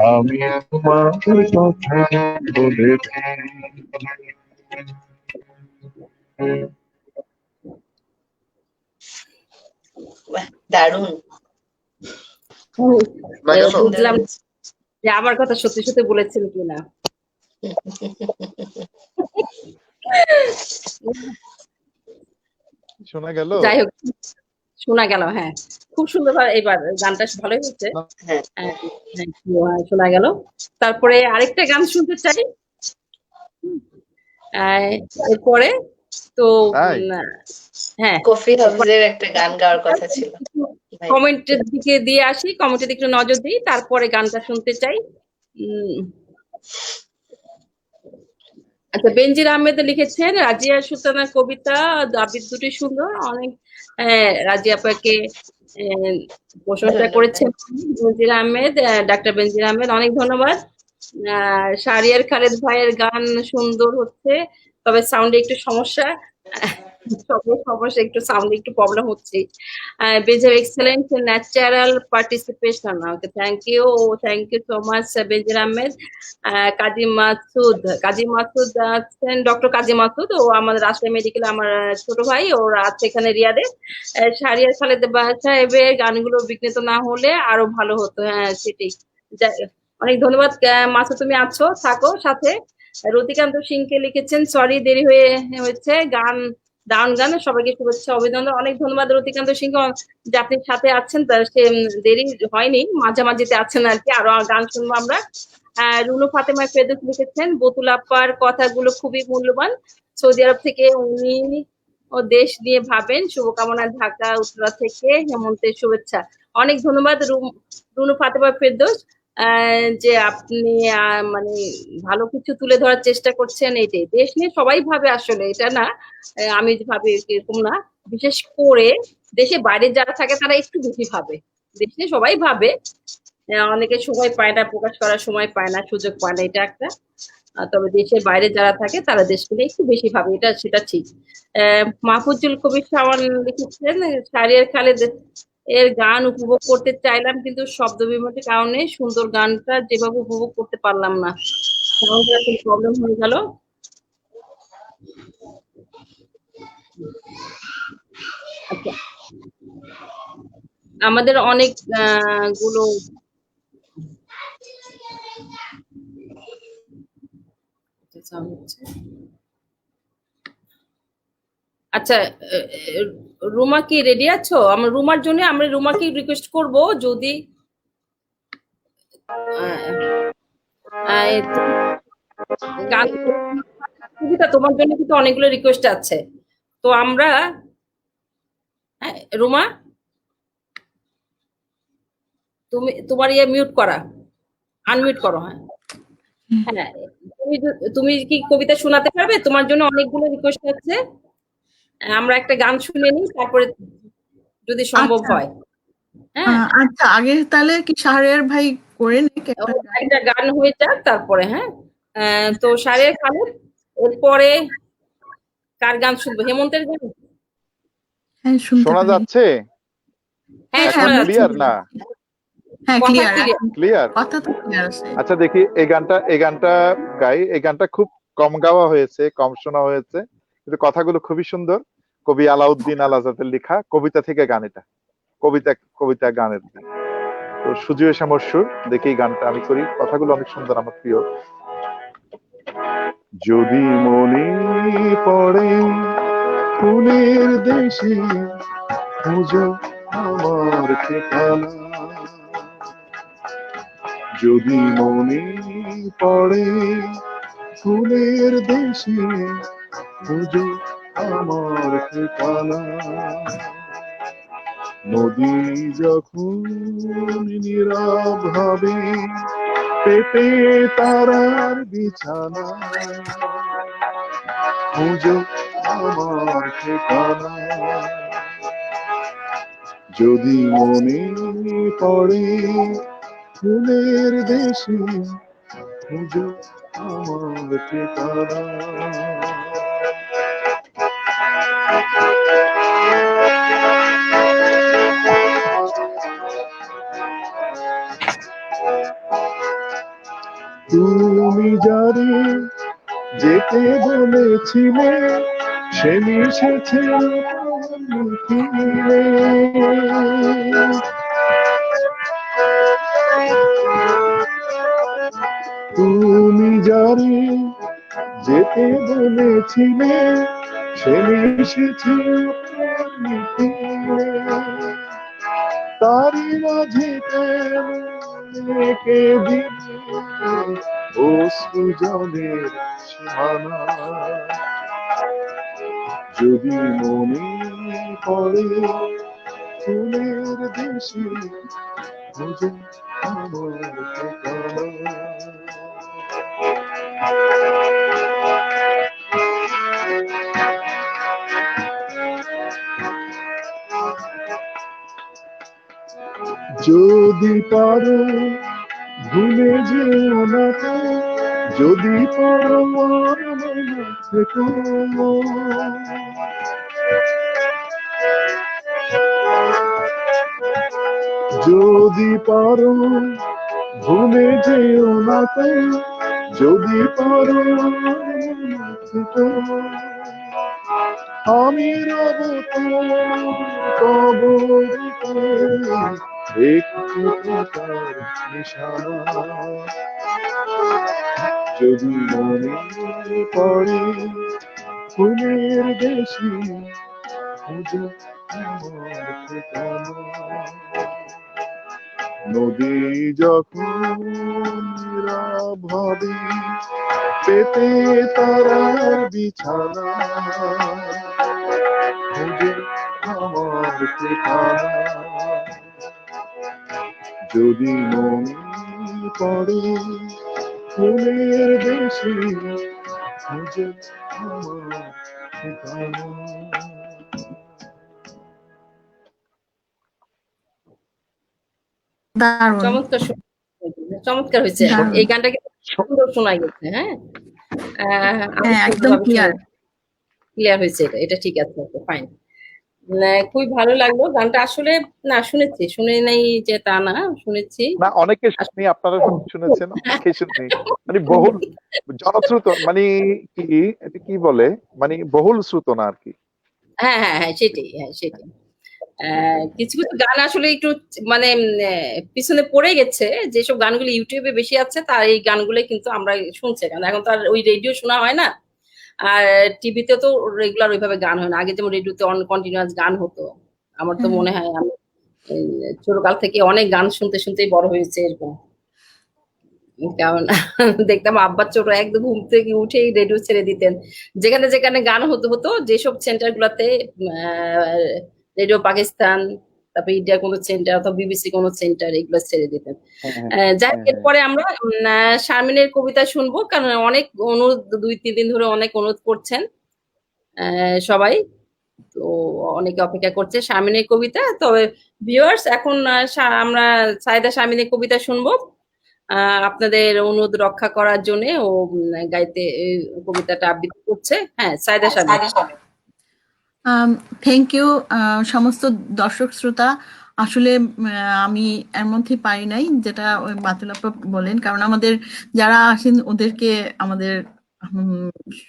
আমি তোমার কথা বলেছি। বাহ, দারুণ। বুঝলাম যে আমার কথা সত্যি সত্যি বলেছিল কিনা। শোনা গেল? যাই হোক, শোনা গেল। হ্যাঁ, খুব সুন্দর এবার গানটা ভালোই হচ্ছে। হ্যাঁ, শোনা গেল। তারপরে আরেকটা গান শুনতে চাই এরপরে। তো তাই? হ্যাঁ, কফি হাউসের একটা গান গাওয়ার কথা ছিল। কমেন্টের দিকে দিয়ে আসি, কমেন্টের দিকে একটু নজর দিই, তারপরে গানটা শুনতে চাই। আচ্ছা, বেনজির আহমেদ লিখেছেন রাজিয়া সুলতানার কবিতা আবৃত্তি সুন্দর, অনেক। রাজিয়া আপাকে প্রশংসা করেছেন বেনজির আহমেদ, ডাক্তার বেনজির আহমেদ, অনেক ধন্যবাদ। শাহরিয়ার খালেদ ভাইয়ের গান সুন্দর হচ্ছে, তবে সাউন্ডে একটু সমস্যা, একটু সাউন্ডে একটু প্রবলেম হচ্ছে। Benazir excellent natural participation, okay, thank you so much Benazir Ahmed. Kazi Masud আছেন, ডক্টর কাজী মাসুদ, ও আমাদের রাজশাহী মেডিকেলে আমার ছোট ভাই, ওর আছে এখানে রিয়াদে। শাহরিয়ার খালেদ সাহেবের গানগুলো বিঘ্নিত না হলে আরো ভালো হতো। হ্যাঁ, সেটাই। অনেক ধন্যবাদ মাসুদ, তুমি আছো, থাকো সাথে। রতিকান্ত সিংকে লিখেছেন সরি দেরি হয়েছে গান দারুণ গান, সবাইকে শুভেচ্ছা অভিনন্দন। অনেক ধন্যবাদ রতিকান্ত সিংহ যে আপনি সাথে আছেন, তার সে দেরি হয়নি, মাঝামাঝিতে আছেন আর কি। আরো গান শুনবো আমরা। রুনু ফাতেমা ফেরদৌস লিখেছেন বতুল আপার কথাগুলো খুবই মূল্যবান, সৌদি আরব থেকে উনি ও দেশ নিয়ে ভাবেন, শুভকামনা ঢাকা উত্তরা থেকে হেমন্তের শুভেচ্ছা। অনেক ধন্যবাদ রুনু ফাতেমা ফেরদৌস, যে আপনি মানে ভালো কিছু তুলে ধরার চেষ্টা করছেন। এইটাই, দেশ নিয়ে সবাই ভাবে আসলে, এটা না আমি ভাবি এরকম না, বিশেষ করে দেশে বাইরে যারা থাকে তারা একটু বেশি ভাবে, দেশ নিয়ে সবাই ভাবে, অনেকে সময় পায় না, প্রকাশ করার সময় পায় না, সুযোগ পায় না, এটা একটা। তবে দেশের বাইরে যারা থাকে তারা দেশকে নিয়ে একটু বেশি ভাবে, এটা সেটা ঠিক। মাহফুজুল কবির শাওন লিখেছেন শাহরিয়ার খালেদ এর গান উপভোগ করতে চাইলাম, কিন্তু শব্দ বিভ্রাটের কারণে সুন্দর গানটা যেভাবে উপভোগ করতে পারলাম না, প্রবলেম হয়ে গেল। আচ্ছা, আমাদের অনেক গুলো আচ্ছা, রুমা কি রেডি আছো? আমরা রুমার জন্য আমরা রুমাকে রিকোয়েস্ট করব, যদি গান তোমার জন্য কিন্তু অনেকগুলো রিকোয়েস্ট আছে, তো আমরা রুমা তুমি তোমার ইয়ে মিউট করা, আনমিউট করো। হ্যাঁ হ্যাঁ, তুমি কি কবিতা শোনাতে পারবে? তোমার জন্য অনেকগুলো রিকোয়েস্ট আছে, আমরা একটা গান শুনে নিই, তারপরে যদি সম্ভব হয়। হ্যাঁ আচ্ছা, আগে তাহলে কি শাহরিয়ার ভাই করে নিক একটা গান হয়ে যাক তারপরে। হ্যাঁ, তো শাহরিয়ার খালেদ, এরপরে কার গান শুনবো? হেমন্তের গান? হ্যাঁ, শুনতে শোনা পারি। যাচ্ছে? হ্যাঁ এখন শোনা যাচ্ছে। ক্লিয়ার না? হ্যাঁ, কথা ক্লিয়ার, clear। ক্লিয়ার? কথা তো ক্লিয়ার আছে। আচ্ছা দেখি, এই গানটা গাই। এই গানটা খুব কম গাওয়া হয়েছে, কম শোনা হয়েছে, কিন্তু কথাগুলো খুবই সুন্দর। কবি আলাউদ্দিন আল আজাদের লেখা, কবিতা থেকে গান এটা, কবিতা গানের গান। তো সুজয় শ্যামর সুর, দেখি এই গানটা আমি করি, কথাগুলো অনেক সুন্দর, আমার প্রিয়। যদি মনে পড়ে ফুলের দেশে খুঁজো আমার ঠিকানা, যদি মনে পড়ে ফুলের দেশে খুঁজো আমার ঠিকানা, নদী যখন নীরব হবে পেতে তারার বিছানা, খুঁজো আমার ঠিকানা, যদি মনে পড়ে ফুলের দেশে খুঁজো আমার ঠিকানা। তুমি যারে যেতে বলেছিলে সে মিশেছে ফিরে, তুমি যারে যেতে বলেছিলে সে মিশেছে ফিরে, তারি মাঝে কে দিবে অশ্রু জলের সীমানা, যদি মনে পড়ে ফুলের দেশে খুঁজো আমার ঠিকানা। যদি পারো ভুলে যেও না তো, যদি পারো আর মনে থেকো, যদি পারো ভুলে যেও না তো, যদি পারো মনে থেকো, আমি রব তোমার কবরে একটু তার নিশানা, যদি মনে পড়ে ফুলের দেশে খুঁজে আমার ঠিকানা। নদী যখন নীরব হবে পেতে তারার বিছানা, খুঁজে আমার ঠিকানা। যদি মনে পড়ে ফুলের দেশে খুঁজে আমার ঠিকানা। দারুণ চমৎকার চমৎকার হয়েছে। দারুণ। এই গানটা কিন্তু সুন্দর শোনা গেছে। হ্যাঁ, আমি হ্যাঁ, একদম সুন্দরভাবে ক্লিয়ার। ক্লিয়ার হয়েছে। এটা ঠিক আছে, ফাইন। খুবই ভালো লাগলো গানটা। আসলে না, শুনেছি, শুনে নাই যে তা না, শুনেছি। না, অনেকে শুনি, আপনারা শুনেছেন, অনেকে শুনি, মানে বহুল জনশ্রুত, মানে কি এটা কি বলে, মানে বহুল শ্রুত না আর কি। হ্যাঁ হ্যাঁ হ্যাঁ, সেটাই, হ্যাঁ সেটাই। কিছু কিছু গান আসলে একটু মানে পিছনে পড়ে গেছে। যেসব গানগুলো ইউটিউবে বেশি আছে তার এই গানগুলো কিন্তু আমরা শুনছি, কারণ এখন তো আর ওই রেডিও শোনা হয় না, আর টিভিতে তো রেগুলার ওইভাবে গান হয় না। আগে যেমন রেডিওতে কন্টিনিউয়াস গান হতো। আমার তো মনে হয় আমি ছোটকাল থেকে অনেক গান শুনতে শুনতেই বড় হয়েছে এরকম। কারণ দেখতাম আব্বা ছোট একদম ঘুম থেকে উঠেই রেডিও ছেড়ে দিতেন। যেখানে যেখানে গান হতো হতো যেসব সেন্টার গুলাতে, রেডিও পাকিস্তান, তারপর ইন্ডিয়া কোনো সেন্টার অথবা বিবিসি কোনো সেন্টার, এগুলো ছেড়ে দিতেন। হ্যাঁ যাই হোক, হ্যাঁ এরপরে আমরা শারমিনের কবিতা শুনবো, কারণ অনেক অনুরোধ, 2-3 দিন ধরে অনেক অনুরোধ করছেন সবাই। তো অনেকে অপেক্ষা করছে শারমিনের কবিতা। তবে ভিউয়ার্স, এখন আমরা সাইদা শারমিনের কবিতা শুনবো। আপনাদের অনুরোধ রক্ষা করার জন্য ও গাইতে কবিতাটা আবৃত্তি করছে। হ্যাঁ, সাইদা শারমিন। থ্যাংক ইউ সমস্ত দর্শক শ্রোতা। আসলে আমি এর মধ্যে পারি নাই যেটা ওই বাতুল আপা বলেন, কারণ আমাদের যারা আসেন ওদেরকে আমাদের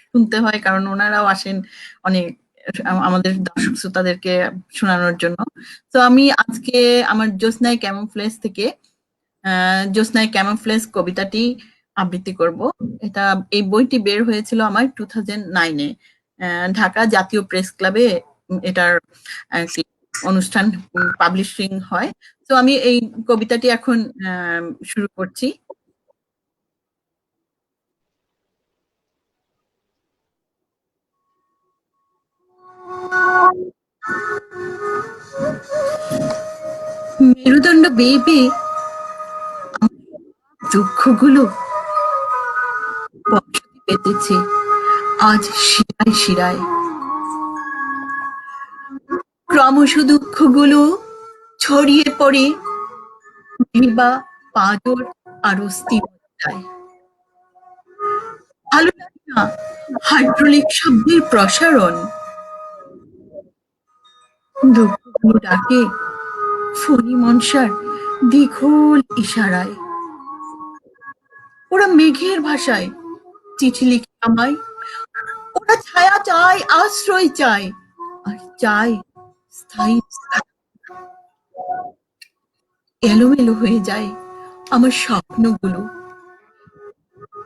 শুনতে হয়, কারণ ওনারাও আসেন অনেক আমাদের দর্শক শ্রোতাদেরকে শোনানোর জন্য। তো আমি আজকে আমার জ্যোৎস্নায় ক্যামোফ্লেজ থেকে জ্যোৎস্নায় ক্যামোফ্লেজ কবিতাটি আবৃত্তি করব। এই বইটি বের হয়েছিল আমার 2009-এ ঢাকা জাতীয় প্রেস ক্লাবে। এটার একটি অনুষ্ঠান পাবলিশিং হয়। তো আমি এই কবিতাটি এখন শুরু করছি। মেরুদণ্ড বেয়ে বেয়ে দুঃখগুলো বসতি পেতেছে আজ শিরায় শিরায়। ক্রমশ দুঃখগুলো ছড়িয়ে পড়ে ভিবা পাঁজর আর অস্থিমজ্জায়। ভালো লাগে না হাইড্রোলিক শব্দের প্রসারণ, দুঃখগুলো ডাকে ফণি মনসার দীঘল ইশারায়। ওরা মেঘের ভাষায় চিঠি লিখে আমায়, ওরা ছায়া চায়, আশ্রয় চায়, আর চায় স্থায়ী। এলোমেলো হয়ে যায় আমার স্বপ্নগুলো,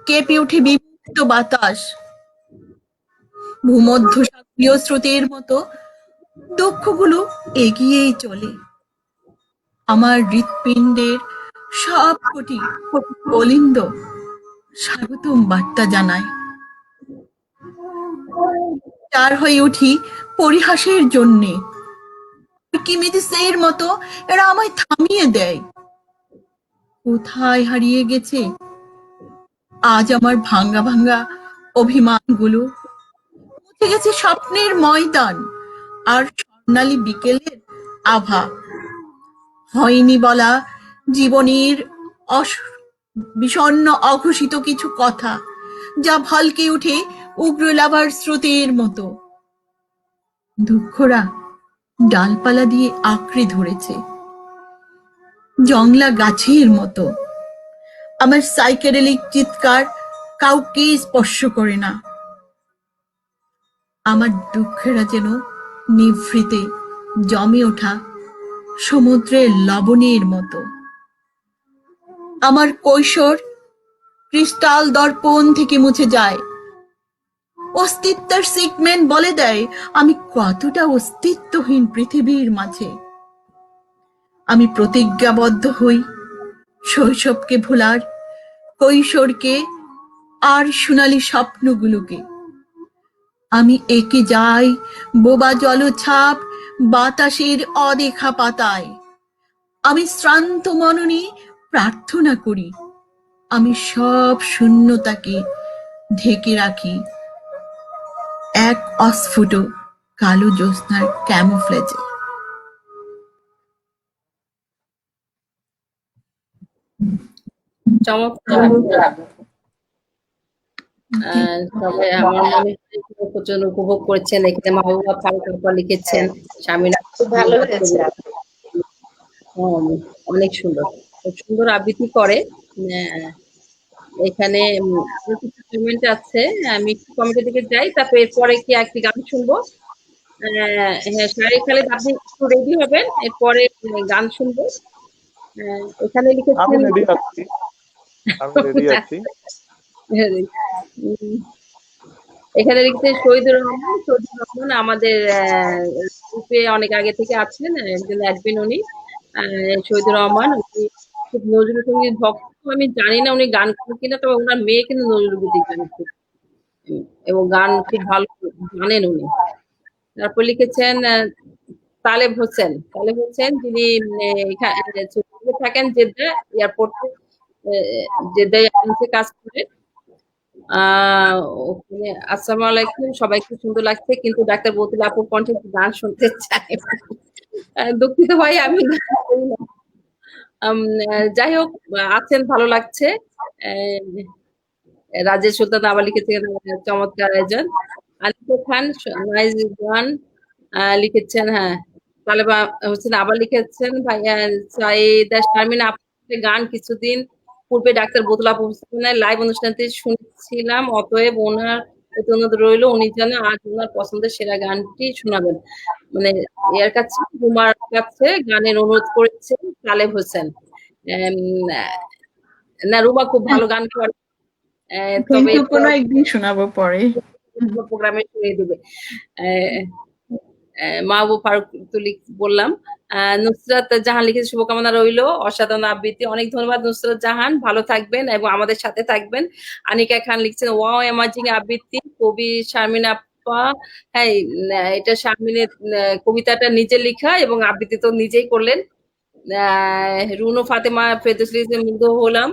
কেঁপে ওঠে বিমুক্ত বাতাস, ভূমধ্য সাগরীয় স্রোতের মতো দুঃখগুলো এগিয়েই চলে। আমার হৃৎপিণ্ডের সব কোটি অলিন্দ স্বাগতম বার্তা জানায়। চার হয়ে উঠি পরিহাসের জন্যে, কিমিদিসের মতো এরা আমায় থামিয়ে দেয়। কোথায় হারিয়ে গেছে আজ আমার ভাঙ্গা ভাঙ্গা অভিমানগুলো? মুছে গেছে স্বপ্নের ময়দান আর স্বর্ণালী বিকেলের আভা। হয়নি বলা জীবনের বিষণ্ণ অঘোষিত কিছু কথা, যা ভলকে উঠে উগ্র লাভার স্রোতের মতো। দুঃখরা ডালপালা দিয়ে আঁকড়ে ধরেছে জংলা গাছের মতো। আমার সাইকেডেলিক চিৎকার কাউকে স্পর্শ করে না। আমার দুঃখেরা যেন নিভৃতে জমে ওঠা সমুদ্রের লবণের মতো। আমার কৈশোর ক্রিস্টাল দর্পণ থেকে মুছে যায়। অস্তিত্বের সিগমেন্ট বলে দেয় আমি কতটা অস্তিত্বহীন পৃথিবীর মাঝে। আমি প্রতিজ্ঞাবদ্ধ হই শৈশবকে ভোলার, কৈশোরকে আর সোনালী স্বপ্নগুলোকে। আমি এঁকে যাই বোবা জলছাপ বাতাসের অদেখা পাতায়। আমি শ্রান্ত মননে প্রার্থনা করি, আমি সব শূন্যতাকে ঢেকে রাখি এক অস্ফুট কালো জ্যোৎস্নার ক্যামোফ্লেজে। চমৎকার। সবাই আমার মনে হয় প্রচন্ড উপভোগ করছেন। এখানে মাহবুবা ফারুক আপা লিখেছেন, শামিনা খুব ভালো হয়েছে। অনেক সুন্দর, খুব সুন্দর আবৃত্তি করে। এখানে আরো কিছু কমেন্ট আছে, আমি একটু কমেন্টের দিকে যাই, তারপর এরপরে কি একটি গান শুনবো। হ্যাঁ, শাহরিয়ার খালিদ আপনি একটু রেডি হবেন, এরপরে গান শুনবো। এখানে আমি লিখেছেন রেডি আছি, আমি রেডি আছি। এখানে লিখেছেন শহীদুর রহমান। শহীদুর রহমান আমাদের গ্রুপে অনেক আগে থেকে আছেন, একজন অ্যাডমিন উনি। শহীদুর রহমান উনি খুব নজরুল সঙ্গীত ভক্ত। আমি জানি না উনি গান করেন কিনা, তবে ওনার মেয়ে কিন্তু নজরুল গীতি গান করে এবং গান খুব ভালো জানেন উনি। তারপর লিখেছেন তালেব হোসেন। তালেব হোসেন যিনি এখানে থাকেন জেদ্দা এয়ারপোর্টে, জেদ্দা এয়ারলাইন্সে কাজ করেন। ওখানে আসসালামু আলাইকুম, সবাইকে সুন্দর লাগছে, কিন্তু ডাক্তার বতুল আপুর কণ্ঠে গান শুনতে চাই। দুঃখিত ভাই, আমি গান করি না। যাই হোক, আছেন, ভালো লাগছে। রাজেশ সুলতান আবার লিখেছেন চমৎকার আয়োজন। আনিকা খান নাইস গান লিখেছেন। হ্যাঁ, তালেবা হোসেন আবার লিখেছেন ভাইয়া সাইদা শারমিন আপনার গান কিছুদিন পূর্বে ডাক্তার বোতল আপু লাইভ অনুষ্ঠানটি শুনছিলাম, অতএব ওনার প্রতি অনুরোধ রইল উনি যেন আজ ওনার পছন্দের সেরা গানটি শোনাবেন। মানে এর কাছে রুমার কাছে গানের অনুরোধ করেছেন তালেব হোসেন। না, রুমা খুব ভালো গান করে, তবে কিন্তু কোনো একদিন শোনাবো পরে। প্রোগ্রামে শুনিয়ে দেবে। মাহবুব ফারুক তুলি বললাম। নুসরাত জাহান লিখেছে শুভকামনা রইল, অসাধারণ আবৃত্তি, অনেক ধন্যবাদ নুসরাত জাহান, ভালো থাকবেন এবং আমাদের সাথে থাকবেন। আনিকা খান লিখছেন ওয়াও এমাজিং আবৃত্তি, কবি শারমিন আপা। হ্যাঁ, এটা শারমিনের কবিতাটা নিজে লেখা এবং আবৃত্তি তো নিজেই করলেন। রুনু ফাতেমা ফেরদৌস লিখেছেন মুগ্ধ হলাম।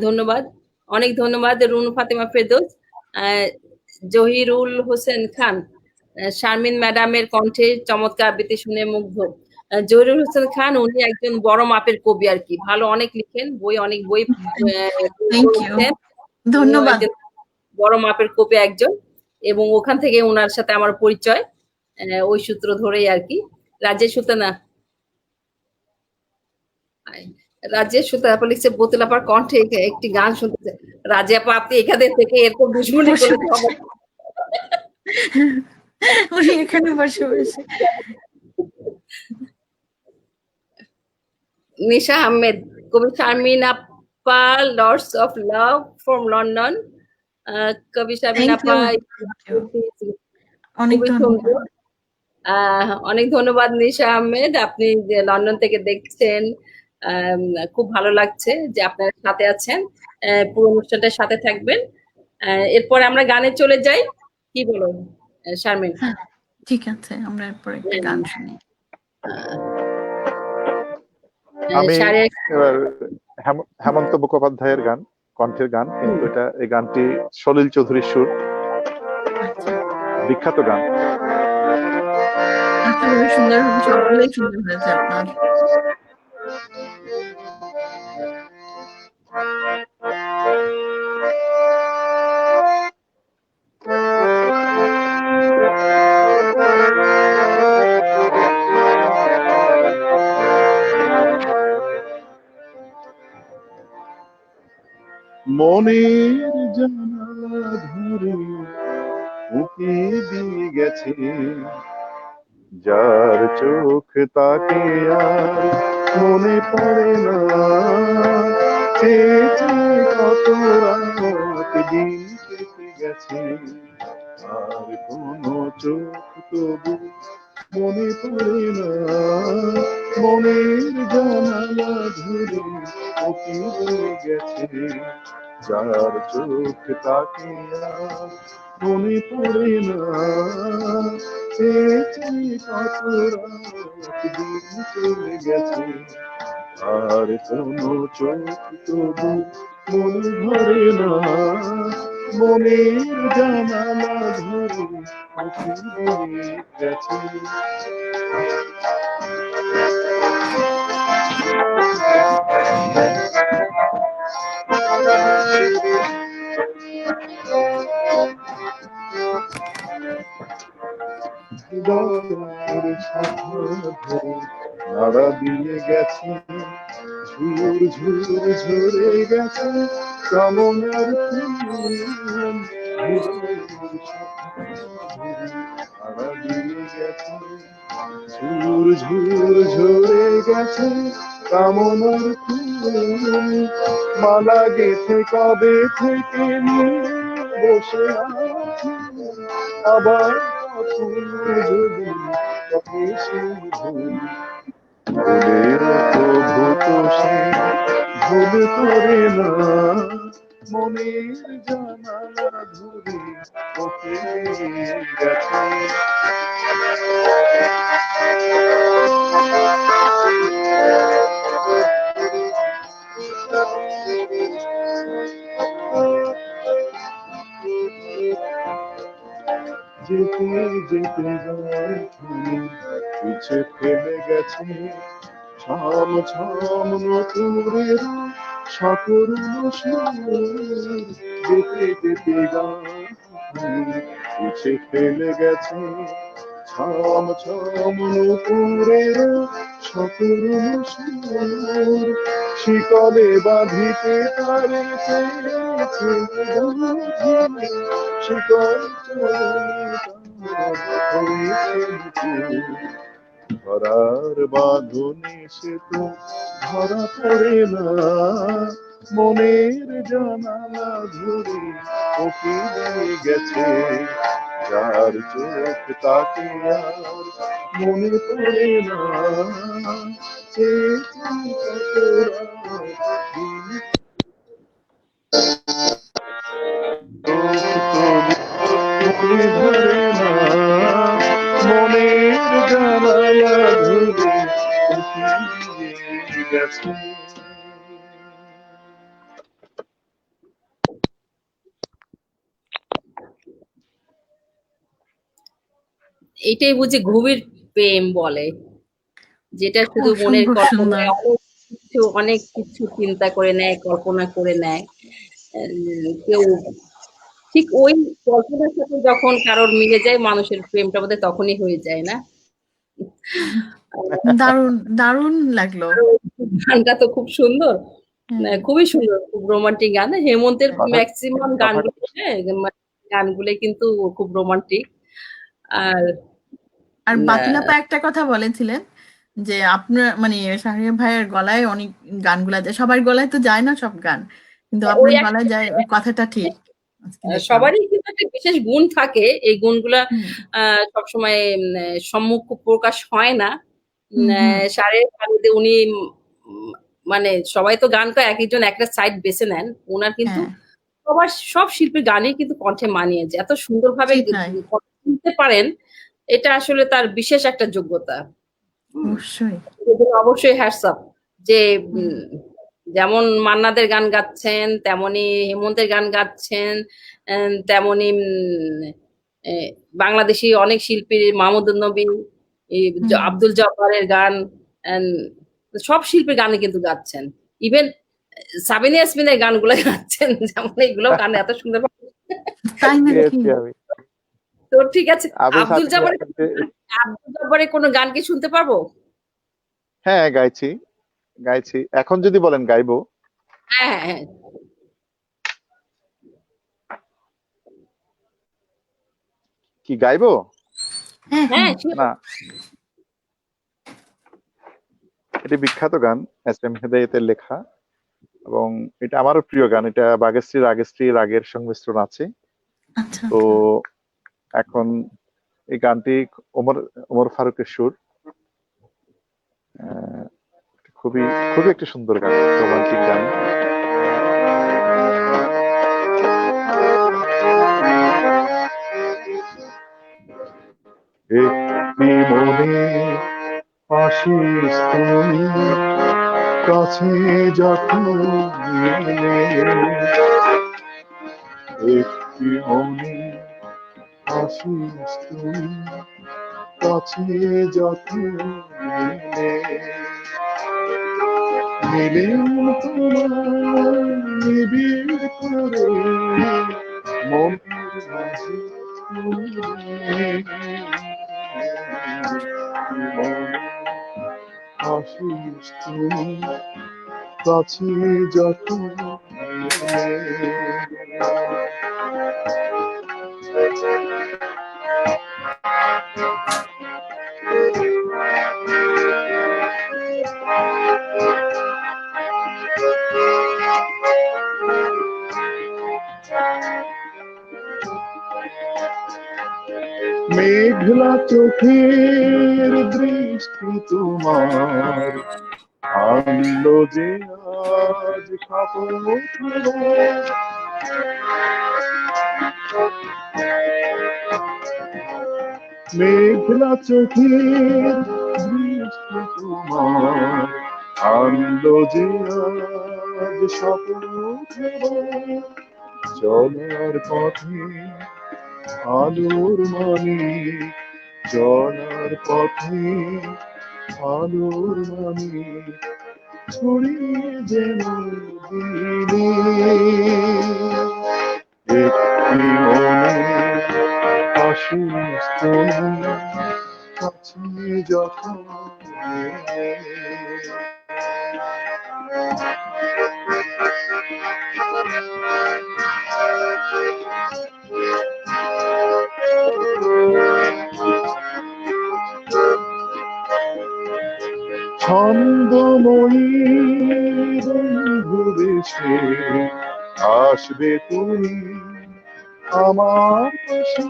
ধন্যবাদ, অনেক ধন্যবাদ রুনু ফাতেমা ফেরদৌস। জহিরুল হোসেন খান শারমিন ম্যাডামের কণ্ঠে চমৎকার আবৃত্তি শুনে মুগ্ধ। জহিরুল হোসেন খান উনি একজন বড় মাপের কবি আর কি, ভালো অনেক লিখেন, অনেক বই ধন্যবাদ। বড় মাপের কবি একজন, এবং ওখান থেকে ওনার সাথে আমার পরিচয় ওই সূত্র ধরেই আর কি। রাজেশ সুলতানা রাজেশ সুলতানা লিখছে বোতল আপার কণ্ঠে একটি গান শুনতে। রাজে আপা আপনি এখানে থেকে এরকম দুশ্মনী করলে হবে? উনি এখানে বসে বসে। নিশা আহমেদ, কবি শারমিন আপা lords of love from London. কবি শারমিন আপা অনেক ধন্যবাদ। অনেক ধন্যবাদ নিশা আহমেদ, আপনি যে লন্ডন থেকে দেখছেন, খুব ভালো লাগছে যে আপনার সাথে আছেন, পুরো অনুষ্ঠানটার সাথে থাকবেন। এরপরে আমরা গানে চলে যাই, কি বলো শারমিন? ঠিক আছে, আমরা এরপরে একটা গান শুনি। আমি এবার হেমন্ত মুখোপাধ্যায়ের গান, কণ্ঠের গান, কিন্তু এই গানটি সলিল চৌধুরীর সুর, বিখ্যাত গান। সুন্দর, সবগুলোই সুন্দর হয়েছে আপনার। মনের জানালা ধরে উকি দিয়ে গেছে, যার চোখ তাকে আর মনে পড়ে না, চেয়েছে কত রাত দিন কেটে গেছে, আর কোনো চোখ তবু মনে পড়ে না, মনের জানালা ধরে ওকে হয়ে গেছে, যার চোখ তাকে আর মনে পড়ে না, চেয়েছে কত রাত দিন চলে গেছে, আর কোনো চোখ তবু মনে ভরে না, মনের জানালা ধরে ওকে হয়ে গেছে। হৃদয়ের শাখা ধরে নাড়া দিয়ে গেছে, ঝুর ঝুর ঝরে গেছে কামনার ফুল, হৃদয়ের শাখা ধরে নাড়া দিয়ে গেছে, ঝুর ঝুর ঝরে গেছে কামনার ফুল, মালা গেথে কবে থেকে নিয়ে বসে আছি, আবার কখন যদি কবে সেই ভুল, ভুলের প্রভূত সে ভুল করে না, মনের জানালা ধরে ওকে নিয়ে গেছে। যেতে যেতে যায় পিছে ফেলে গেছে, ছম ছম নতুরের সকরুণ সুর, যেতে যেতে যায় পিছে ফেলে গেছে, ছম ছম নতুরের সকরুণ সুর, শিকলে বাঁধিতে তারে চেয়েছে বুঝি, শিকল ধরার বাঁধনে সে তো ধরা পড়ে না, মনের জানালা ধরে ওকে নিয়ে গেছে, যার চোখ তাকে আর মনে পড়ে না, চেয়েছে কত রাত দিন মনে ধরে না, মনের জানালা ধরে ওকে নিয়ে গেছে। এটাই বুঝি গভীর প্রেম বলে, যেটা শুধু মনের অসম্ভব সুন্দর। কল্পনায় অনেক কিছু চিন্তা করে নেয়, কল্পনা করে নেয়। কেউ ঠিক ওই কল্পনার সাথে যখন কারোর মিলে যায়, মানুষের প্রেমটা বোধহয় তখনই হয়ে যায়, না? দারুণ দারুণ লাগলো। আর ওই গানটা তো খুব সুন্দর, হ্যাঁ, খুবই সুন্দর, খুব রোমান্টিক গান। হেমন্তের হ্যাঁ, ম্যাক্সিমাম গানগুলো কিন্তু খুব রোমান্টিক। আর আর উম, বাতিল আহ, আপা একটা কথা বলেছিলেন যে আপনার মানে শাহরিয়ার ভাইয়ের গলায় অনেক গানগুলা যায়, সবার গলায় তো যায় না সব গান, কিন্তু ওই আপনার একটা গলায় যায়, ওই কথাটা ঠিক আজকে দেখলাম। সবারই কিন্তু একটা বিশেষ গুণ থাকে, এই গুণগুলা হুম সবসময় সম্মুখ প্রকাশ হয় না। হুম হুম সারের খালিদে উনি মানে সবাই তো গান করে, এক একজন একটা সাইড বেছে নেন, ওনার কিন্তু হ্যাঁ, সব শিল্পীর গানই কিন্তু কণ্ঠে মানিয়েছে, এত সুন্দরভাবে সেটাই শুনতে পারেন, এটা আসলে তার বিশেষ একটা যোগ্যতা। অবশ্যই। এজন্য অবশ্যই হ্যাটস অফ যে হুম, যেমন মান্নাদের গান গাচ্ছেন, তেমনি হেমন্তের গান গাচ্ছেন, তেমনি বাংলাদেশি অনেক শিল্পীর, মাহমুদুর নবী, হুম, আব্দুল জব্বারের গান, আহ, সব শিল্পীর গানে কিন্তু গাচ্ছেন। ইভেন সাবিনা ইয়াসমিনের গানগুলো গাচ্ছেন, যেমন এইগুলো গান এত সুন্দর। তাই নাকি? পেয়েছি আমি। তো ঠিক আছে, আমি আব্দুল জব্বারের কোনো গান কি শুনতে পারবো? হ্যাঁ গাইছি, গাইছি। এখন যদি বলেন গাইবো। হ্যাঁ, হ্যাঁ, হ্যাঁ। কি গাইবো? হ্যাঁ হ্যাঁ, হ্যাঁ না, এটি বিখ্যাত গান, এস এম হেদায়েতের লেখা। এবং এটা আমারও প্রিয় গান। এটা বাগেশ্রী রাগেশ্রী রাগের সংমিশ্রণ আছে। আচ্ছা তো এখন এই গানটি ওমর ওমর ফারুকের সুর। আহ, খুবই খুবই একটি সুন্দর গান, রোমান্টিক গান। একটি মনে আসিস তুই, কাছে যখন এলে। একটি মনে আসিস তুই, কাছে যখন এলে। নিলেন তোমার নিবিড় করে মনের মাঝে তুলে। আসিস তুই, কাছে যখন এলে। মেঘলা চোখের দৃষ্টি তোমার আনলো যে আজ কাপড়। মেঘলা চোখের দৃষ্টি তোমার আনলো যে আজ স্বপ্ন। চলার পথে আলোর মানে, চলার পথে আলোর মানে ছড়িয়ে যেন দিনে। একটি মনে আসিস তুই, কাছে যখন এলে। ছন্দময়ী বন্ধু দেশে আসবে তুমি আমার পাশে।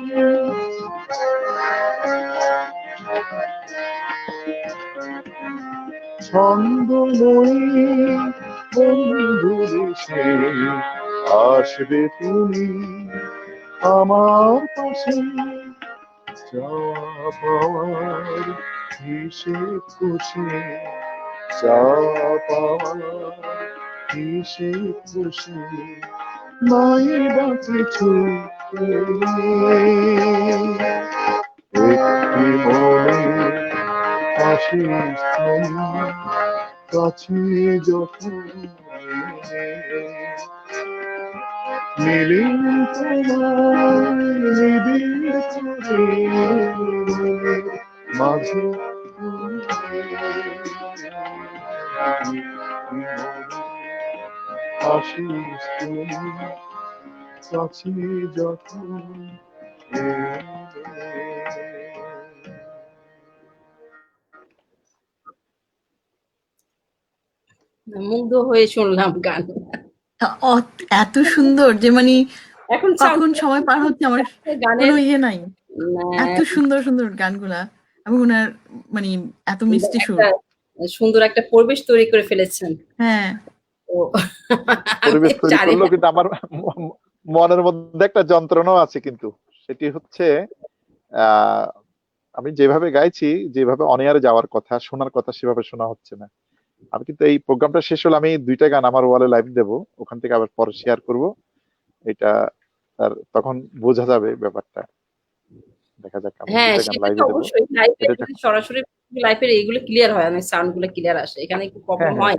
ছন্দময়ী বন্ধু দেশে আসবে তুমি আমার পাশে। চাওয়া পাওয়ার হিসেব কষে, চাওয়া পাওয়ার হিসেব কষে নাই বা কিছু পেলে। একটি মনে আসিস তুই, কাছে যখন এলে। নিলেন তোমার নিবিড় করে মাঝে আসিস তুই, কাছে যখন এলে। মুগ্ধ হয়ে শুনলাম গান। এত সুন্দর যে মানে এখন কখন সময় পার হচ্ছে আমার গানের কোনো ইয়ে নাই। এত সুন্দর সুন্দর গানগুলা এবং ওনার মানে এত মিষ্টি সুর। সুন্দর একটা পরিবেশ তৈরি করে ফেলেছেন। হ্যাঁ, তো পরিবেশ তৈরি করলো, কিন্তু আমার মনের মধ্যে একটা যন্ত্রণাও আছে। কিন্তু সেটি হচ্ছে আমি যেভাবে গাইছি, যেভাবে অনিয়ারে যাওয়ার কথা, শোনার কথা, সেভাবে শোনা হচ্ছে না। আমি কিন্তু এই প্রোগ্রামটা শেষ হলে আমি 2টা গান আমার ওয়ালে লাইভ দেব, ওখান থেকে আবার পরে শেয়ার করব। এটা তখন বোঝা যাবে ব্যাপারটা। দেখা যাক, আমি হ্যাঁ, 2টা গান সেটা লাইভে তো দেব। অবশ্যই। লাইভে যদি সরাসরি লাইভের এইগুলো ক্লিয়ার হয়, অনেক সাউন্ড গুলো ক্লিয়ার আসে। এখানে একটু প্রবলেম হয়,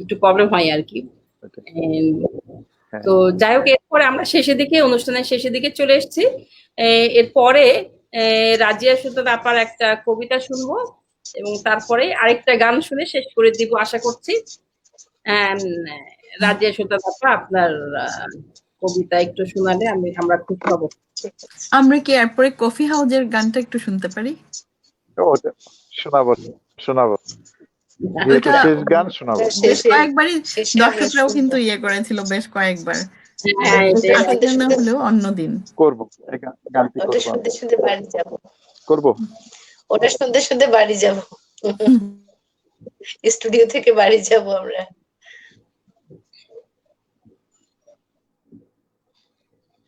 একটু প্রবলেম হয় আর কি। তো যাই হোক, এরপরে আমরা অনুষ্ঠানের শেষের দিকে চলে এসেছি। এরপরে রাজিয়া সুলতানা আপার একটা কবিতা শুনবো এবং তারপরে আরেকটা গান শুনে শেষ করে দিব আশা করছি। রাজিয়া সুলতানা আপা, আপনার কবিতা একটু শোনালে আমরা খুশি হব। আমরা কি এরপরে কফি হাউজের গানটা একটু শুনতে পারি? শোনাবো শোনাবো। যেহেতু ওটা শেষ গান শোনাবো। বেশ শেষে কয়েকবারই শেষে আমরা দর্শকরাও শুনবো। কিন্তু ইয়ে করেছিল বেশ কয়েকবার। হ্যাঁ, এটাই ওটা right. শুনতে আজকে না শুনতে হলেও অন্যদিন। করবো, এই গানটি ওটা করবো শুনতে আমরা। শুনতে বাড়ি যাব। করবো। ওটা শুনতে শুনতে বাড়ি যাব। স্টুডিও থেকে বাড়ি যাব আমরা।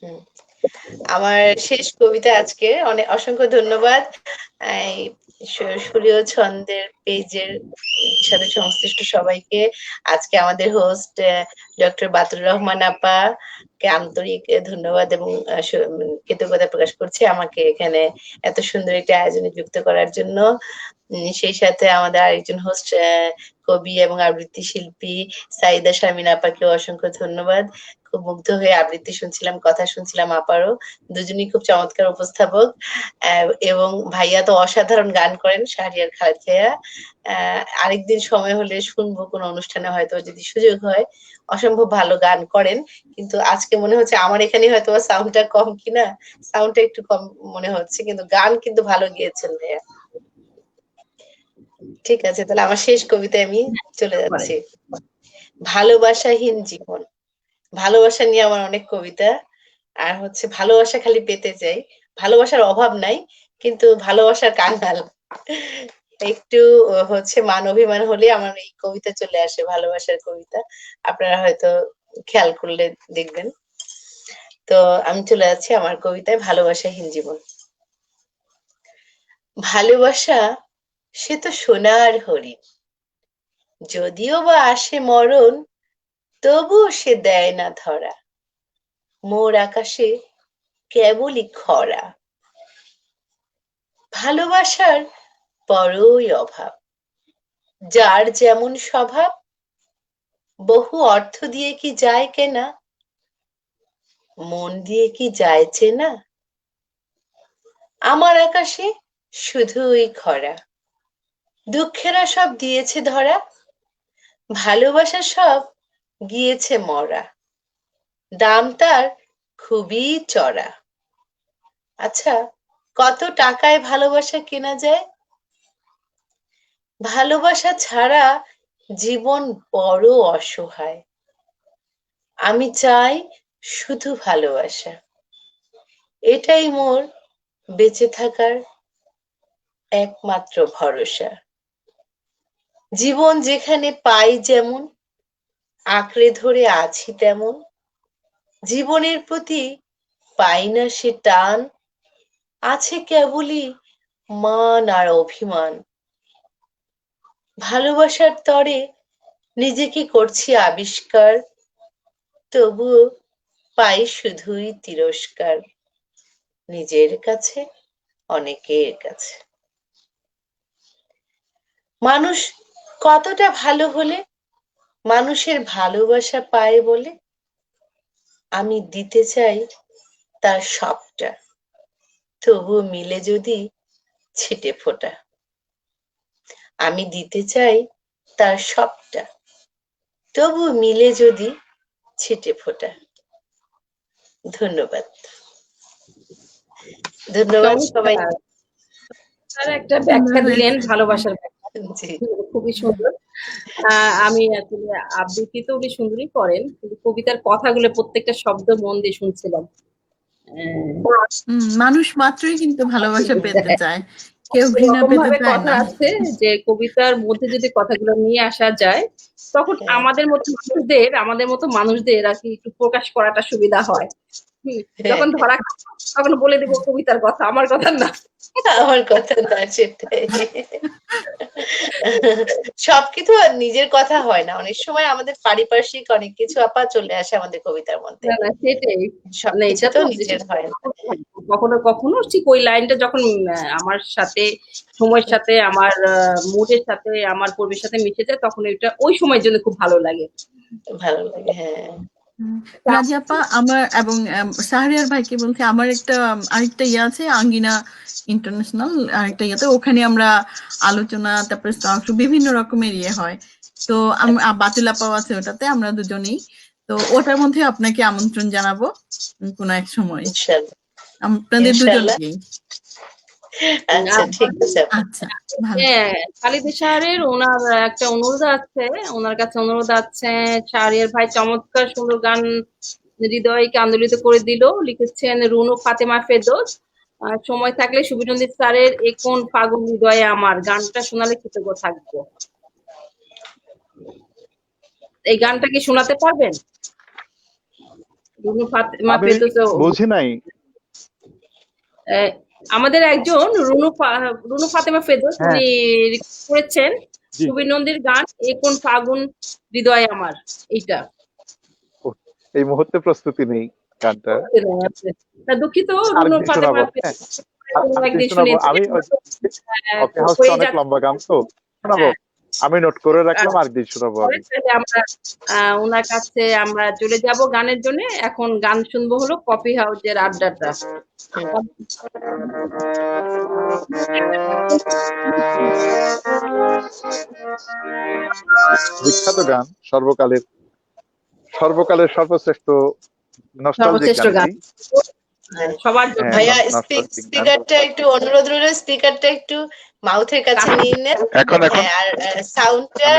হুম। আমার শেষ কবিতা আজকে অনেক অসংখ্য ধন্যবাদ এই সুরীয় ছন্দের পেজের সাথে সংশ্লিষ্ট সবাইকে। আজকে আমাদের হোস্ট ডক্টর বাতুর রহমান আপা কে আন্তরিক ধন্যবাদ এবং কৃতজ্ঞতা প্রকাশ করছি আমাকে এখানে এত সুন্দর একটি আয়োজনে যুক্ত করার জন্য। সেই সাথে আমাদের আরেকজন হোস্ট কবি এবং আবৃত্তি শিল্পী সাইদা শারমিন আপাকেও অসংখ্য ধন্যবাদ। খুব মুগ্ধ হয়ে আবৃত্তি শুনছিলাম, কথা শুনছিলাম আপারও। দুজনেই খুব চমৎকার উপস্থাপক এবং ভাইয়া তো অসাধারণ গান করেন, শাহরিয়ার খালেদ ভাইয়া। আরেকদিন সময় হলে শুনবো কোনো অনুষ্ঠানে, হয়তো যদি সুযোগ হয়। অসম্ভব ভালো গান করেন, কিন্তু আজকে মনে হচ্ছে আমার এখানে হয়তো সাউন্ডটা কম কিনা, সাউন্ডটা একটু কম মনে হচ্ছে, কিন্তু গান কিন্তু ভালো গেয়েছেন ভাইয়া। ঠিক আছে, তাহলে আমার শেষ কবিতায় আমি চলে যাচ্ছি। ভালোবাসাহীন জীবন। ভালোবাসা নিয়ে আমার অনেক কবিতা, আর হচ্ছে ভালোবাসা খালি পেতে চাই, ভালোবাসার অভাব নাই কিন্তু ভালোবাসার কাঙ্গাল। একটু হচ্ছে মান অভিমান হলে আমার এই কবিতা চলে আসে, ভালোবাসার কবিতা। আপনারা হয়তো খেয়াল করলে দেখবেন। তো আমি চলে যাচ্ছি আমার কবিতায় ভালোবাসাহীন জীবন। ভালোবাসা সে তো সোনার হরিণ, যদিও বা আসে মরণ, তবুও সে দেয় না ধরা। মোর আকাশে কেবলই খরা। ভালোবাসার বড়ই অভাব, যার যেমন স্বভাব, বহু অর্থ দিয়ে কি যায় কেনা, মন দিয়ে কি যায় চেনা। আমার আকাশে শুধুই খরা, দুঃখেরা সব দিয়েছে ধরা, ভালোবাসা সব গিয়েছে মরা, দাম তার খুবই চড়া। আচ্ছা, কত টাকায় ভালোবাসা কেনা যায়? ভালোবাসা ছাড়া জীবন বড় অসহায়। আমি চাই শুধু ভালোবাসা, এটাই মোর বেঁচে থাকার একমাত্র ভরসা। জীবন যেখানে পাই যেমন, আঁকড়ে ধরে আছি তেমন, জীবনের প্রতি পাই না সে টান, আছে কেবলই মান আর অভিমান। ভালোবাসার তরে নিজেকে করছি আবিষ্কার, তবুও পাই শুধুই তিরস্কার, নিজের কাছে অনেকের কাছে। মানুষ কতটা ভালো হলে মানুষের ভালোবাসা পায় বলে, আমি দিতে চাই তার সবটা, তবু মিলে যদি ছিটে ফোটা। আমি দিতে চাই তার সবটা, তবু মিলে যদি ছিটে ফোটা। ধন্যবাদ। ধন্যবাদ সবাই। তার একটা ব্যাখ্যা দিলেন ভালোবাসার ব্যাখ্যা, জি। খুবই সুন্দর। আমি আসলে আবৃত্তি তো উনি সুন্দরই করেন, কিন্তু কবিতার কথাগুলো প্রত্যেকটা শব্দ মন দিয়ে শুনছিলাম। মানুষ মাত্রই কিন্তু ভালোবাসা পেতে চায়, কেউ ঘৃণা এরকম পেতে ভাবে চায় কথা না। আছে যে কবিতার মধ্যে যদি কথাগুলো নিয়ে আসা যায়, তখন আমাদের মতো মানুষদের আর কি একটু প্রকাশ করাটা সুবিধা হয়। যখন ধরা তখন বলে দেবো কবিতার কথা, আমার কথা না। আমার কথা না, সেটাই। সবকিছু আর নিজের কথা হয় না, অনেক সময় আমাদের পারিপার্শ্বিক অনেক কিছু আপা চলে আসে আমাদের কবিতার মধ্যে। না, সেটাই। সবকিছু এটা তো তো নিজের হয় না। কখনো কখনো ঠিক ওই লাইনটা যখন আমার সাথে সময়ের সাথে আমার মুডের সাথে আমার পরিবেশের সাথে মিশে যায়, তখন এটা ওই সময়ের জন্য খুব ভালো লাগে। ভালো লাগে, হ্যাঁ। রাজি আপা, আমার এবং শাহরিয়ার ভাইকে বলছি, আমার একটা আরেকটা ইয়ে আছে, আঙ্গিনা ইন্টারন্যাশনাল আরেকটা ইয়েতে, ওখানে আমরা আলোচনা, তারপরে বিভিন্ন রকমের ইয়ে হয়। তো বাতিল আপাও আছে ওটাতে, আমরা দুজনেই। তো ওটার মধ্যে আপনাকে আমন্ত্রণ জানাবো কোনো এক সময়, ইনশাআল্লাহ, আপনাদের ইনশাআল্লাহ, দুজনকেই। আচ্ছা, ঠিক আছে। আচ্ছা, ভালো। হ্যাঁ, খালিদ সাহেবের ওনার একটা অনুরোধ আছে, ওনার কাছে অনুরোধ আছে। শাহরিয়ার ভাই চমৎকার সুন্দর গান হৃদয়কে আন্দোলিত করে দিল, লিখেছেন রুনু ফাতেমা ফেরদৌস। সময় থাকলে সুবিনন্দী স্যারের এ কোন ফাগুন হৃদয়ে আমার গানটা শোনালে কৃতজ্ঞ থাকবো। এই গানটা কি শোনাতে পারবেন? রুনু ফাতেমা আমি ফেরদৌস বুঝি নাই। আমাদের একজন রুনু ফাতেমা ফেরদৌস, হ্যাঁ। উনি রিকোয়েস্ট করেছেন জি। সুবীর নন্দীর গান এ কোন ফাগুন হৃদয় আমার, এইটা। এই মুহূর্তে প্রস্তুতি নেই গানটা। দুঃখিত, আরেকদিন রুনু ফাতেমা শোনাবো। হ্যাঁ, কোনো আরেকদিন একদিন শোনাবো। শুনে আমি কফি হাউসটা হয়ে অনেক যাচ্ছে। লম্বা গান তো, শোনাবো। আমি নোট করে রাখলাম, আরেকদিন শোনাবো আমি। তাহলে আমরা ওনার কাছে আমরা চলে যাব গানের জন্য। এখন গান শুনবো হলো কফি হাউসের আড্ডাটা। বিখ্যাত গান, সর্বকালের সর্বশ্রেষ্ঠ নস্টালজিক সর্বশ্রেষ্ঠ গান গান এটি। সবার জন্য। হ্যাঁ, ভাইয়া নস্টালজিক গান। স্পিকারটা একটু অনুরোধ রইল, স্পিকারটা একটু মাউথের কাছে নিয়ে নেন। এখন হ্যাঁ, আর সাউন্ডটা,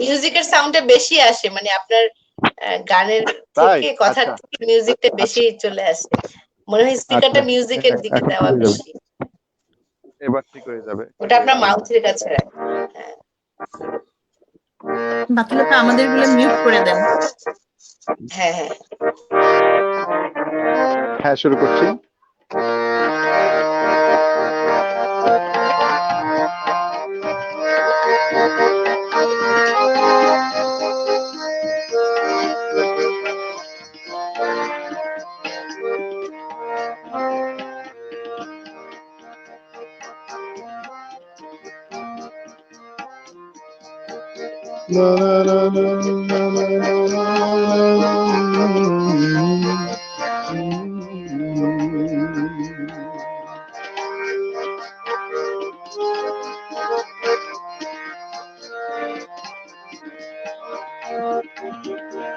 মিউজিকের সাউন্ডটা বেশি আসে, মানে আপনার গানের তাই? থেকে কথার আচ্ছা। থেকে মিউজিকটা বেশি চলে আসে। মনে হয় স্পিকারটা আচ্ছা, মিউজিকের দিকে এখন দেওয়া ঠিক হয়ে যাবে। বেশি। এবার ঠিক হয়ে যাবে। ওটা আপনার মাউথের কাছে রাখেন। হ্যাঁ। বাকিটা আমাদের গুলো মিউট করে দেন। হ্যাঁ, হ্যাঁ। হ্যাঁ, শুরু করছি।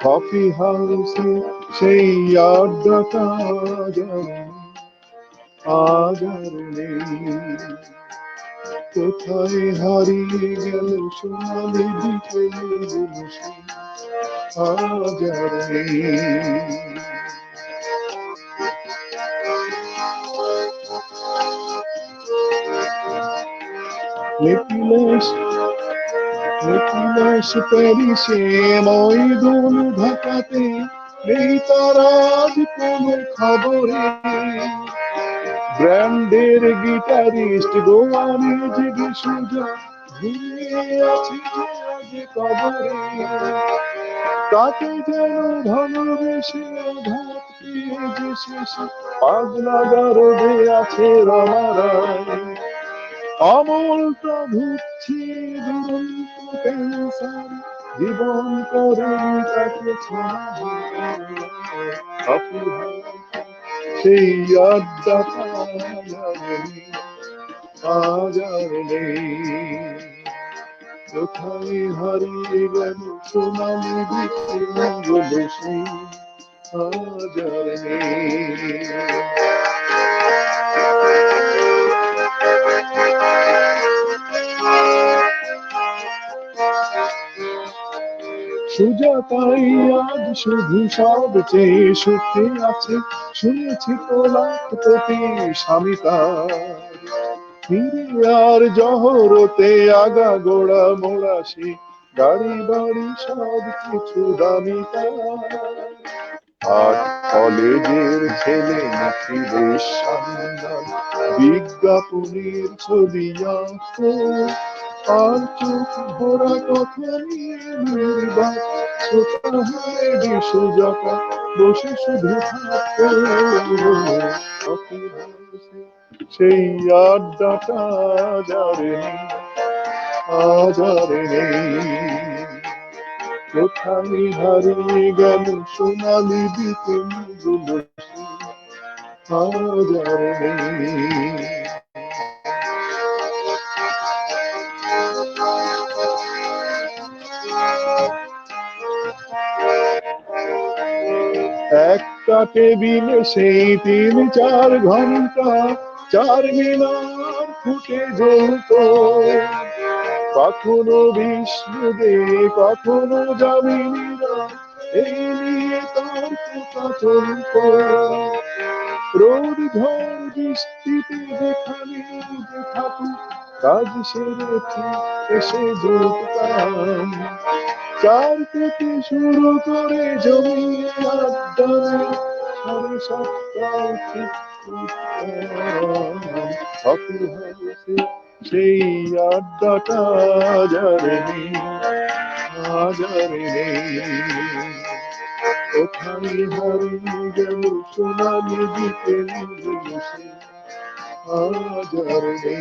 কফি হাউসে সেই আড্ডাটা আজ আর নেই। কোথায় হারিয়ে গেল সোনালি বিকেলের বসে, আজ আর নেই। নেপিলেশ প্যারিসে ময়দুল ঢাকাতে নেই তার আজ কোনো খবরে। ব্র্যান্ডের গিটারিস্ট গোয়ানে জেগে সোজা ঘুমিয়ে আছে আজ কবরে। তাকে যেন ভালোবেসে আঘাত পেয়ে যে শেষে পাগলা গারদে আছে রামারায়। অমলটা ভুগছে দুরন্ত ক্যান্সার, জীবন করে তাকে সেই আড্ডাটা আজ আর নেই। কোথায় হারিয়ে গেল সোনালি বিকেলগুলো সেই আজ আর নেই। সুজাতাই আজ শুধু সবচেয়ে সুখে আছে, শুনেছি তো লাখপতি স্বামী তার। আর জহরতে আগা গোড়া মোড়া সে গাড়ি বাড়ি সব কিছু দামি তার। আর কলেজের ছেলে নাকি বেশ সান্দাল, বিজ্ঞাপনের ছবি আঁকতো। আর চোখ ভরা কথা নিয়ে নির্বাক ছোটা হয়ে বিশ্বজাতা বসে শুধু থাকতো। সেই আড্ডাটা আজ আর নেই। কোথায় হারিয়ে গেল সোনালি বিকেলগুলো আজ আর নেই। একটা টেবিলে সেই ৩-৪ ঘন্টা চার মিনার ফুটে জ্বলত, কখনো বিষ্ণুদেব কখনো যামিনীরা, এই নিয়ে তার কথা চলত। রোদ ঝড় বৃষ্টিতে যেখানে যে থাকুক কাজ সেরেছি এসে জুটতাম। চার থেকে শুরু করে জমিয়ে আড্ডায় সাড়ে সাতটা ঠিক উঠতাম। কফি হাউসে সেই আড্ডাটা যারে নেই, আজারে নেই। কোথায় হারিয়ে গেল সোনালি বিকেল বসে, আজারে নেই।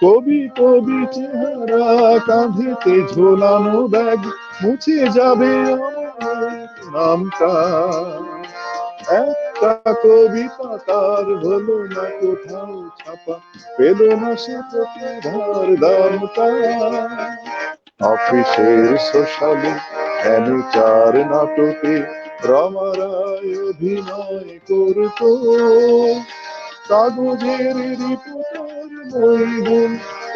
কবি কবি চেহারা, কাঁধেতে ঝোলানো ব্যাগ, মুছে যাবে আমার নামটা। একটা কবিতা তার হলো না কোথাও ছাপা, পেল না সে প্রতিভার দামটা। অফিসের সোশ্যালে অ্যামেচার নাটকে রমা রায় অভিনয় করতো, কাগজের রিপোর্টার মইদুল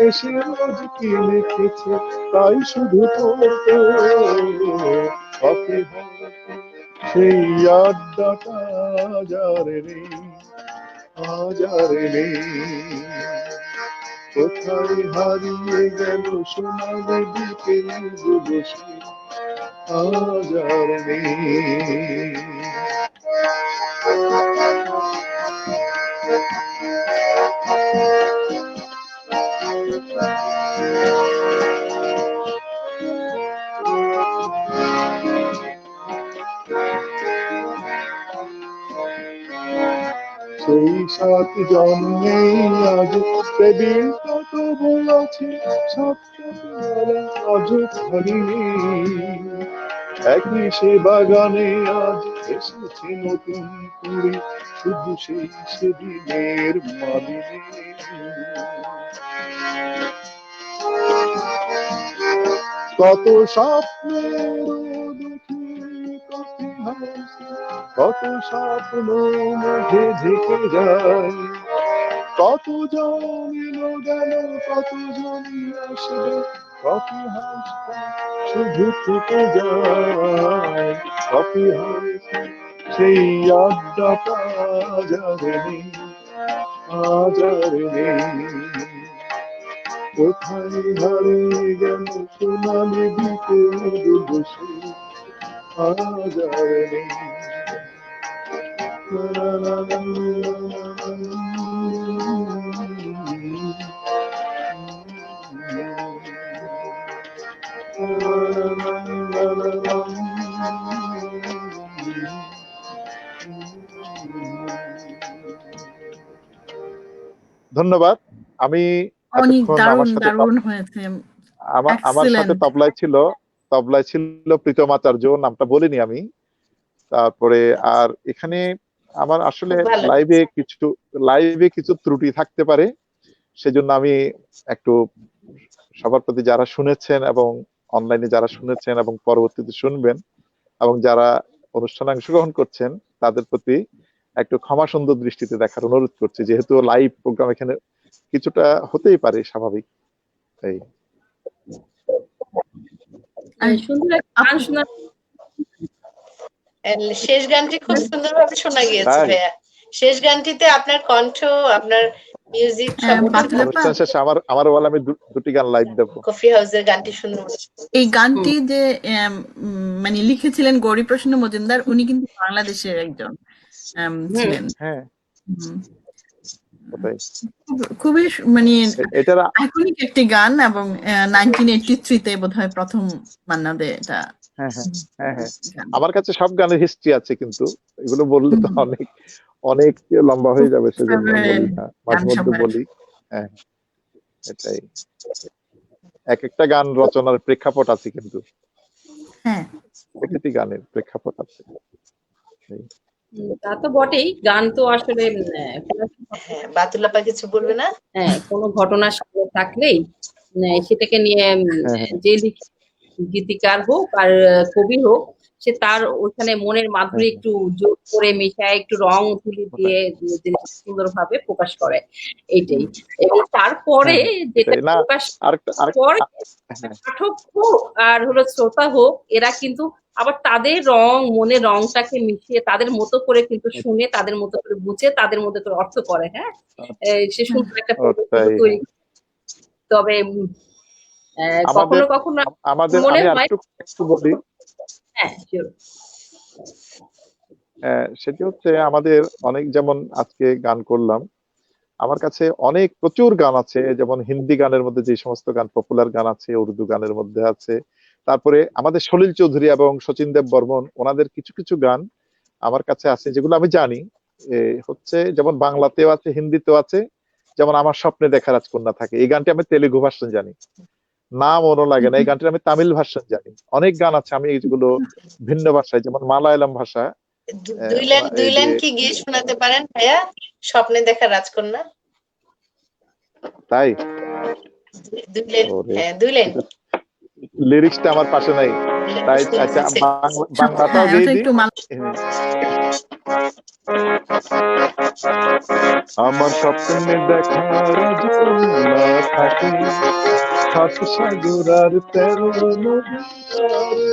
এসে রোজ কি লিখেছে তাই শুধু পড়তো। কফি হাউসে সেই আড্ডাটা যারে নেই, আজারে নেই। কোথায় হারিয়ে গেল সোনালি বিকেল বসে, আজারে নেই। সেই সাত জন্মে আজ টেবিল কত বলেছে, সাতটা বেলা আজ খালি নেই। একই সে বাগানে আজ এসেছে নতুন করে, শুধু সেই সেদিনের মালিনী। কত স্বপ্নের দেখি কফি হাউসে, কত স্বপ্ন মাঝে ঢেকে যায়। কত জন এলো গেল, কত জনই আসবে, কফি হাউসটা শুধু থেকে যায়। কফি হাউসে সেই আড্ডাটা যারে নেই, আজারে নেই। কোথায় হারিয়ে গেল সোনালি বিকেল বসে, আজারে নেই। ধন্যবাদ। আমি অনেক এতক্ষণ দারুণ আমার সাথে দারুণ হয়েছে, আমার সাথে এক্সিলেন্ট। তবলায় ছিল প্রীতম আচার্য, নামটা বলিনি আমি। তারপরে আর এখানে আমার আসলে খুব ভালো। লাইভে কিছু ত্রুটি থাকতে পারে, সেজন্য আমি একটু সবার প্রতি যারা শুনেছেন এবং অনলাইনে যারা শুনেছেন এবং পরবর্তীতে শুনবেন এবং যারা অনুষ্ঠানে অংশগ্রহণ করছেন তাদের প্রতি একটু ক্ষমা সুন্দর দৃষ্টিতে দেখার অনুরোধ করছি, যেহেতু লাইভ প্রোগ্রাম এখানে কিছুটা হতেই পারে স্বাভাবিক। এই সুন্দর একটা গান শোনা। শেষ গানটি খুব সুন্দরভাবে শোনা গিয়েছে তাই? ভাইয়া। শেষ গানটিতে আপনার কণ্ঠ, আপনার মিউজিক হ্যাঁ, সব বাতুল আপা, অনুষ্ঠান শেষে আমারও বলে আমি দুটি গান লাইভ দেবো। কফি হাউসের গানটি শুনবো। এই গানটি যে মানে লিখেছিলেন গৌরীপ্রসন্ন মজুমদার, উনি কিন্তু বাংলাদেশের একজন ছিলেন। হ্যাঁ, হুম। ওটাই। খুবই মানে এটার আইকনিক একটি গান, এবং 1983-তে বোধহয় প্রথম মান্না দে এটা। হ্যাঁ হ্যাঁ হ্যাঁ হ্যাঁ আমার কাছে সব গানের হিস্ট্রি আছে, কিন্তু এগুলো বললে তো অনেক লম্বা হয়ে যাবে, সেজন্য বলি না, মাঝে মধ্যে বলি। হ্যাঁ, এটাই। এক একটা গান রচনার প্রেক্ষাপট আছে, কিন্তু হ্যাঁ, প্রতিটি গানের প্রেক্ষাপট আছে। তা তো বটেই, গান তো আসলে হ্যাঁ, বাতুল আপা কিছু বলবে না? কোনো ঘটনার সামনে থাকলেই সেটাকে নিয়ে হ্যাঁ হ্যাঁ যে গীতিকার হোক আর কবি হোক, সে তার ওখানে মনের মাধুরী হ্যাঁ একটু যোগ করে মিশায়, একটু রং তুলি ওটাই দিয়ে জিনিসটা সুন্দরভাবে প্রকাশ করে, এইটাই। এবং তারপরে হ্যাঁ হ্যাঁ যেটা এটাই না। প্রকাশ আরেকটা পরে হ্যাঁ পাঠক হোক আর হলো শ্রোতা হোক, এরা কিন্তু আবার তাদের রং, মনের রংটাকে মিশিয়ে তাদের মতো করে কিন্তু শুনে, তাদের মতো করে বুঝে, তাদের মতো করে অর্থ করে। হ্যাঁ, সে সুন্দর একটা পরিবেশ ওটাই তৈরি। হ্যাঁ। তবে আমাদের কখনো কখনো আমাদের মনে আমি হয়, একটু বলি, হ্যাঁ sure, সেটি হচ্ছে আমাদের অনেক, যেমন আজকে গান করলাম, আমার কাছে অনেক প্রচুর গান আছে, যেমন হিন্দি গানের মধ্যে যে সমস্ত গান পপুলার গান আছে, উর্দু গানের মধ্যে আছে, তারপরে আমাদের সলিল চৌধুরী এবং শচীন দেব বর্মন ওনাদের কিছু কিছু গান আমার কাছে আছে যেগুলো আমি জানি। হচ্ছে যেমন বাংলাতেও আছে, হিন্দিতেও আছে। যেমন আমার স্বপ্নে দেখা রাজকন্যা থাকে, এই গানটি আমি তেলেগু ভার্সন জানি, না মনও লাগে না, এই গানটির আমি তামিল ভার্সন জানি। অনেক গান আছে আমি যেগুলো ভিন্ন ভাষায়, যেমন মালায়ালাম ভাষা। দুই এই যে লাইন কি গিয়ে শোনাতে পারেন ভাইয়া, স্বপ্নে দেখা রাজকন্যা? তাই, 2 লাইন, ওরে হ্যাঁ 2 লাইন। লিরিক্সটা আমার পাশে নাই, তাই আচ্ছা শুনতেছে। বাংলাটাও হ্যাঁ দিয়ে ওটা দিই। একটু আমার স্বপ্নে দেখা রাজকন্যা থাকে, সাত সাগর আর 13 নদী পারে।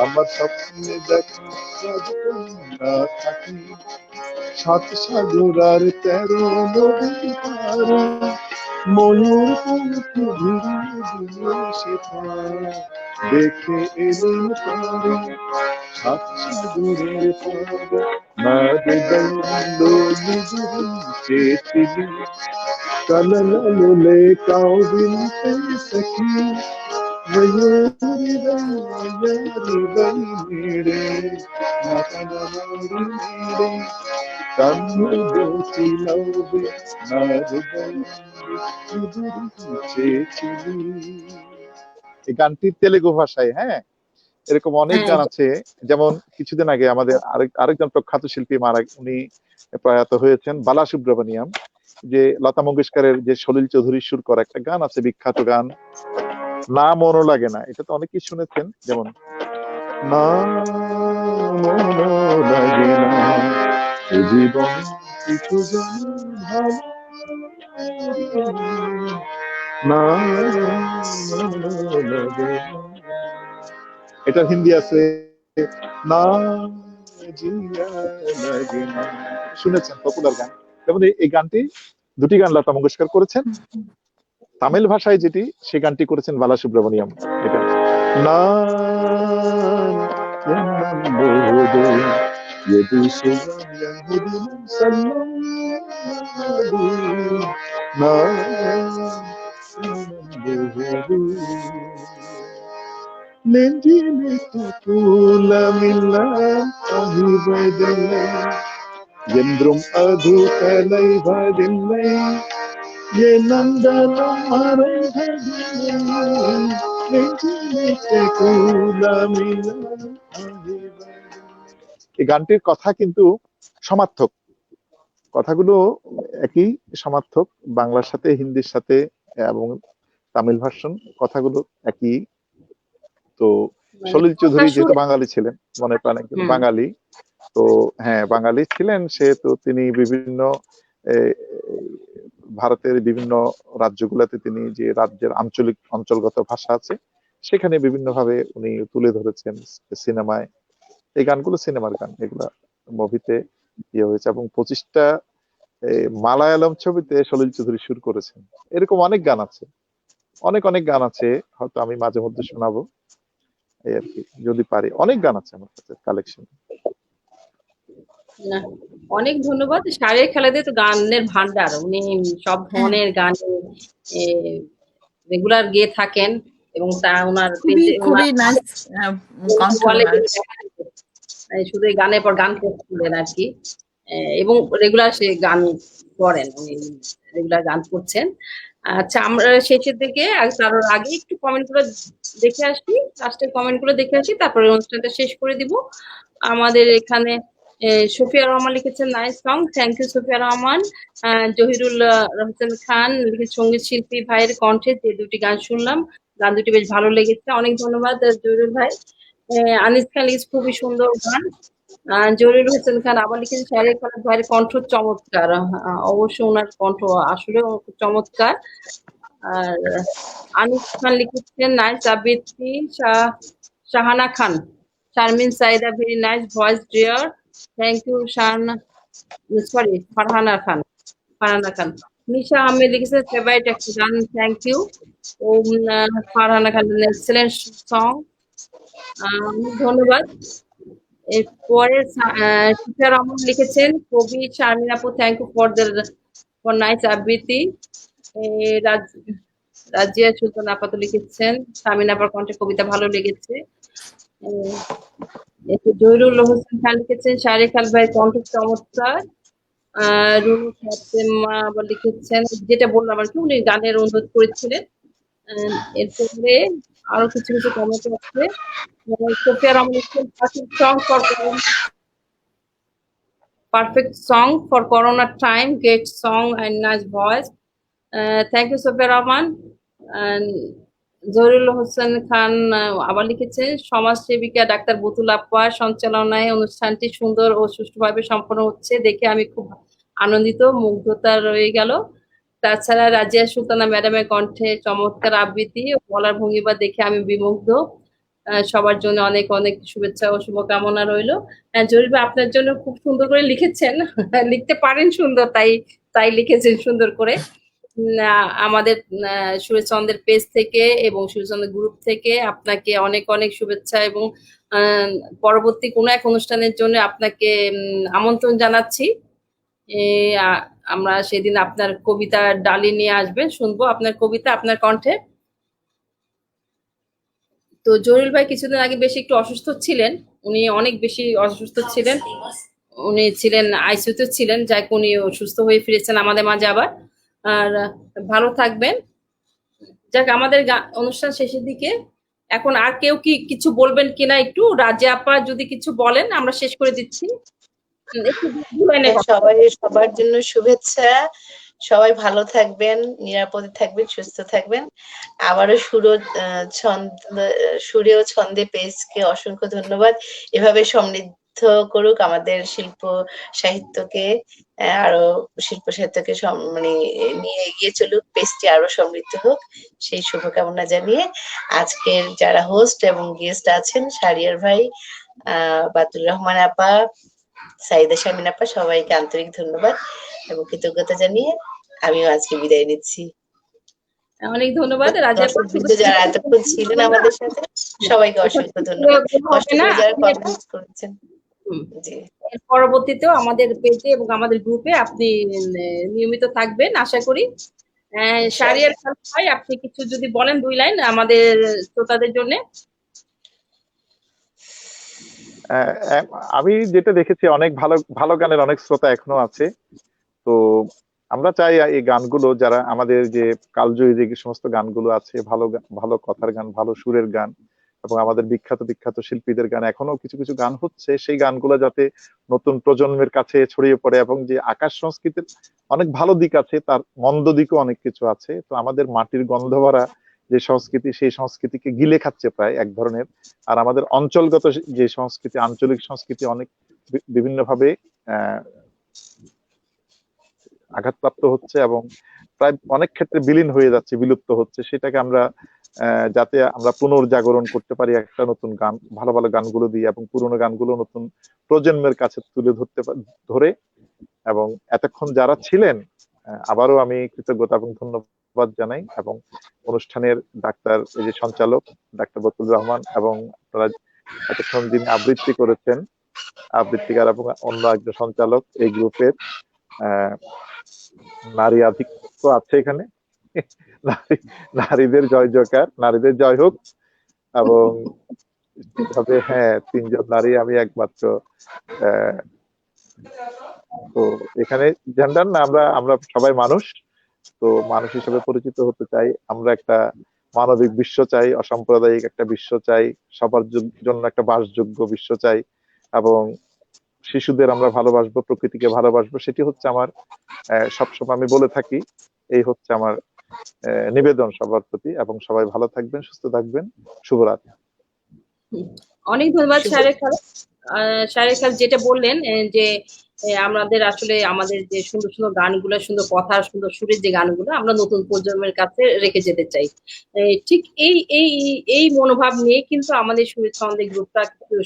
আমার স্বপ্নে দেখা রাজকন্যা থাকে, সাত সাগর আর 13 নদী পারে। ময়ূর পঙ্খে ঘুরিয়ে দিল সে পায়, দেখে এলেন পারে সাত সাগরের পারে। না দেবন্দ নিজের চেয়েছিলি, কাললে কাউ বিনতে সখী, ময়ূরি বাই মেরে, নাকানারি মেরে, কান্নে বসিলাবে, না দেবন্দ নিজের চেয়েছিলি। এই গানটি তেলেগু ভাষায়। হ্যাঁ, এরকম অনেক হ্যাঁ গান আছে। যেমন কিছুদিন আগে আমাদের আরেকজন প্রখ্যাত শিল্পী উনি প্রয়াত হয়েছেন, বালাসুব্রমণিয়াম। যে লতা মঙ্গেশকরের যে সলিল চৌধুরীর সুর করা একটা গান আছে, বিখ্যাত গান, না মনও লাগে না, এটা তো অনেকেই শুনেছেন। যেমন না মনো লাগে না, এ জীবন কিছু যেন ভালো না, মনো লাগে না। এটা হিন্দি আছে, না জিয়া লাগে না। শুনেছেন, পপুলার গান। যেমন এই গানটি, দুটি গান লতা মঙ্গেশকর করেছেন। তামিল ভাষায় যেটি, সেই গানটি করেছেন বালাসুব্রমণিয়াম। এটা না ينبهدو يدوس يهود سلم ما ينبهدو നെഞ്ചിലെ പൂലമില്ല അഹിവതില്ലേ என்றும் அது கலைவதில்லை என் நந்தனம் மறைவதில்லை நெஞ்சிலே பூலமில்ல அகிவதில்லை। এই গানটির কথা কিন্তু সমার্থক, কথাগুলো একই, সমার্থক, বাংলার সাথে হিন্দির সাথে এবং তামিল ভার্সন কথাগুলো একই। তো মানে সলিল চৌধুরী কথা যেহেতু শুনে, বাঙালি ছিলেন, মনে প্রাণে কিন্তু হুম, বাঙালি, তো হ্যাঁ বাঙালি ছিলেন, সেহেতু তিনি বিভিন্ন এ, ভারতের বিভিন্ন রাজ্যগুলোতে তিনি যে রাজ্যের আঞ্চলিক অঞ্চলগত ভাষা আছে সেখানে বিভিন্নভাবে উনি তুলে ধরেছেন সিনেমায়। এই গানগুলো সিনেমার গান, এগুলা মুভিতে ইয়ে হয়েছে, এবং 25টা মালায়ালাম ছবিতে সলিল চৌধুরী সুর করেছেন। এরকম অনেক গান আছে, অনেক অনেক গান আছে, হয়তো আমি মাঝে মধ্যে শোনাবো, এই আর কি, যদি পারি। অনেক গান আছে আমার কাছে কালেকশন। না, অনেক ধন্যবাদ। সারের খেলাতে তো গানের ভান্ডার, উনি সব ধরনের গান রেগুলার গেয়ে থাকেন, এবং তা ওনার খুবই পেজে, খুবই নাইস কণ্ঠ ওয়ালে ওনার। শুধু এই গানের পর গান করছিলেন আর কি। এবং রেগুলার সে গান করেন, উনি রেগুলার গান করছেন। আচ্ছা, আমরা শেষের দিকে তার আগে একটু কমেন্ট গুলো দেখে আসি, লাস্টের কমেন্ট গুলো দেখে আসি, তারপরে অনুষ্ঠানটা শেষ করে দিব। আমাদের এখানে সুফিয়া রহমান লিখেছেন nice song, thank you Sufia Rahman. Zahirul Hossain Khan লিখেছেন সঙ্গীত শিল্পী ভাইয়ের কণ্ঠে যে দুটি গান শুনলাম, গান দুটি বেশ ভালো লেগেছে, অনেক ধন্যবাদ জহিরুল ভাই। আনিস খান লিখেছে খুবই সুন্দর গান। জহিরুল হোসেন খান আবার লিখেছেন শাহরিয়ার খান ভাইয়ের কণ্ঠ চমৎকার। অবশ্যই ওনার কণ্ঠ আসলে চমৎকার। আর আনিস খান লিখেছেন নাইস আবৃত্তি। Shahana Khan, Sharmin Saida very nice voice dear, thank you Shahana, sorry Farhana Khan, Farhana Khan. Nisha Ahmed লিখেছেন ফেভারিট একটা গান, থ্যাংক ইউ। ও ফারহানা খান এক্সেলেন্ট সং, ধন্যবাদ। এরপরে সুফিয়া রহমান লিখেছেন কবি শারমিন আপু, থ্যাংক ইউ ফর নাইস আবৃত্তি। রাজিয়া সুলতান আপাতত লিখেছেন শারমিন আপার কণ্ঠে কবিতা ভালো লেগেছে। জহিরুল হোসেন খান লিখেছেন শাহরিয়ার খান ভাই কণ্ঠ চমৎকার। রুনু ফাতেমা আবার লিখেছেন যেটা বললাম আর কি, উনি গানের অনুরোধ করেছিলেন। এরপরে আরো কিছু কিছু কমেন্ট আছে। সোফিয়া রহমান লিখেছেন perfect song for corona time, great song and nice voice. Thank you Sofia Rahman. Zahirul Hossain Khan আবার লিখেছেন সমাজসেবিকা ডাক্তার বতুল আপার সঞ্চালনায় অনুষ্ঠানটি সুন্দর ও সুষ্ঠুভাবে সম্পন্ন হচ্ছে দেখে আমি খুব আনন্দিত, মুগ্ধতা রয়ে গেল। তাছাড়া রাজিয়া সুলতানা ম্যাডামের কণ্ঠে চমৎকার আবৃত্তি ও বলার ভঙ্গিমা দেখে আমি বিমুগ্ধ। সবার জন্য অনেক অনেক শুভেচ্ছা ও শুভকামনা রইলো। জহির ভাই আপনার জন্য খুব সুন্দর করে লিখেছেন, লিখতে পারেন সুন্দর, তাই লিখেছেন সুন্দর করে। আমাদের সুরেশচন্দ্রের পেজ থেকে এবং সুরেশচন্দ্রের গ্রুপ থেকে আপনাকে অনেক অনেক শুভেচ্ছা এবং পরবর্তী কোনো এক অনুষ্ঠানের জন্য আপনাকে আমন্ত্রণ জানাচ্ছি। আমরা সেদিন আপনার কবিতা ডালি নিয়ে আসবেন, শুনবো আপনার কবিতা আপনার কণ্ঠে। তো জহিরুল ভাই কিছুদিন আগে বেশি একটু অসুস্থ ছিলেন, উনি অনেক বেশি অসুস্থ ছিলেন, উনি ছিলেন আইসিইউতে ছিলেন, যাই উনি সুস্থ হয়ে ফিরেছেন আমাদের মাঝে আবার। আর ভালো থাকবেন। যাক আমাদের অনুষ্ঠান শেষের দিকে, এখন আর কেউ কি কিছু বলবেন কিনা একটু রাজিয়া আপা যদি কিছু বলেন আমরা শেষ করে দিচ্ছি। সবার জন্য শুভেচ্ছা, সবাই ভালো থাকবেন, নিরাপদে থাকবেন, সুস্থ থাকবেন। আবারও সুরে ও ছন্দে পেজকে অসংখ্য ধন্যবাদ। এভাবে সমৃদ্ধ করুক আমাদের শিল্প সাহিত্যকে, আরো শিল্প সাহিত্যকে মানে নিয়ে এগিয়ে চলুক, পেজটি আরো সমৃদ্ধ হোক, সেই শুভকামনা জানিয়ে আজকের যারা হোস্ট এবং গেস্ট আছেন, শাহরিয়ার ভাই, বাতুল রহমান আপা, সাইদা শারমিন আপা, সবাইকে আন্তরিক ধন্যবাদ এবং কৃতজ্ঞতা জানিয়ে আমিও আজকে বিদায় নিচ্ছি। অনেক ধন্যবাদ যারা এতক্ষণ ছিলেন আমাদের সাথে, সবাইকে অসংখ্য ধন্যবাদ। কষ্ট করে যারা কমেন্ট করেছেন, পরবর্তীতেও আমাদের পেজে এবং আমাদের গ্রুপে আপনি নিয়মিত থাকবেন আশা করি। শাহরিয়ার খান ভাই আপনি কিছু যদি বলেন 2 লাইন আমাদের শ্রোতাদের জন্য। আমি যেটা দেখেছি অনেক ভালো ভালো গানের অনেক শ্রোতা এখনো আছে। তো আমরা চাই এই গানগুলো, যারা আমাদের যে কালজয়ী যে সমস্ত গানগুলো আছে, ভালো ভালো কথার গান, ভালো সুরের গান এবং আমাদের বিখ্যাত বিখ্যাত শিল্পীদের গান, এখনো কিছু কিছু গান হচ্ছে, সেই গানগুলো যাতে নতুন প্রজন্মের কাছে ছড়িয়ে পড়ে। এবং যে আকাশ সংস্কৃতির অনেক ভালো দিক আছে, তার মন্দ দিকও অনেক কিছু আছে। তো আমাদের মাটির গন্ধ ভরা যে সংস্কৃতি, সেই সংস্কৃতিকে গিলে খাচ্ছে প্রায় এক ধরনের। আর আমাদের অঞ্চলগত যে সংস্কৃতি, আঞ্চলিক সংস্কৃতি অনেক বিভিন্নভাবে আঘাতপ্রাপ্ত হচ্ছে এবং প্রায় অনেক ক্ষেত্রে বিলীন হয়ে যাচ্ছে, বিলুপ্ত হচ্ছে। সেটাকে আমরা যাতে আমরা পুনর্জাগরণ করতে পারি একটা নতুন গান, ভালো ভালো গানগুলো দিয়ে, এবং পুরোনো গানগুলো নতুন প্রজন্মের কাছে তুলে ধরে। এবং এতক্ষণ যারা ছিলেন আবারও আমি কৃতজ্ঞতা এবং ধন্যবাদ জানাই। এবং অনুষ্ঠানের ডাক্তার, এই যে সঞ্চালক ডাক্তার বতুল রহমান, এবং আপনারা এতক্ষণ যিনি আবৃত্তি করেছেন, আবৃত্তিকার এবং অন্য একজন সঞ্চালক, এই গ্রুপের নারী আধিক্য আছে এখানে, নারীদের জয় জয়কার, নারীদের জয় হোক। এবং হ্যাঁ, 3 জন নারী, আমি একমাত্র। তো এখানে জেন্ডার না, আমরা সবাই মানুষ। তো মানুষ হিসেবে পরিচিত হতে চাই। আমরা একটা মানবিক বিশ্ব চাই, অসাম্প্রদায়িক একটা বিশ্ব চাই, সবার জন্য একটা বাসযোগ্য বিশ্ব চাই। এবং শিশুদের আমরা ভালোবাসবো, প্রকৃতিকে ভালোবাসবো, সেটি হচ্ছে আমার সবসময় আমি বলে থাকি। এই হচ্ছে আমার নিবেদন সবার প্রতি, এবং সবাই ভালো থাকবেন, সুস্থ থাকবেন। শুভরাত্রি। অনেক ধন্যবাদ শুভ শাহরিয়ার খান। শাহরিয়ার খান যেটা বললেন যে আমাদের আসলে আমাদের যে সুন্দর সুন্দর গানগুলো, সুন্দর কথা, সুন্দর সুরের যে গানগুলো আমরা নতুন প্রজন্মের কাছে রেখে যেতে চাই। ঠিক এই এই এই মনোভাব নিয়ে কিন্তু আমাদের সুরের ছন্দে গ্রুপটা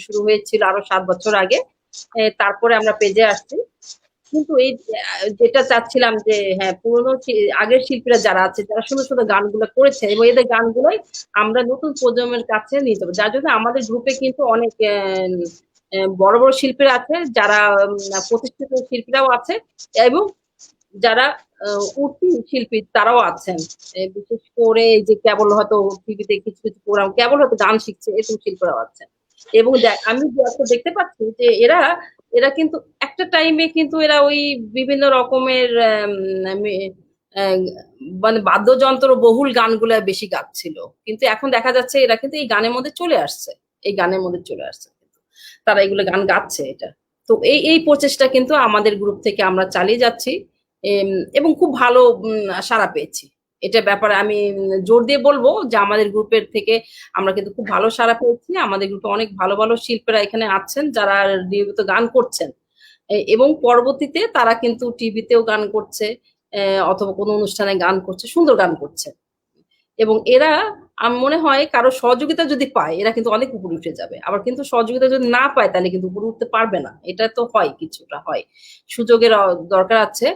শুরু হয়েছিল আরো 7 বছর আগে। তারপরে আমরা পেজে আসছি। কিন্তু এই যেটা চাচ্ছিলাম যে হ্যাঁ, পুরোনো আগের শিল্পীরা যারা আছে, যারা সুন্দর সুন্দর গানগুলো করেছে, এবং এদের গানগুলোই আমরা নতুন প্রজন্মের কাছে নিতে পারি। যার জন্য আমাদের গ্রুপে কিন্তু অনেক বড় বড় শিল্পীরা আছে, যারা প্রতিষ্ঠিত শিল্পীরাও আছে, এবং যারা উঠতি শিল্পী তারাও আছেন। বিশেষ করে এই যে কেবল হয়তো টিভিতে কিছু কিছু প্রোগ্রাম কেবল হয়তো গান শিখছে, এরকম শিল্পীরাও আছেন। এবং আমি দেখতে পাচ্ছি যে এরা এরা কিন্তু একটা টাইমে কিন্তু এরা ওই বিভিন্ন রকমের মানে বাদ্যযন্ত্র বহুল গানগুলা বেশি গাচ্ছিল, কিন্তু এখন দেখা যাচ্ছে এরা কিন্তু এই গানের মধ্যে চলে আসছে, এই গানের মধ্যে চলে আসছে, কিন্তু তারা এগুলো গান গাচ্ছে। এটা তো এই এই প্রচেষ্টা কিন্তু আমাদের গ্রুপ থেকে আমরা চালিয়ে যাচ্ছি, এবং খুব ভালো সাড়া পেয়েছি। এটা ব্যাপারে আমি জোর দিয়ে বলবো যে আমাদের গ্রুপের থেকে আমরা কিন্তু খুব ভালো সাড়া পেয়েছি। আমাদের গ্রুপে অনেক ভালো ভালো শিল্পীরা এখানে আছেন, যারা নিয়মিত গান করছেন, এবং পরবর্তীতে তারা কিন্তু টিভিতেও গান করছে, অথবা কোনো অনুষ্ঠানে গান করছে, সুন্দর গান করছে। এবং এরা আমার মনে হয় কারো সহযোগিতা যদি পায়, এরা কিন্তু অনেক উপরে উঠে যাবে। আবার কিন্তু সহযোগিতা যদি না পায়, তাহলে কিন্তু উপরে উঠতে পারবে না। এটা তো হয়, কিছুটা হয়, সুযোগের দরকার আছে।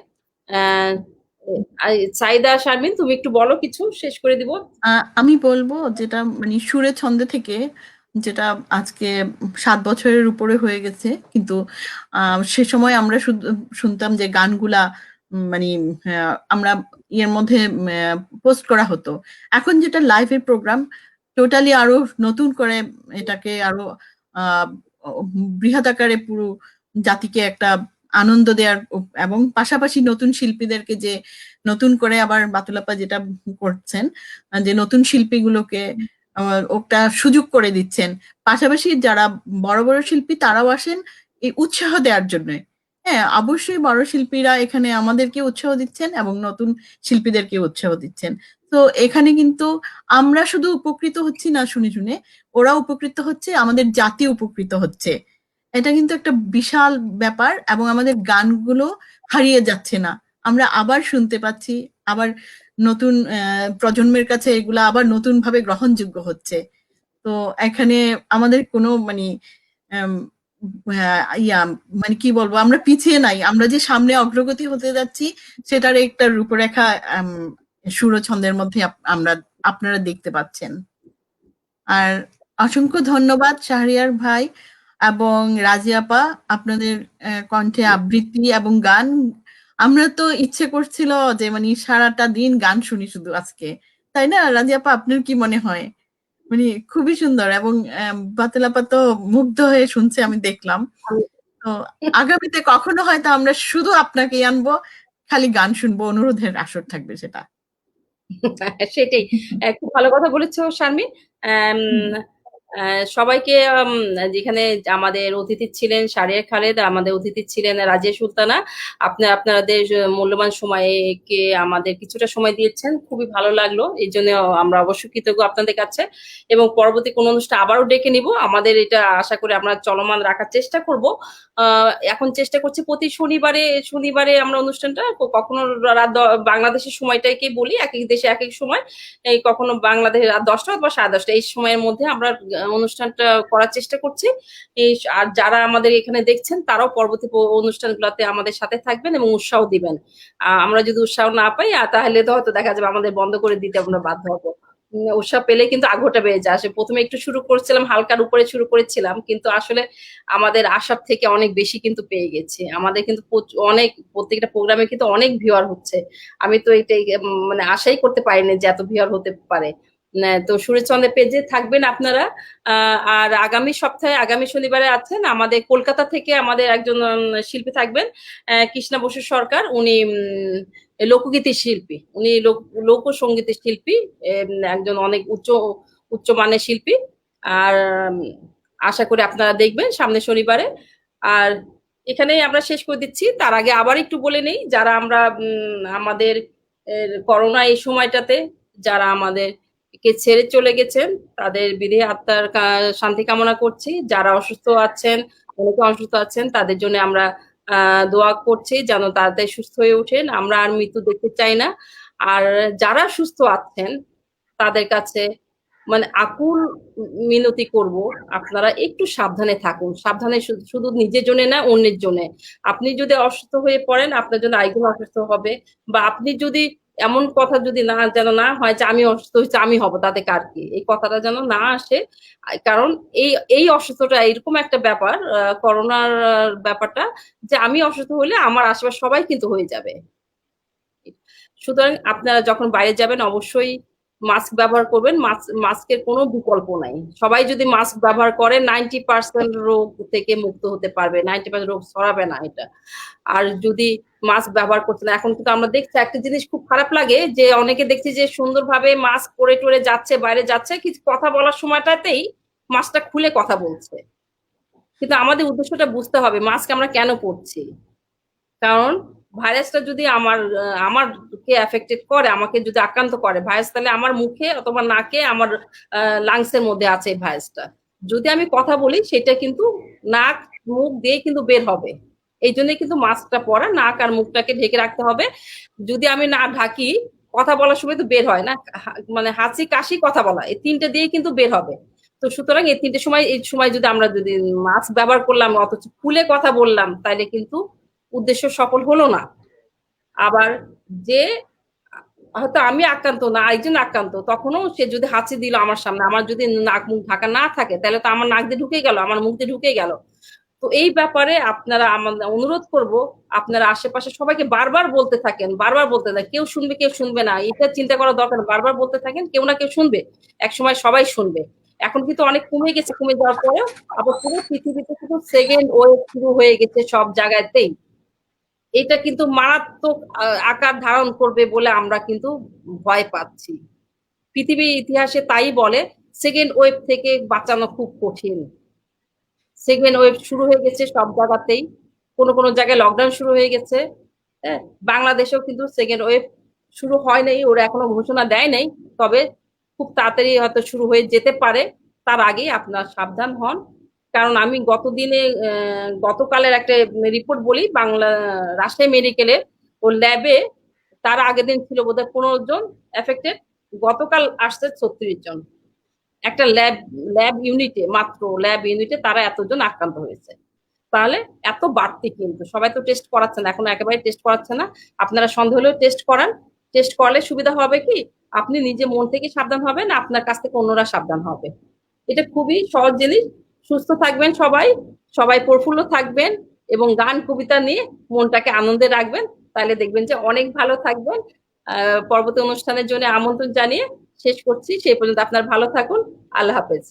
সাইদা শারমিন, তুমি একটু বলো, কিছু শেষ করে দিব। আমি বলবো যেটা মানে সুরে ছন্দে থেকে, যেটা আজকে 7 বছরের উপরে হয়ে গেছে, কিন্তু সে সময় আমরা শুনতাম যে গানগুলা মানে আমরা এর মধ্যে পোস্ট করা হতো। এখন যেটা লাইভের প্রোগ্রাম, টোটালি আরো নতুন করে এটাকে আরো বৃহৎ আকারে পুরো জাতিকে একটা আনন্দ দেওয়ার, এবং পাশাপাশি নতুন শিল্পীদেরকে যে নতুন করে আবার বাতুলাপা যেটা করছেন, যে নতুন শিল্পীগুলোকে ওটা সুযোগ করে দিচ্ছেন। পাশাপাশি যারা বড় বড় শিল্পী তারাও আসেন এই উৎসাহ দেওয়ার জন্য। হ্যাঁ, অবশ্যই বড় শিল্পীরা এখানে আমাদেরকে উৎসাহ দিচ্ছেন এবং নতুন শিল্পীদেরকে উৎসাহ দিচ্ছেন। তো এখানে কিন্তু আমরা শুধু উপকৃত হচ্ছি না শুনে শুনে, ওরা উপকৃত হচ্ছে, আমাদের জাতি উপকৃত হচ্ছে। এটা কিন্তু একটা বিশাল ব্যাপার, এবং আমাদের গানগুলো হারিয়ে যাচ্ছে না, আমরা আবার শুনতে পাচ্ছি, আবার নতুন প্রজন্মের কাছে এগুলা আবার নতুন ভাবে গ্রহণযোগ্য হচ্ছে। তো এখানে আমাদের কোনো মানে মানে কি বলবো, আমরা পিছিয়ে নাই, আমরা যে সামনে অগ্রগতি হতে যাচ্ছি সেটার একটা রূপরেখা সুরছন্দের মধ্যে আপনারা দেখতে পাচ্ছেন। আর অসংখ্য ধন্যবাদ শাহরিয়ার ভাই এবং রাজি আপা, আপনাদের কণ্ঠে আবৃত্তি এবং গান, আমরা তো ইচ্ছে করছিল যে মানে সারাটা দিন গান শুনি শুধু আজকে, তাই না রাজি আপা? আপনার কি মনে হয়? মানে খুবই সুন্দর, এবং বাতিল আপা তো মুগ্ধ হয়ে শুনছে, আমি দেখলাম। তো আগামীতে কখনো হয়তো আমরা শুধু আপনাকেই আনবো, খালি গান শুনবো, অনুরোধের আসর থাকবে সেটা। সেটাই, খুব ভালো কথা বলেছো শারমিন। সবাইকে যেখানে আমাদের অতিথি ছিলেন শাহরিয়ার খালেদ, আমাদের অতিথি ছিলেন রাজিয়া সুলতানা, আপনাদের মূল্যবান সময়কে আমাদের কিছুটা সময় দিয়েছেন, খুবই ভালো লাগলো। এই জন্য আমরা অবশ্যই কৃতজ্ঞ আপনাদের কাছে, এবং পরবর্তী কোনো অনুষ্ঠান আবারও ডেকে নিব। আমাদের এটা আশা করি আমরা চলমান রাখার চেষ্টা করব। এখন চেষ্টা করছি প্রতি শনিবারে আমরা অনুষ্ঠানটা, কখনো রাত বাংলাদেশের সময়টাকে বলি, এক এক দেশে এক এক সময়, এই কখনো বাংলাদেশে রাত 10টা অথবা 10:30 এই সময়ের মধ্যে আমরা অনুষ্ঠানটা করার চেষ্টা করছি। আর যারা আমাদের এখানে দেখছেন তারাও পরবর্তী অনুষ্ঠানগুলোতে আমাদের সাথে থাকবেন এবং উৎসাহ দিবেন। আমরা যদি উৎসাহ না পাই, তাহলে তো হয়তো দেখা যাবে আমাদের বন্ধ করে দিতে আমরা বাধ্য হবো। উৎসাহ পেলে কিন্তু আগ্রহটা বেড়ে যায়। প্রথমে একটু শুরু করছিলাম, হালকার উপরে শুরু করেছিলাম, কিন্তু আসলে আমাদের আশার থেকে অনেক বেশি কিন্তু পেয়ে গেছি। আমাদের কিন্তু অনেক, প্রত্যেকটা প্রোগ্রামে কিন্তু অনেক ভিউয়ার হচ্ছে। আমি তো এটাই মানে আশাই করতে পারিনি যে এত ভিউয়ার হতে পারে। তো সুরেশচন্দ্রের পেজে থাকবেন আপনারা। আর আগামী শনিবারে আছেন আমাদের কলকাতা থেকে আমাদের একজন শিল্পী থাকবেন, কৃষ্ণা বসু সরকার। উনি লোকগীতির শিল্পী, উনি লোকসঙ্গীতের শিল্পী, একজন অনেক উচ্চমানের শিল্পী। আর আশা করি আপনারা দেখবেন সামনে শনিবারে। আর এখানেই আমরা শেষ করে দিচ্ছি। তার আগে আবার একটু বলে নেই, যারা আমরা আমাদের করোনা এই সময়টাতে যারা আমাদেরকে ছেড়ে চলে গেছেন তাদের বিদেহী আত্মার শান্তি কামনা করছি। যারা অসুস্থ আছেন, অনেকে অসুস্থ আছেন, তাদের জন্য আমরা দোয়া করছি যেন তাড়াতাড়ি সুস্থ হয়ে ওঠেন। আমরা আর মৃত্যু দেখতে চাই না। আর যারা সুস্থ আছেন তাদের কাছে মানে আকুল মিনতি করব, আপনারা একটু সাবধানে থাকুন। সাবধানে শুধু নিজের জন্য না, অন্যের জন্য। আপনি যদি অসুস্থ হয়ে পড়েন, আপনার জন্য আরেকজন অসুস্থ হবে। বা আপনি যদি এমন কথা যদি না যেন না হয় যে আমি অসুস্থ হয়েছে আমি হব, তাতে কার কি, এই কথাটা যেন না আসে। কারণ এই এই অসুস্থতা এরকম একটা ব্যাপার, করোনার ব্যাপারটা, যে আমি অসুস্থ হলে আমার আশেপাশে সবাই কিন্তু হয়ে যাবে। সুতরাং আপনারা যখন বাইরে যাবেন অবশ্যই মাস্ক ব্যবহার করবেন। মাস্কের কোনো বিকল্প নাই। সবাই যদি মাস্ক ব্যবহার করে 90% রোগ থেকে মুক্ত হতে পারবে, 90% রোগ ছড়াবে না এটা। আর যদি মাস্ক ব্যবহার করছে না, এখন কিন্তু আমরা দেখছি একটা জিনিস খুব খারাপ লাগে যে অনেকে দেখছি যে সুন্দরভাবে মাস্ক পরে টরে যাচ্ছে, বাইরে যাচ্ছে, কিছু কথা বলার সময়টাতেই মাস্কটা খুলে কথা বলছে। কিন্তু আমাদের উদ্দেশ্যটা বুঝতে হবে, মাস্ক আমরা কেন পরছি। কারণ ভাইরাসটা যদি আমারকে এফেক্টেড করে, আমাকে যদি আক্রান্ত করে ভাইরাস, তাহলে আমার মুখে অথবা নাকে, আমার লাংসের মধ্যে আছে এই ভাইরাসটা। যদি আমি কথা বলি সেটা কিন্তু নাক মুখ দিয়ে কিন্তু বের হবে। এই জন্য কিন্তু মাস্কটা পরা, নাক আর মুখটাকে ঢেকে রাখতে হবে। যদি আমি না ঢাকি, কথা বলার সময় তো বের হয় না, মানে হাঁচি কাশি কথা বলা, এই তিনটে দিয়ে কিন্তু বের হবে। তো সুতরাং এই তিনটে সময়, এই সময় যদি আমরা যদি মাস্ক ব্যবহার করলাম অথচ খুলে কথা বললাম, তাহলে কিন্তু উদ্দেশ্য সফল হলো না। আবার যে হয়তো আমি আক্রান্ত না, একজন আক্রান্ত, তখনও সে যদি হাঁচি দিল আমার সামনে, আমার যদি নাক মুখ ঢাকা না থাকে, তাহলে তো আমার নাক দিয়ে ঢুকে গেল, আমার মুখ দিয়ে ঢুকে গেল। তো এই ব্যাপারে আপনারা আমাদের অনুরোধ করব, আপনারা আশেপাশে সবাইকে বারবার বলতে থাকেন, বারবার বলতে থাকেন। কেউ শুনবে কেউ শুনবে না, এটা চিন্তা করার দরকার। বারবার বলতে থাকেন, কেউ না কেউ শুনবে, একসময় সবাই শুনবে। এখন কিন্তু অনেক কমে গেছে, কমে যাওয়ার পরেও আবার পুরো পৃথিবীতে কিন্তু সেকেন্ড ওয়েভ শুরু হয়ে গেছে সব জায়গাতেই। এটা কিন্তু মারাত্মক আকার ধারণ করবে বলে আমরা কিন্তু ভয় পাচ্ছি। পৃথিবীর ইতিহাসে তাই বলে, সেকেন্ড ওয়েভ থেকে বাঁচানো খুব কঠিন। সেকেন্ড ওয়েভ শুরু হয়ে গেছে সব জায়গাতেই, কোনো কোনো জায়গায় লকডাউন শুরু হয়ে গেছে। হ্যাঁ, বাংলাদেশেও কিন্তু সেকেন্ড ওয়েভ শুরু হয় নাই, ওরা এখনো ঘোষণা দেয় নাই, তবে খুব তাড়াতাড়ি হয়তো শুরু হয়ে যেতে পারে। তার আগে আপনার সাবধান হন। কারণ আমি গতকালের একটা রিপোর্ট বলি, রাজশাহী মেডিকেলে, ও ল্যাবে তার আগের দিন ছিল বোধহয় 15 জন এফেক্টেড, গতকাল আসছে 36 জন। একটা ল্যাব ইউনিটে, মাত্র ল্যাব ইউনিটে তারা এতজন আক্রান্ত হয়েছে। তাহলে এত বাড়তি, কিন্তু সবাই তো টেস্ট করাচ্ছে না, এখন একেবারে টেস্ট করাচ্ছে না। আপনারা সন্দেহ হলেও টেস্ট করান। টেস্ট করলে সুবিধা হবে কি, আপনি নিজে মন থেকে সাবধান হবেন, আপনার কাছ থেকে অন্যরা সাবধান হবে। এটা খুবই সহজ জিনিস। সুস্থ থাকবেন সবাই, সবাই প্রফুল্ল থাকবেন এবং গান কবিতা নিয়ে মনটাকে আনন্দে রাখবেন, তাহলে দেখবেন যে অনেক ভালো থাকবেন। পরবর্তী অনুষ্ঠানের জন্য আমন্ত্রণ জানিয়ে শেষ করছি। সেই পর্যন্ত আপনার ভালো থাকুন। আল্লাহ হাফেজ।